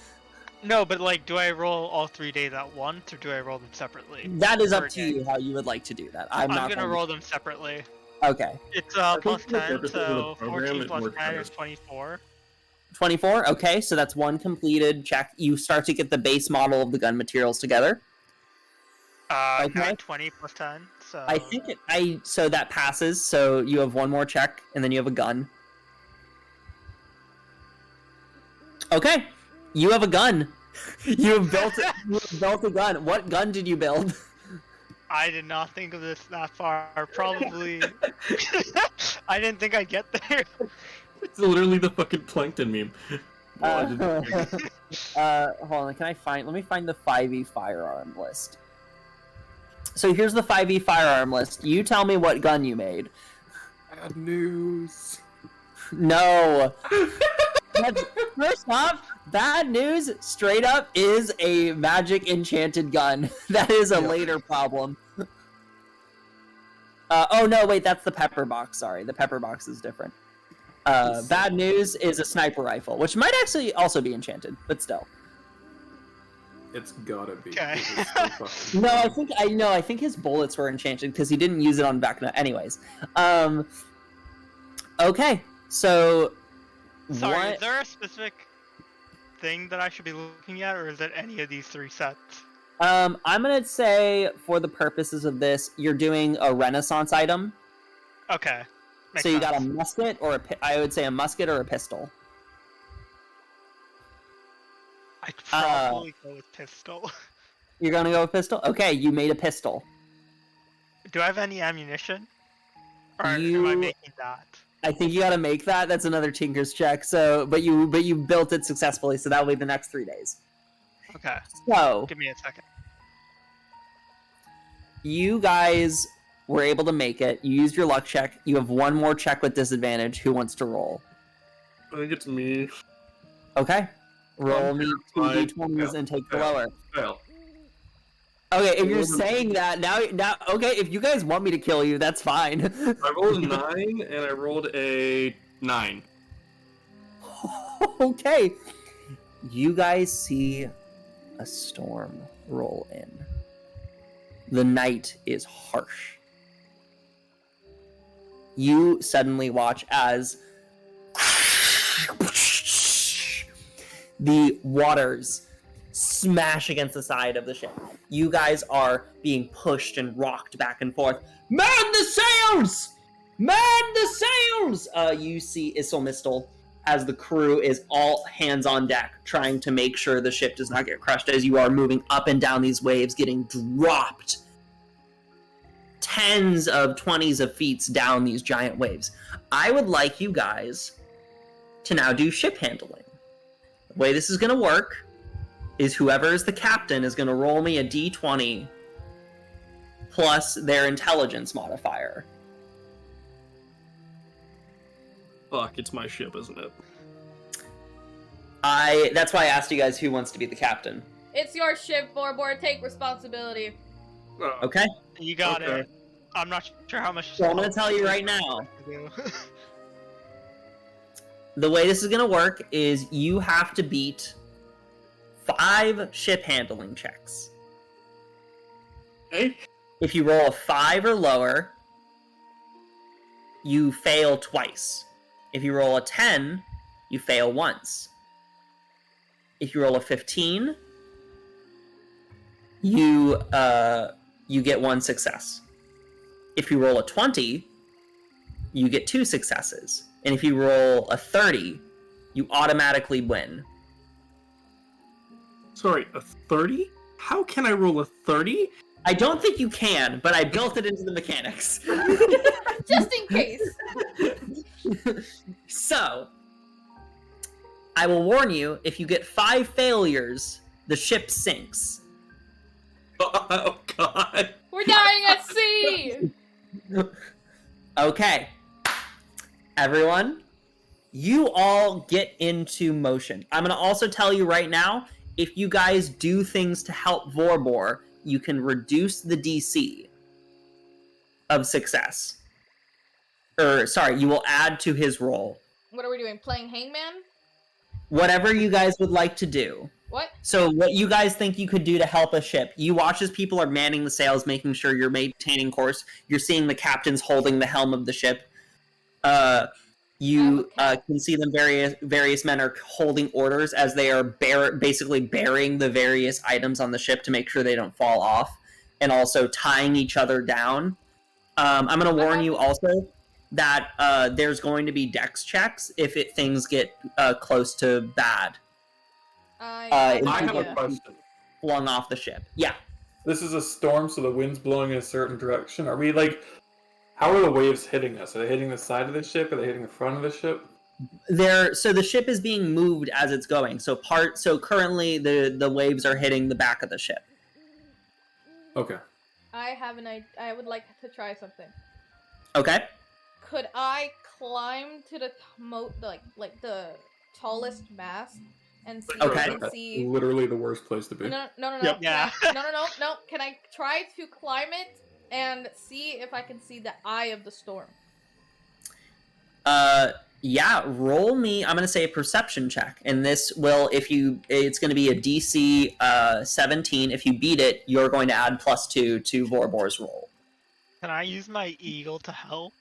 No, but like, do I roll all 3 days at once, or do I roll them separately? That is Per up to day? you how you would like to do that. I'm I'm not gonna going roll them separately. Okay. It's think plus for the 10, purposes of so the program, 14 it plus works 10 better. is 24. 24. Okay, so that's 1 completed check. You start to get the base model of the gun materials together. Okay. 920 plus 10, so... I think so that passes. So you have 1 more check, and then you have a gun. Okay, you have a gun. You have built a gun. What gun did you build? I did not think of this that far. Probably... I didn't think I'd get there. It's literally the fucking plankton meme. Hold on. Let me find the 5e firearm list. So here's the 5e firearm list. You tell me what gun you made. Bad news. No. First off, bad news, straight up, is a magic enchanted gun. That is a later problem. Oh no, wait, that's the pepper box. Sorry, the pepper box is different. Bad news is a sniper rifle, which might actually also be enchanted, but still. It's gotta be. Okay. It is so fucking No, good. I think his bullets were enchanted because he didn't use it on Vecna. Anyways, okay, so Sorry, what? is there a specific thing that I should be looking at, or is it any of these 3 sets? I'm gonna say for the purposes of this, you're doing a Renaissance item. Okay. Makes So you got a sense. musket or I would say a musket or a pistol. I'd probably go with pistol. You're gonna go with pistol? Okay, you made a pistol. Do I have any ammunition? Or am I You- making that? I think you gotta make that. That's another Tinker's check. So, but you built it successfully. So that'll be the next 3 days. Okay, So give me a second. you guys were able to make it. You used your luck check. You have one more check with disadvantage. Who wants to roll? I think it's me. Okay. Roll me 2 Fine. d20s and take the Yeah. lower. Fail. Okay, if you're Roll them. saying that now, okay, if you guys want me to kill you, that's fine. I rolled a 9 and I rolled a 9. Okay. You guys see a storm roll in. The night is harsh. You suddenly watch as the waters smash against the side of the ship. You guys are being pushed and rocked back and forth. Man the sails! Man the sails! You see Issel Mistel as the crew is all hands on deck, trying to make sure the ship does not get crushed as you are moving up and down these waves, getting dropped tens of 20s of feet down these giant waves. I would like you guys to now do ship handling. The way this is going to work is whoever is the captain is going to roll me a d20 plus their intelligence modifier. Fuck, it's my ship, isn't it? That's why I asked you guys who wants to be the captain. It's your ship, Board. Take responsibility. Oh, Okay? You got Okay. it. I'm not sure how much. So I'm going to tell you right now. to do. The way this is going to work is you have to beat 5 ship handling checks. Hey? If you roll a 5 or lower, you fail twice. If you roll a 10, you fail once. If you roll a 15, you get 1 success. If you roll a 20, you get 2 successes. And if you roll a 30, you automatically win. Sorry, a 30? How can I roll a 30? I don't think you can, but I built it into the mechanics. Just in case. So, I will warn you, if you get 5 failures, the ship sinks. Oh, God. We're dying at sea! Okay. Everyone, you all get into motion. I'm going to also tell you right now, if you guys do things to help Vorbor, you can reduce the DC of success. You will add to his roll. What are we doing? Playing Hangman? Whatever you guys would like to do. What? So what you guys think you could do to help a ship? You watch as people are manning the sails, making sure you're maintaining course. You're seeing the captains holding the helm of the ship. You can see them. Various men are holding orders as they are basically burying the various items on the ship to make sure they don't fall off, and also tying each other down. I'm going to warn you also that there's going to be dex checks if things get close to bad. I I have a idea. question. Flung off the ship. Yeah. This is a storm, so the wind's blowing in a certain direction. Are we like... How are the waves hitting us? Are they hitting the side of the ship? Are they hitting the front of the ship? So the ship is being moved as it's going. So currently the waves are hitting the back of the ship. Okay. I have an idea. I would like to try something. Okay. Could I climb to the like the tallest mast and see Okay. if I can That's see? literally the worst place to be. No. Yep. Can I- no. Can I try to climb it and see if I can see the eye of the storm? Yeah, roll me. I'm gonna say a perception check, and this will, it's gonna be a DC 17. If you beat it, you're going to add +2 to Vorbor's roll. Can I use my eagle to help?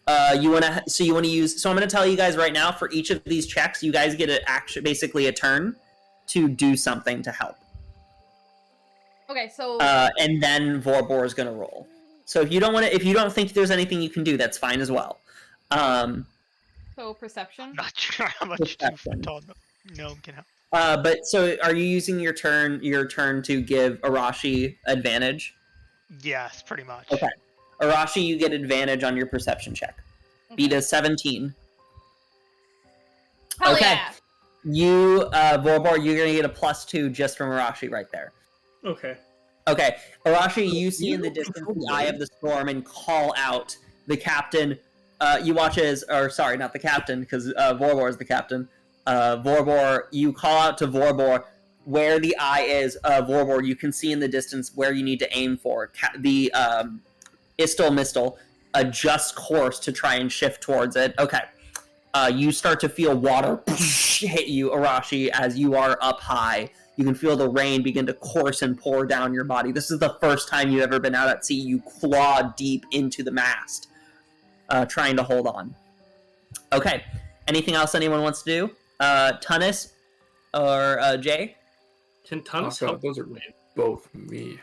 You wanna use. So I'm gonna tell you guys right now. For each of these checks, you guys get basically a turn to do something to help. Okay, so. And then Vorbor is gonna roll. So if you don't think there's anything you can do, that's fine as well. So perception. Not sure how much tall gnome can help. But so are you using your turn to give Arashi advantage? Yes, pretty much. Okay. Arashi, you get advantage on your perception check. Beat a 17. Hell okay. Yeah. You, Vorbor, you're gonna get a +2 just from Arashi right there. Okay. Okay. Arashi, you see in the distance the eye of the storm and call out the captain. You watch as, or sorry, not the captain, because Vorbor is the captain. Vorbor, you call out to Vorbor where the eye is. Vorbor, you can see in the distance where you need to aim for. The Mistel, adjust course to try and shift towards it. Okay. You start to feel water hit you, Arashi, as you are up high. You can feel the rain begin to course and pour down your body. This is the first time you've ever been out at sea. You claw deep into the mast, trying to hold on. Okay. Anything else anyone wants to do? Tunis or Jay? Can Tunis Oh, help? God, those are both me.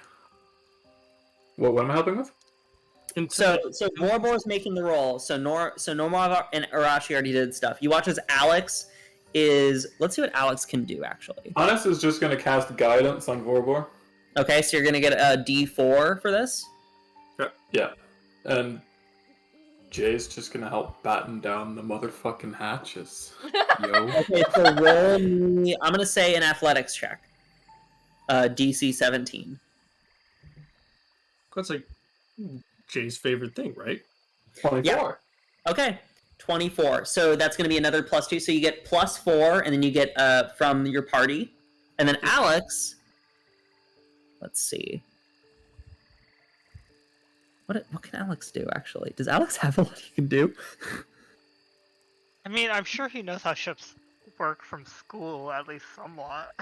What am I helping with? So Vorbor's making the roll. So Norma and Arashi already did stuff. You watch as Alex is. Let's see what Alex can do actually. Honest is just going to cast guidance on Vorbor. Okay, so you're gonna get a D4 for this. Yeah, and Jay's just going to help batten down the motherfucking hatches. Yo. Okay, so roll me. I'm gonna say an athletics check. DC 17. That's like Jay's favorite thing, right? 24. Yeah. Okay, 24. So that's going to be another +2. So you get +4, and then you get from your party. And then Alex, let's see. What can Alex do, actually? Does Alex have a lot he can do? I mean, I'm sure he knows how ships work from school, at least somewhat.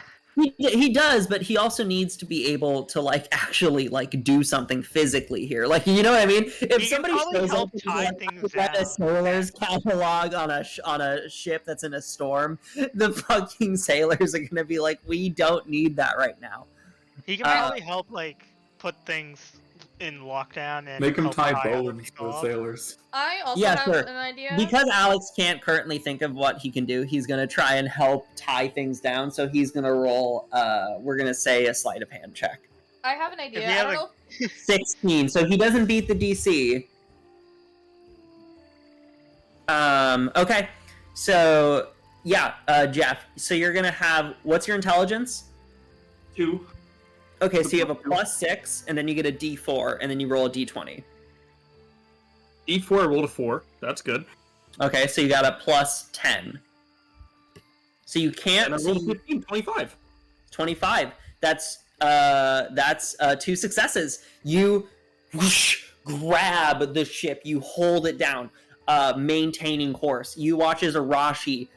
He does, but he also needs to be able to actually do something physically here. You know what I mean? If somebody shows up with a sailor's catalog on a ship that's in a storm, the fucking sailors are gonna be like, we don't need that right now. He can probably help put things in lockdown and make him tie other bones people to the off. sailors. I also have an idea. Because Alex can't currently think of what he can do, he's going to try and help tie things down, so he's going to roll, we're going to say a sleight of hand check. I have an idea. If he I had don't know. 16, so he doesn't beat the DC. Okay. So, yeah, Jeff, so you're going to have, what's your intelligence? 2. Okay, so you have a +6, and then you get a D4, and then you roll a D20. D4, I rolled a 4. That's good. Okay, so you got a +10. So you can't. And I rolled a 15, 25. 25. That's 2 successes. You grab the ship, you hold it down, maintaining course. You watch as Arashi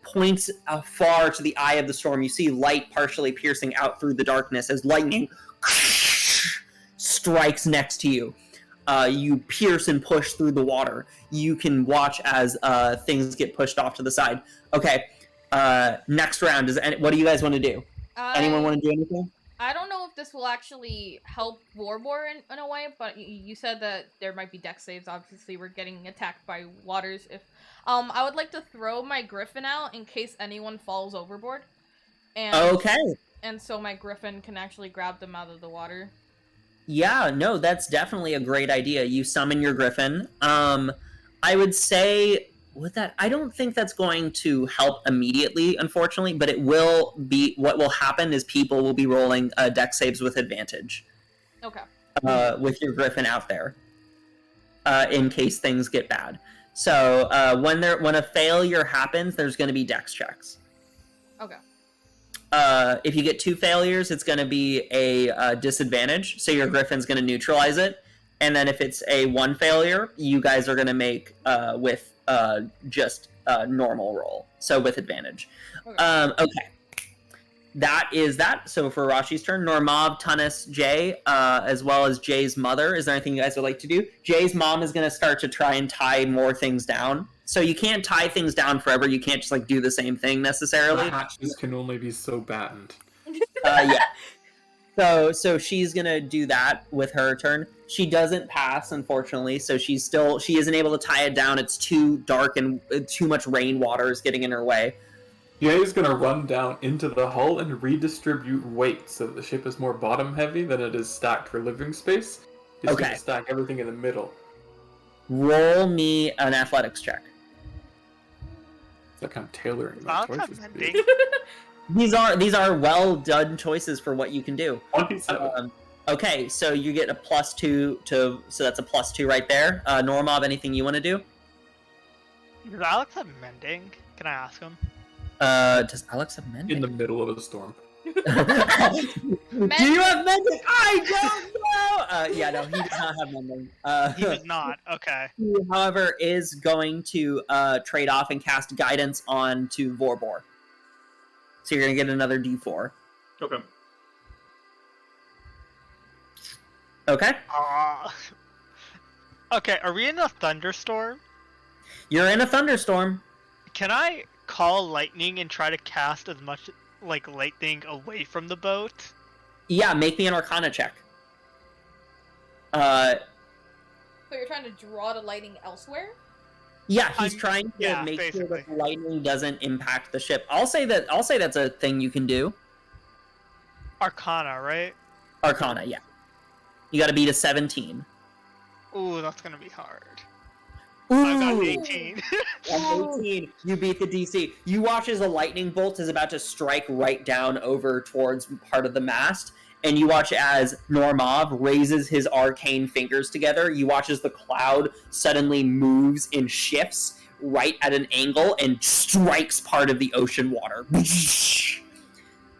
points far to the eye of the storm. You see light partially piercing out through the darkness as lightning strikes next to you. You pierce and push through the water. You can watch as things get pushed off to the side. Okay, next round. What do you guys want to do? Anyone want to do anything? I don't know if this will actually help Vorbor in a way, but you said that there might be deck saves. Obviously, we're getting attacked by waters. If I would like to throw my Griffin out in case anyone falls overboard. And, okay. And so my Griffin can actually grab them out of the water. Yeah, no, that's definitely a great idea. You summon your Griffin. I would say with that, I don't think that's going to help immediately, unfortunately, but it will be, what will happen is people will be rolling deck saves with advantage. Okay. With your Griffin out there, in case things get bad. So when a failure happens, there's going to be dex checks. Okay. If you get 2 failures, it's going to be a disadvantage, so your Griffin's going to neutralize it. And then if it's a 1 failure, you guys are going to make with just normal roll, so with advantage. Okay. That is that. So for Rashi's turn, Normav, Tunis, Jay, as well as Jay's mother. Is there anything you guys would like to do? Jay's mom is going to start to try and tie more things down. So you can't tie things down forever. You can't just like do the same thing necessarily. The hatches can only be so battened. Yeah. So she's gonna do that with her turn. She doesn't pass, unfortunately. So she isn't able to tie it down. It's too dark and too much rainwater is getting in her way. Jay is going to run down into the hull and redistribute weight so that the ship is more bottom heavy than it is stacked for living space. He's going to stack everything in the middle. Roll me an athletics check. It's like I'm tailoring my choices. These are well done choices for what you can do. 27. Okay, so you get a +2 so that's a +2 right there. Normob, anything you want to do? Does Alex have mending? Can I ask him? Does Alex have mending? In the middle of a storm. Do you have mending? I don't know! Yeah, no, he does not have mending. He does not, okay. He, however, is going to trade off and cast guidance on to Vorbor. So you're going to get another D4. Okay. Okay. Okay, are we in a thunderstorm? You're in a thunderstorm. Can I call lightning and try to cast as much like lightning away from the boat? Yeah, make me an Arcana check. So you're trying to draw the lightning elsewhere? Yeah, he's trying to make sure that the lightning doesn't impact the ship. I'll say that's a thing you can do. Arcana, right? Arcana, yeah. You got to beat a 17. Ooh, that's gonna be hard. Ooh. I got 18. 18. You beat the DC. You watch as a lightning bolt is about to strike right down over towards part of the mast, and you watch as Normov raises his arcane fingers together. You watch as the cloud suddenly moves and shifts right at an angle and strikes part of the ocean water.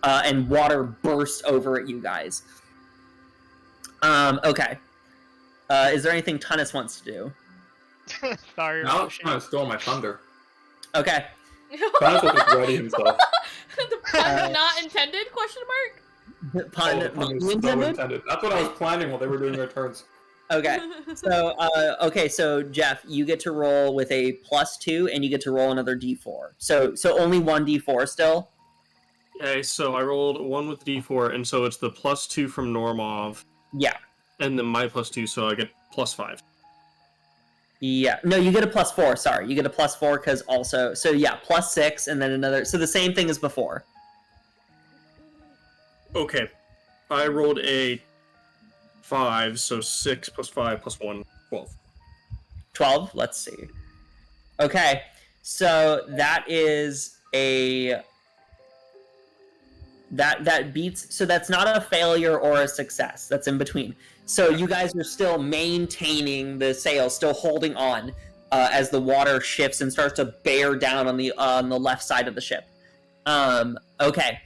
And water bursts over at you guys. Okay. Is there anything Tunis wants to do? Sorry, Now it's trying to steal my thunder. Okay. Tunis will just ready himself. The pun not intended? Question mark. Pun So intended. That's what I was planning while they were doing their turns. Okay. So Jeff, you get to roll with a +2, and you get to roll another D4. So only one D4 still. Okay, so I rolled 1 with D4, and so it's the +2 from Normov. Yeah. And then my +2, so I get +5. Yeah. No, you get a +4. Sorry, you get a +4 because also. So yeah, +6, and then another. So the same thing as before. Okay. I rolled a 5, so 6 + 5 + 1, 12. 12. Let's see. Okay. So that is a. That beats. So that's not a failure or a success. That's in between. So you guys are still maintaining the sail, still holding on as the water shifts and starts to bear down on the left side of the ship. Okay.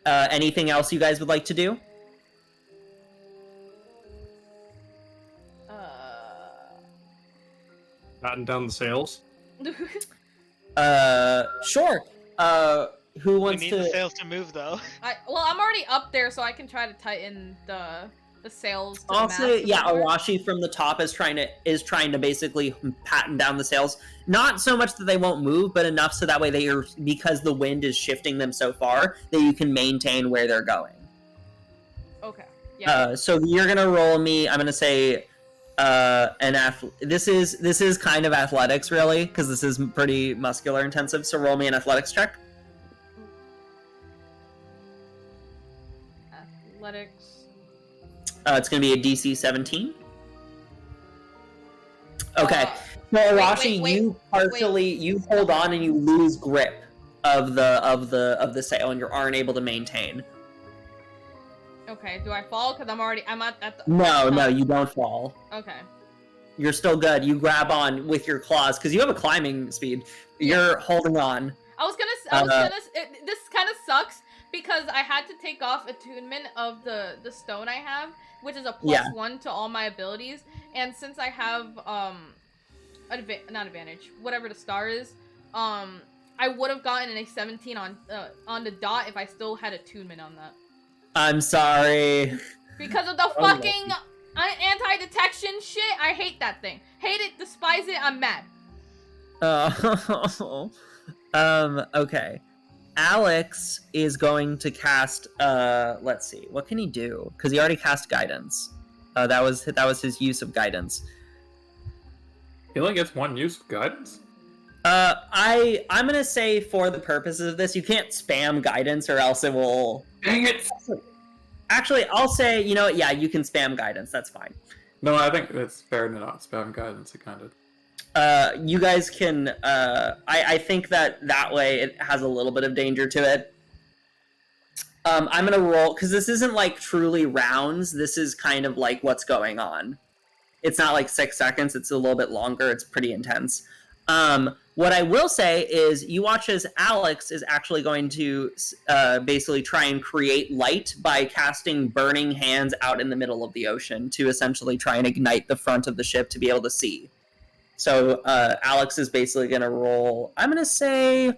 Anything else you guys would like to do? Batten down the sails. Sure. Who wants we to? need the sails to move, though. Well, I'm already up there, so I can try to tighten the sails. To I'll the say, mast yeah. a bit more. Arashi from the top is trying to basically patten down the sails. Not so much that they won't move, but enough so that way because the wind is shifting them so far that you can maintain where they're going. Okay. Yeah. So you're gonna roll me. I'm gonna say This is kind of athletics, really, because this is pretty muscular intensive. So roll me an athletics check. Athletics. It's going to be a DC 17. Okay. So Arashi, you hold on and you lose grip of the sail, and you aren't able to maintain. Okay. Do I fall? Because I'm at the. No, you don't fall. Okay. You're still good. You grab on with your claws because you have a climbing speed. You're holding on. This kind of sucks because I had to take off attunement of the stone I have, which is a Yeah. +1 to all my abilities. And since I have not advantage, whatever the star is, I would have gotten an A17 on the dot if I still had attunement on that. I'm sorry. Because of the fucking anti-detection shit, I hate that thing. Hate it, despise it, I'm mad. Okay. Alex is going to cast, let's see, what can he do? Because he already cast guidance. That was his use of guidance. He only gets one use of guidance? I'm gonna say for the purposes of this, you can't spam guidance or else it will... Dang it! Actually, I'll say, you know what, yeah, you can spam guidance, that's fine. No, I think it's fair to not spam guidance, it kind of... You guys can, I think that way it has a little bit of danger to it. I'm gonna roll, because this isn't like truly rounds, this is kind of like what's going on. It's not like 6 seconds, it's a little bit longer, it's pretty intense. What I will say is you watch as Alex is actually going to basically try and create light by casting Burning Hands out in the middle of the ocean to essentially try and ignite the front of the ship to be able to see. So Alex is basically going to roll, I'm going to say,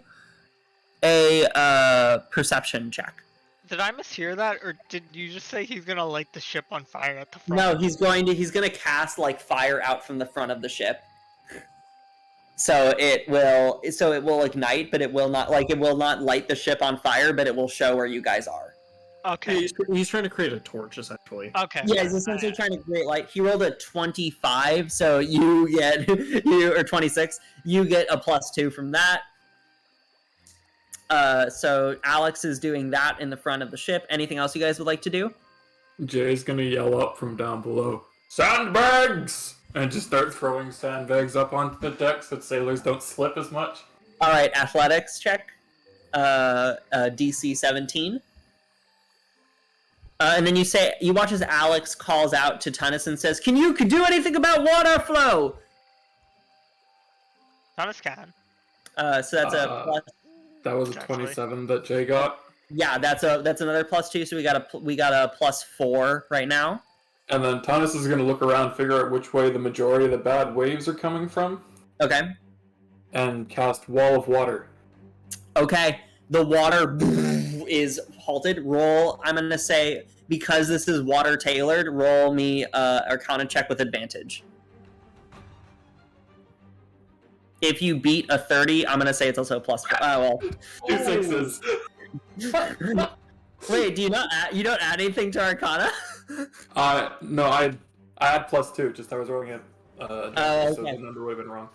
a perception check. Did I mishear that, or did you just say he's gonna light the ship on fire at the front? No, he's going to cast like fire out from the front of the ship. So it will ignite, but it will not light the ship on fire, but it will show where you guys are. Okay. He's trying to create a torch, essentially. Okay. Yeah, he's essentially trying to create light. He rolled a 25, so you get or 26. You get a +2 from that. So Alex is doing that in the front of the ship. Anything else you guys would like to do? Jay's gonna yell up from down below, "Sandbags!" and just start throwing sandbags up onto the deck so sailors don't slip as much. All right, athletics check. DC 17. And then you watch as Alex calls out to Tunis and says, "Can you do anything about water flow?" Tunis can. So that's a plus. That was a 27 that Jay got. Yeah, that's another +2. So we got a +4 right now. And then Tunis is gonna look around, figure out which way the majority of the bad waves are coming from. Okay. And cast Wall of Water. Okay. The water is halted. Roll. I'm gonna say, because this is water tailored, roll me Arcana check with advantage. If you beat a 30, I'm gonna say it's also a +4. Oh well. 2 6s. Wait, do you don't add anything to Arcana? No, I had +2. Just I was rolling it. Okay. So the number would have been wrong.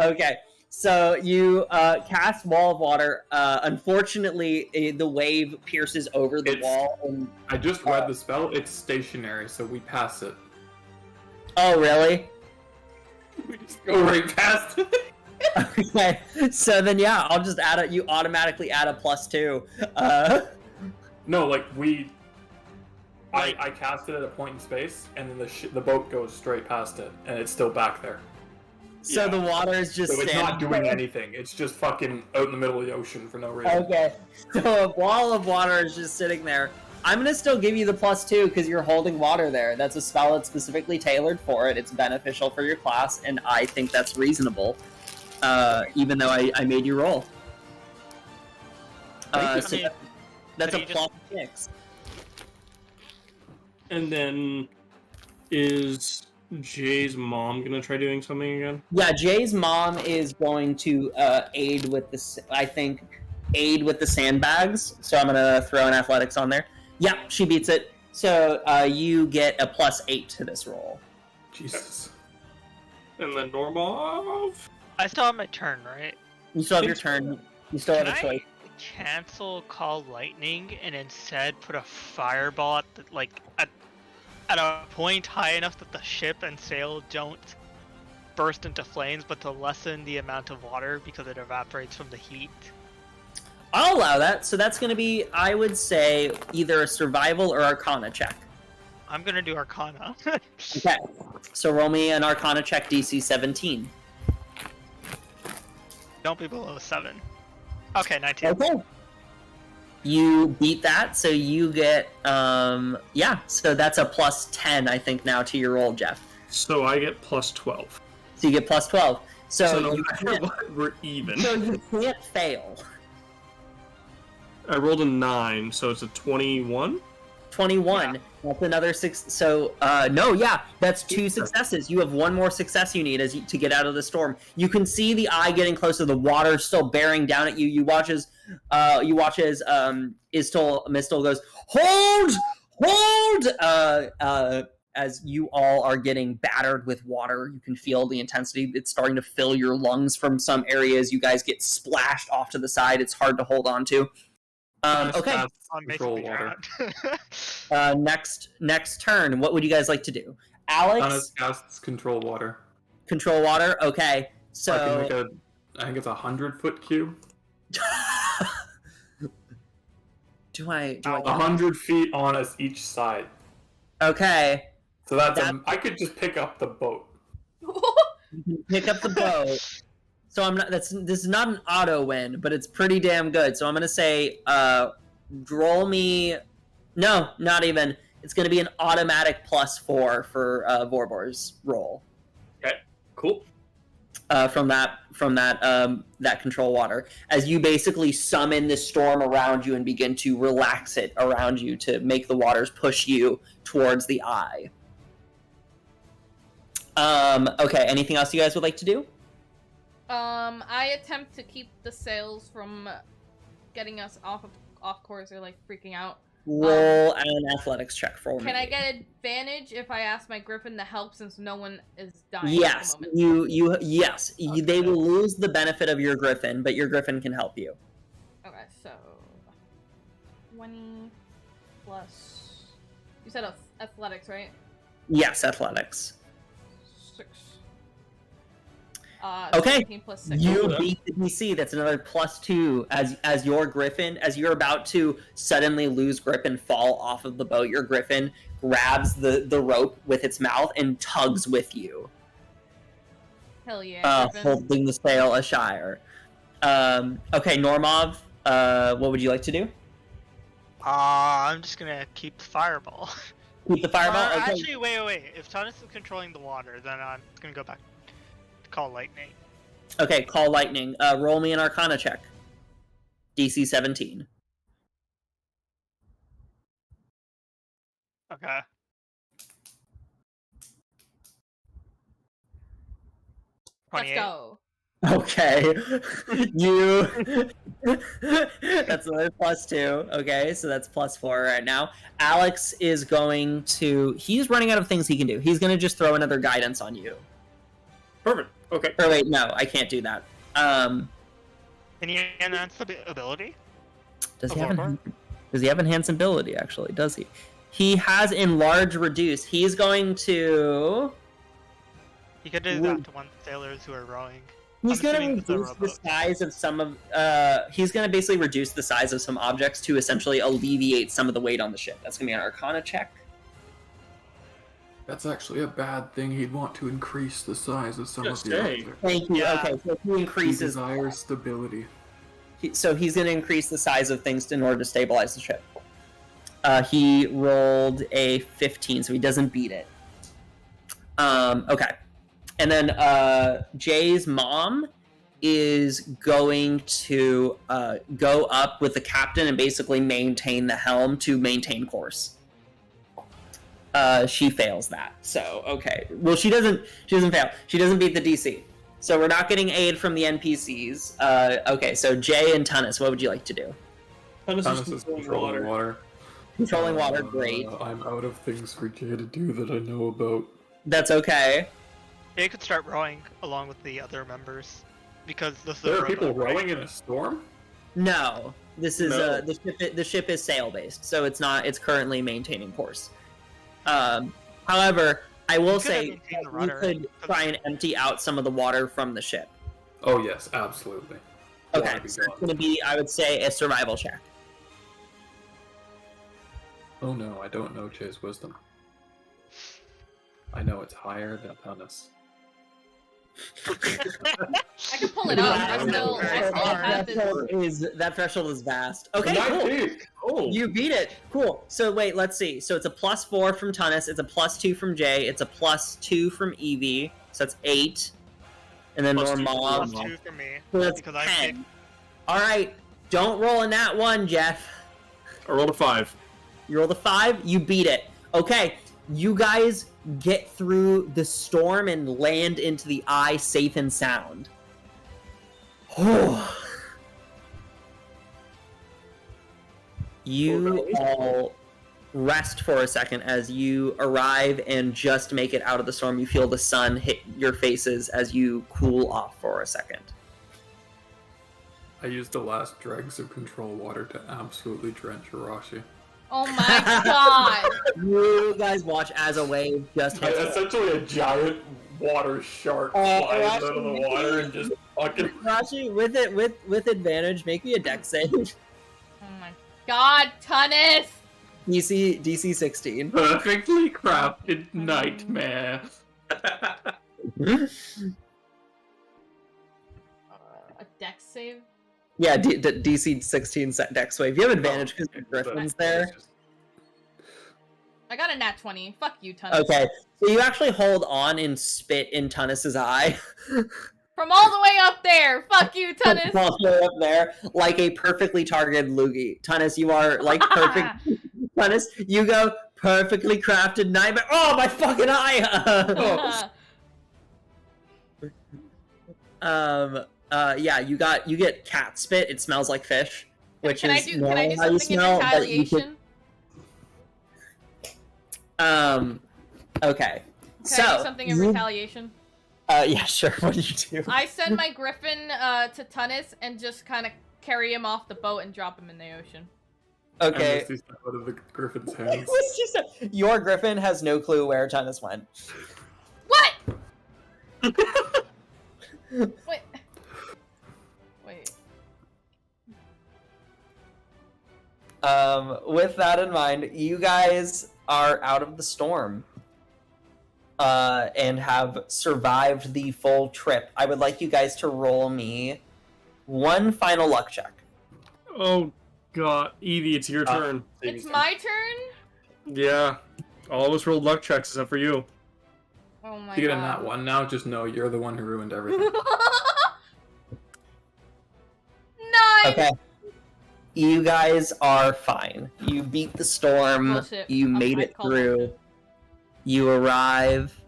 Okay. So you cast Wall of Water. Unfortunately, the wave pierces over the wall. And, I just read the spell. It's stationary, so we pass it. oh, really? We just go right past it. Okay. So then, yeah, I'll just add it. You automatically add a +2. No, like I cast it at a point in space, and then the boat goes straight past it, and it's still back there. So the water is just So it's standing not doing there. anything. It's just fucking out in the middle of the ocean for no reason. Okay. So a wall of water is just sitting there. I'm going to still give you the +2 because you're holding water there. That's a spell that's specifically tailored for it. It's beneficial for your class, and I think that's reasonable, even though I made you roll. So that's a +6. And then, is Jay's mom gonna try doing something again? Yeah, Jay's mom is going to aid with the sandbags. So I'm gonna throw an athletics on there. Yeah, she beats it. So you get a +8 to this roll. Jesus. And then normal. I still have my turn, right? You still have your turn. You still have a Can choice. I cancel Call Lightning and instead put a fireball at at a point high enough that the ship and sail don't burst into flames, but to lessen the amount of water because it evaporates from the heat? I'll allow that. So that's going to be, I would say, either a survival or Arcana check. I'm gonna do Arcana. Okay. So roll me an Arcana check, DC 17. Don't be below 7. Okay, 19. Okay. You beat that, so you get, so that's a plus 10, I think, now to your roll, Jeff. So I get plus 12. So you get plus 12. So no you matter what, we're even. So you can't fail. I rolled a 9, so it's a 21? 21. Yeah. That's another 6. So, no, yeah, that's 2 successes. You have one more success you need to get out of the storm. You can see the eye getting closer. The water still bearing down at you. You watch as Mistle goes, hold! As you all are getting battered with water. You can feel the intensity. It's starting to fill your lungs from some areas. You guys get splashed off to the side. It's hard to hold on to. Okay. Control water. Next turn. What would you guys like to do? Alex? Thomas casts control water. Control water? Okay. So... I think it's 100-foot cube. Do I 100 feet on us each side. Okay. So I could just pick up the boat. You can pick up the boat. So this is not an auto win, but it's pretty damn good. So I'm gonna say, roll me. No, not even. It's gonna be an automatic +4 for Vorbor's roll. Okay, cool. From that control water, as you basically summon the storm around you and begin to relax it around you to make the waters push you towards the eye. Okay. Anything else you guys would like to do? I attempt to keep the sails from getting us off course or like freaking out. Roll an athletics check for me. Can I get advantage if I ask my griffin to help since no one is dying? Yes, at the moment? yes. Okay. They will lose the benefit of your griffin, but your griffin can help you. Okay, so 20 plus. You said athletics, right? Yes, athletics. 6. Okay. 17 plus 6. You beat the DC. That's another +2 as your griffin, as you're about to suddenly lose grip and fall off of the boat, your griffin grabs the rope with its mouth and tugs with you. Hell yeah. Holding the sail ashire. Okay, Normov, what would you like to do? I'm just gonna keep the fireball. Keep the fireball? Okay. Actually, wait. If Thomas is controlling the water, then I'm gonna go back to call lightning. Okay, call lightning. Roll me an Arcana check. DC 17. Okay. Let's go. Okay. That's another +2. Okay, so that's +4 right now. Alex is going to... He's running out of things he can do. He's going to just throw another guidance on you. Perfect. Okay. Or wait, no, I can't do that. Can he enhance the ability? Does he have enhanced ability, actually? Does he? He has enlarge reduce. He's going to... He could do that to one sailors who are rowing. He's going to reduce the size of some of... he's going to basically reduce the size of some objects to essentially alleviate some of the weight on the ship. That's going to be an Arcana check. That's actually a bad thing. He'd want to increase the size of some of the objects. Thank you. Yeah. Okay, so he increases... He desires stability. So he's going to increase the size of things in order to stabilize the ship. He rolled a 15, so he doesn't beat it. Okay. And then Jay's mom is going to go up with the captain and basically maintain the helm to maintain course. She fails that. So, okay. Well, she doesn't fail. She doesn't beat the DC. So we're not getting aid from the NPCs. Okay, so Jay and Tunis, what would you like to do? Tunis is controlling water. Controlling water, great. I'm out of things for Jay to do that I know about. That's okay. Jay could start rowing along with the other members because this is There are people rowing in a storm? No, this is No. the ship is sail based, so it's not. It's currently maintaining course. However, I will say maintain the you rudder. could try and empty out some of the water from the ship. Oh yes, absolutely. Okay, Water be so it's gone. going to be, I would say, a survival check. Oh no, I don't know Jay's wisdom. I know it's higher than Tunis. I can pull it up. I still have this. That threshold is vast. Okay, cool. 19. Oh, You beat it. Cool. So wait, let's see. So it's a +4 from Tunis. It's a +2 from Jay. It's a +2 from Evie. So that's 8. And then +2 Normand. +2 for me. So that's Because I 10. All right. Don't roll in that one, Jeff. I rolled a 5. You rolled a 5. You beat it. Okay. You guys get through the storm and land into the eye safe and sound. You all rest for a second as you arrive and just make it out of the storm. You feel the sun hit your faces as you cool off for a second. I used the last dregs of control water to absolutely drench Arashi. Oh my god! You guys watch as a wave just hits. Essentially a giant water shark Oh, flies Arashi, out of the water and just fucking... Rashi, with advantage, make me a deck save. Oh my god, Tunis! DC 16. Perfectly crafted nightmare. A deck save? Yeah, DC 16 deck save. You have advantage because the Griffin's there. I got a nat 20. Fuck you, Tunis. Okay, so you actually hold on and spit in Tunis's eye. From all the way up there! Fuck you, Tunis! All the way up there, like a perfectly targeted loogie. Tunis, you are like perfect. Tunis, you go perfectly crafted nightmare. Oh, my fucking eye! Yeah, you get cat spit. It smells like fish, which can is I do normal how you something in smell, but you retaliation? Okay. Can So I do something in retaliation? Yeah, sure. What do you do? I send my griffin to Tunis and just kind of carry him off the boat and drop him in the ocean. Okay. And this is out of the griffin's hands. It's just your griffin has no clue where Tunis went. What? Wait. With that in mind, you guys are out of the storm. And have survived the full trip. I would like you guys to roll me one final luck check. Oh god, Evie, it's your turn. It's my turn? Yeah, all of us rolled luck checks except for you. Oh my god. You get in that one now, just know you're the one who ruined everything. 9! Okay. You guys are fine. You beat the storm. Bullshit. You made it through. You arrive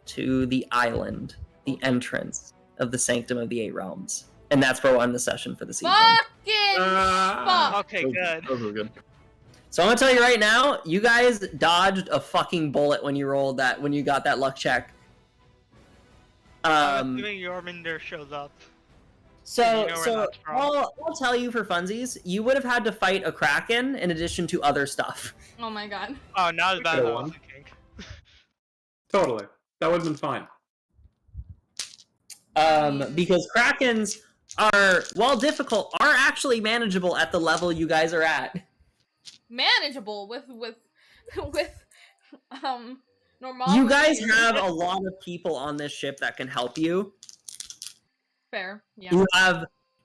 to the island, the entrance of the Sanctum of the Eight Realms. And that's where we'll end the session for this evening. Fucking fuck! Okay, good. Those were good. So I'm gonna tell you right now, you guys dodged a fucking bullet when you rolled that, when you got that luck check. I'm assuming Yorminder shows up. So, You know where that's from. I'll tell you for funsies, you would have had to fight a Kraken in addition to other stuff. Oh my god. Oh, not as bad as I was One. thinking. Totally. That would have been fine. Because Krakens are, while difficult, are actually manageable at the level you guys are at. Manageable with normal. You guys have a lot of people on this ship that can help you. Fair, yeah.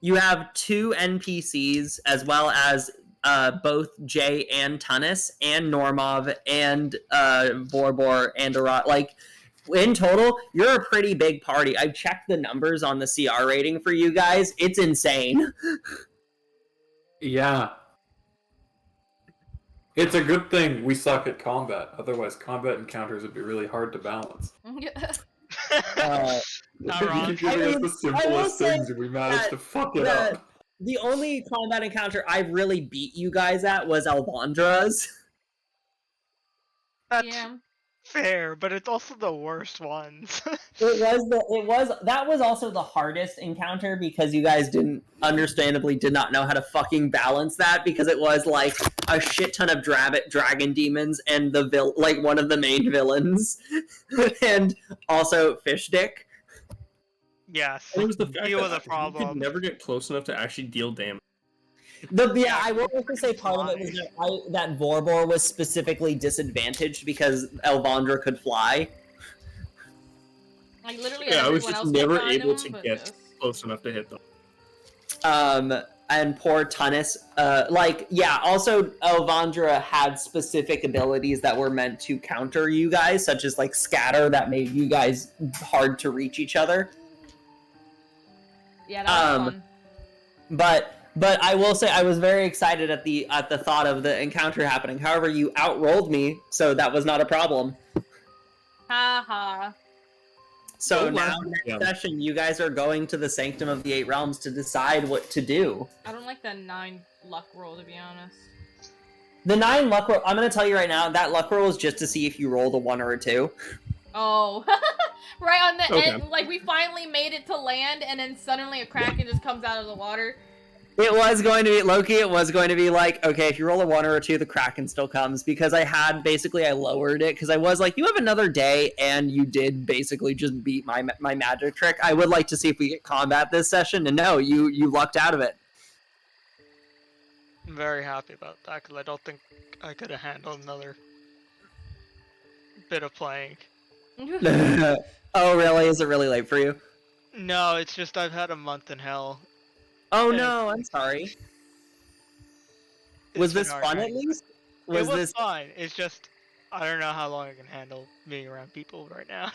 You have 2 NPCs as well as both Jay and Tunis and Normov and Vorbor and Arat. Like, in total, you're a pretty big party. I've checked the numbers on the CR rating for you guys. It's insane. Yeah. It's a good thing we suck at combat. Otherwise, combat encounters would be really hard to balance. Not wrong. You're giving us the simplest things and we managed to fuck it up. The only combat encounter I really beat you guys at was Alvandra's. That's Yeah. fair, but it's also the worst ones. That was also the hardest encounter because you guys understandably did not know how to fucking balance that because it was like a shit ton of dragon demons and one of the main villains and also Fish Dick. Yes, It was the fact he was a that you could problem. never get close enough to actually deal damage. I will also say part of it was that Vorbor was specifically disadvantaged because Elvandra could fly. Like literally, Yeah, I was everyone just else never kept dying able him, to but get this. close enough to hit them. And poor Tunnis, also Elvandra had specific abilities that were meant to counter you guys, such as like scatter that made you guys hard to reach each other. Yeah, that was fun. But I will say I was very excited at the thought of the encounter happening. However, you outrolled me, so that was not a problem. Ha ha. So Oh, now, wow. next Yeah. session, you guys are going to the Sanctum of the Eight Realms to decide what to do. I don't like that 9 luck roll, to be honest. The 9 luck roll, I'm going to tell you right now, that luck roll is just to see if you rolled a 1 or a 2. Oh. Right on the Okay. end, like we finally made it to land, and then suddenly a Kraken just comes out of the water. It was going to be, Loki, it was going to be like, okay, if you roll a 1 or a 2, the Kraken still comes, because I lowered it, because I was like, you have another day, and you did basically just beat my magic trick. I would like to see if we get combat this session, and no, you lucked out of it. I'm very happy about that because I don't think I could have handled another bit of playing. Oh, really? Is it really late for you? No, it's just I've had a month in hell. Oh Hey. no, I'm sorry. It's Was been this hard, fun right? at least? It was fine. It's just I don't know how long I can handle being around people right now.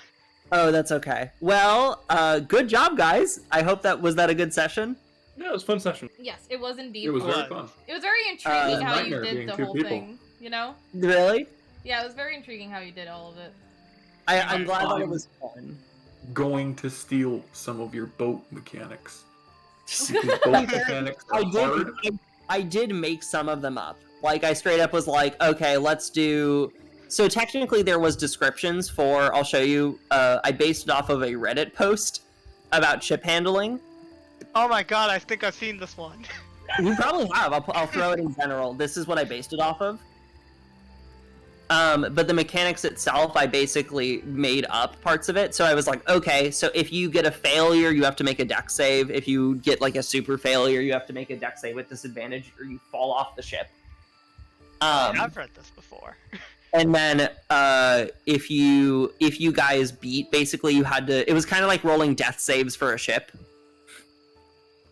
Oh, that's okay. Well, good job, guys. I hope that was a good session. Yeah, it was a fun session. Yes, it was indeed. It was very What? fun. It was very intriguing how you nightmare did being the 2 whole people. thing. You know? Really? Yeah, it was very intriguing how you did all of it. I'm glad that it was fun. Going to steal some of your boat mechanics. Because boat mechanics are hard. I did make some of them up. Like, I straight up was like, okay, let's do... So technically there was descriptions for, I'll show you, I based it off of a Reddit post about chip handling. Oh my god, I think I've seen this one. You probably have. I'll throw it in general. This is what I based it off of. But the mechanics itself, I basically made up parts of it. So I was like, okay, so if you get a failure, you have to make a deck save. If you get like a super failure, you have to make a deck save with disadvantage, or you fall off the ship. I've read this before. And then if you guys beat, basically you had to. It was kind of like rolling death saves for a ship.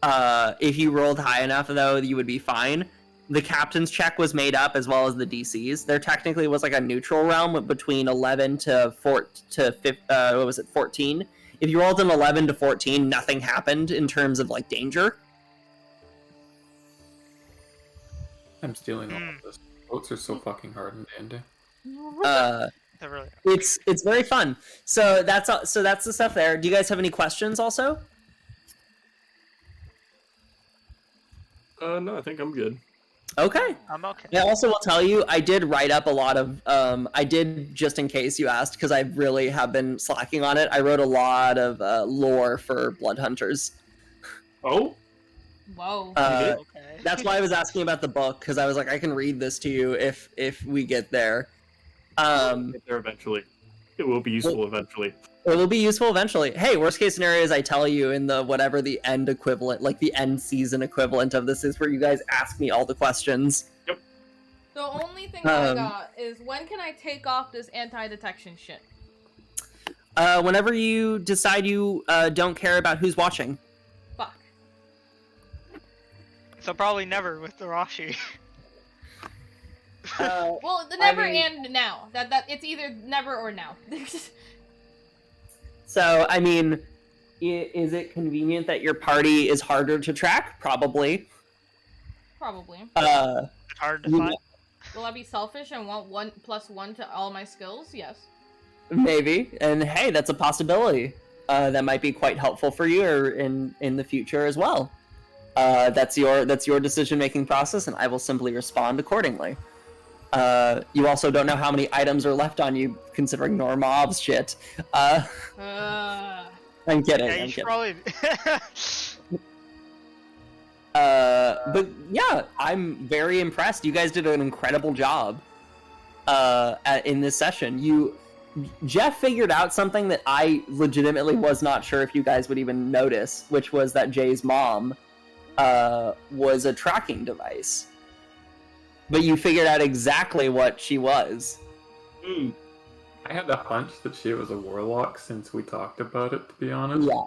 If you rolled high enough, though, you would be fine. The captain's check was made up as well as the DCs. There technically was like a neutral realm between 11 to 14. If you rolled an 11 to 14, nothing happened in terms of like danger. I'm stealing all of this. Boats are so fucking hard in D&D. They really are. It's very fun. So that's the stuff there. Do you guys have any questions also? No, I think I'm good. Okay. I'm okay. I also will tell you, I did write up a lot of, I did, just in case you asked, because I really have been slacking on it, I wrote a lot of lore for Blood Hunters. Oh? Whoa. Okay. That's why I was asking about the book, because I was like, I can read this to you if we get there. We'll get there eventually. It will be useful eventually. It will be useful eventually. Hey, worst case scenario is I tell you in the whatever the end equivalent, like the end season equivalent of this is, where you guys ask me all the questions. Yep. The only thing I got is, when can I take off this anti-detection shit? Whenever you decide you don't care about who's watching. Fuck. So probably never with the Rashi. Well, the never and now. That it's either never or now. So, I mean, is it convenient that your party is harder to track? Probably. Probably. It's hard to find. Will I be selfish and want 1+1 to all my skills? Yes. Maybe. And hey, that's a possibility. That might be quite helpful for you or in the future as well. That's your decision-making process, and I will simply respond accordingly. You also don't know how many items are left on you, considering Normob's shit. I'm kidding. Yeah, I'm you should kidding. probably. But yeah, I'm very impressed. You guys did an incredible job in this session. Jeff figured out something that I legitimately was not sure if you guys would even notice, which was that Jay's mom was a tracking device. But you figured out exactly what she was. Hmm. I I had a hunch that she was a warlock since we talked about it, to be honest. Yeah.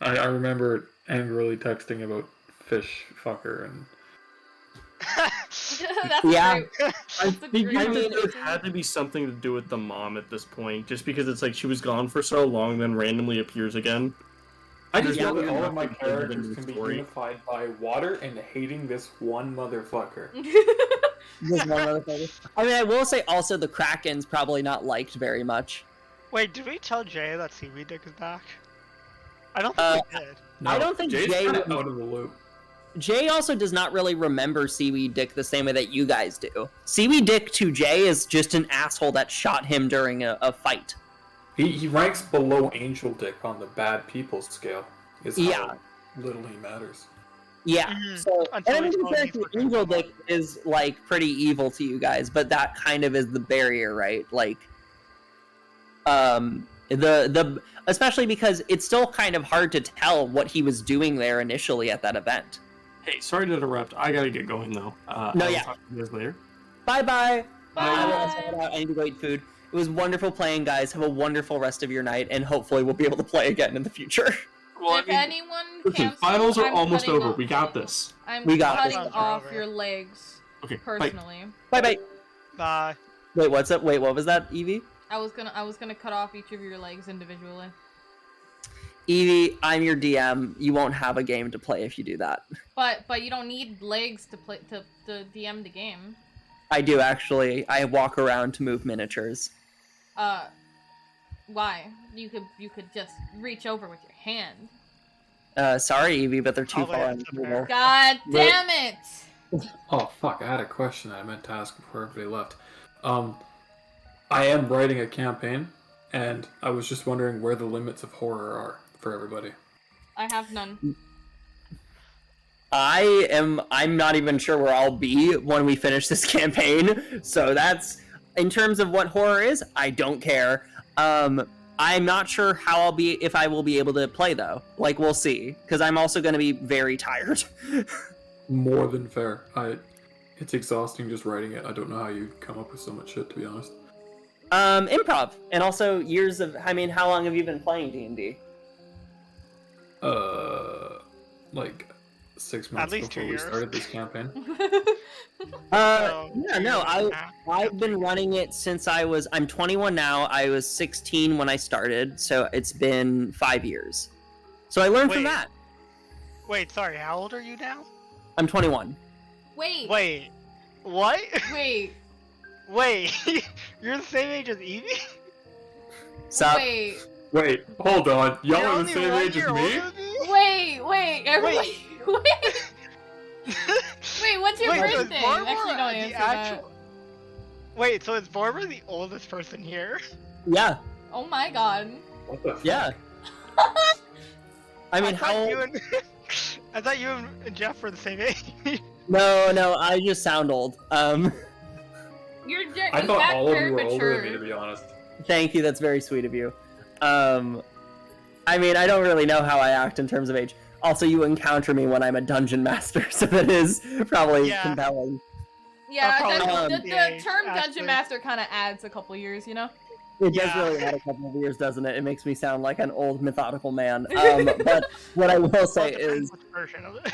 I remember angrily texting about fish fucker and That's Yeah. great. I That's a figured great that there description. had to be something to do with the mom at this point, just because it's like she was gone for so long, then randomly appears again. I just There's know that really all of my nothing other than characters the can be story. unified by water and hating this one motherfucker. Just one motherfucker. I mean, I will say also the Kraken's probably not liked very much. Wait, did we tell Jay that Seaweed Dick is back? I don't think we did. No, I don't think Jay's Jay kinda would- out of the loop. Jay also does not really remember Seaweed Dick the same way that you guys do. Seaweed Dick to Jay is just an asshole that shot him during a fight. He ranks below Angel Dick on the bad people scale. Is how Yeah. little he matters. Yeah. Mhm. So, Until and I he mean, told me compared to he's looking Angel for Dick is like pretty evil to you guys, but that kind of is the barrier, right? Like, the especially because it's still kind of hard to tell what he was doing there initially at that event. Hey, sorry to interrupt. I gotta get going though. No, I'll yeah. talk to you guys later. Bye. I will also Bye. head out. I need to go eat food. It was wonderful playing, guys. Have a wonderful rest of your night, and hopefully we'll be able to play again in the future. Well, If anyone listen, cancels, finals are I'm almost cutting over. off- We got this. I'm We got cutting this. off Over. your legs Okay, bye. personally. Bye. Bye. Wait, what's up? Wait, what was that, Evie? I was gonna cut off each of your legs individually. Evie, I'm your DM. You won't have a game to play if you do that. But you don't need legs to play to DM the game. I do actually. I walk around to move miniatures. Why? You could just reach over with your hand. Sorry, Evie, but they're too All the way far up on to the table. there. God Wait. damn it! Oh fuck! I had a question that I meant to ask before everybody left. I am writing a campaign, and I was just wondering where the limits of horror are for everybody. I have none. I'm not even sure where I'll be when we finish this campaign. So that's in terms of what horror is, I don't care. I'm not sure how if I will be able to play though. Like we'll see, because I'm also going to be very tired. More than fair. It's exhausting just writing it. I don't know how you come up with so much shit, to be honest. Improv, and also years of. I mean, how long have you been playing D&D? Like 6 months least 2 before we years. started this campaign. So, Yeah, no, I've been running it since I'm 21 now. I was 16 when I started, so it's been 5 years. So I learned from Wait. that. Wait, sorry, how old are you now? I'm 21. Wait. Wait. What? Wait. Wait. You're the same age as Evie? Sup? Wait. Wait, hold on. Y'all You're are the only same 1 age year as me? older than me? Wait. Everybody. Wait. Wait. What's your Wait, so is birthday? Barbara Actually, don't the answer actual... Wait, so is Barbara the oldest person here? Yeah, that. Oh my god. What the fuck? yeah. I mean, thought how? you and... I thought you and Jeff were the same age. No, I just sound old. You're I you thought act all of very you were older than me, mature. to be honest. Thank you. That's very sweet of you. I mean, I don't really know how I act in terms of age. Also, you encounter me when I'm a dungeon master, so that is probably Yeah. compelling. Yeah, I'll probably the be term actually. dungeon master kind of adds a couple years, you know. It does Yeah. really add a couple of years, doesn't it? It makes me sound like an old methodical man. But what I will Well, say it depends is, which version of it.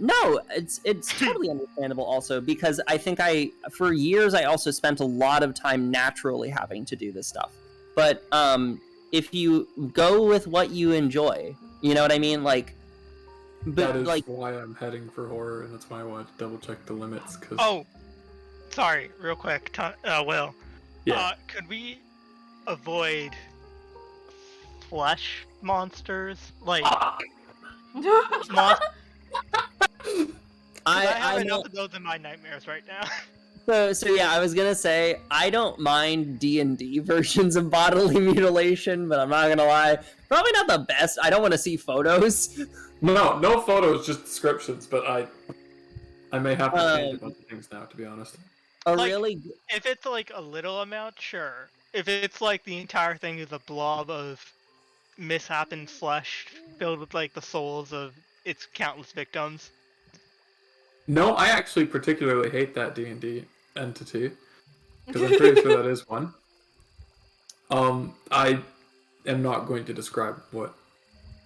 no, it's totally understandable. Also, because I think for years I also spent a lot of time naturally having to do this stuff. But if you go with what you enjoy, you know what I mean, like. But That is like, why I'm heading for horror, and that's why I wanted to double check the limits. Cause Oh, sorry, real quick, Will. yeah, Could we avoid flesh monsters? Like, I have I enough of those in my nightmares right now. So yeah, I was gonna say I don't mind D&D versions of bodily mutilation, but I'm not gonna lie, probably not the best. I don't want to see photos. no photos, just descriptions. But I may have to change a Um, bunch of things now, to be honest. A Like- really If it's like a little amount, sure. If it's like the entire thing is a blob of misshapen flesh filled with like the souls of its countless victims. No, I actually particularly hate that D&D entity because I'm pretty sure that is one. I am not going to describe what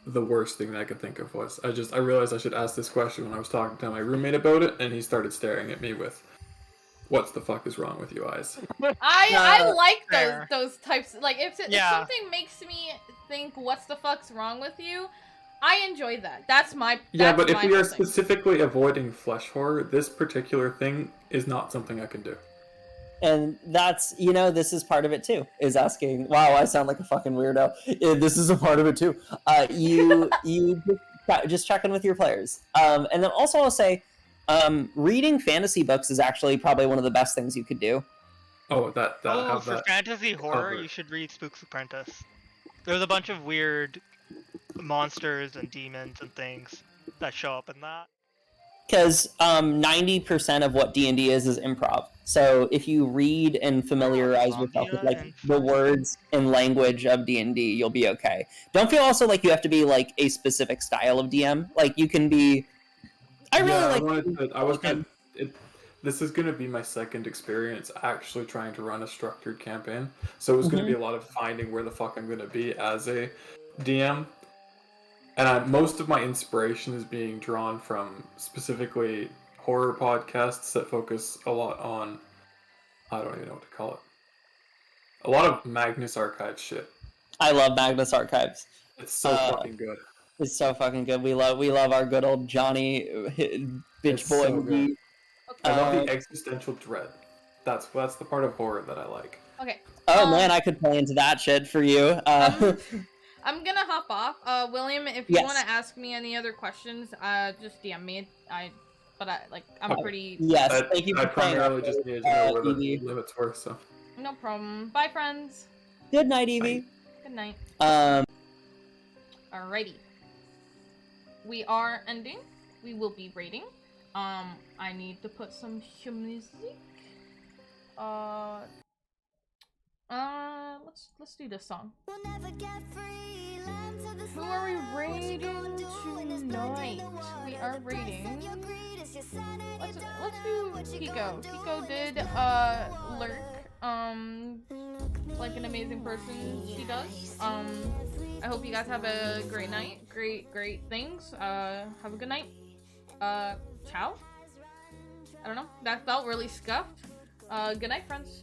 the worst thing that I could think of was. I realized I should ask this question when I was talking to my roommate about it, and he started staring at me with, "What's the fuck is wrong with you eyes?" I like fair. those types. Like if Yeah. something makes me think, "What's the fuck's wrong with you?" I enjoy that. That's my Yeah, that's but if my we are whole thing. specifically avoiding flesh horror, this particular thing is not something I can do. And that's, you know, this is part of it too, is asking, wow, I sound like a fucking weirdo. This is a part of it too. You just check in with your players. And then also I'll say, reading fantasy books is actually probably one of the best things you could do. Oh, Oh, for that. fantasy horror, covered. you should read Spook's Apprentice. There's a bunch of weird monsters and demons and things that show up in that. Because 90% of what D&D is improv. So if you read and familiarize yourself with like the words and language of D&D, you'll be okay. Don't feel also like you have to be like a specific style of DM. Like you can be. This is going to be my second experience actually trying to run a structured campaign. So it was going to be a lot of finding where the fuck I'm going to be as a DM. And most of my inspiration is being drawn from specifically horror podcasts that focus a lot on, I don't even know what to call it. A lot of Magnus Archives shit. I love Magnus Archives. It's so fucking good. It's so fucking good. We love our good old Johnny bitch boy. So good. I love the existential dread. That's the part of horror that I like. Okay. Oh man, I could play into that shit for you. I'm gonna hop off. William, if you want to ask me any other questions, just DM me. I'm pretty. Yes, thank you for I playing. primarily just needed to know where the limits were, so. No problem. Bye, friends. Good night, Evie. Good night. Alrighty. We are ending. We will be rating. I need to put some music. Let's do this song. Who are we rating tonight? We are rating. Let's do Kiko. Kiko did lurk. Like an amazing person she does. I hope you guys have a great night. Great things. Have a good night. Ciao. I don't know. That felt really scuffed. Good night, friends.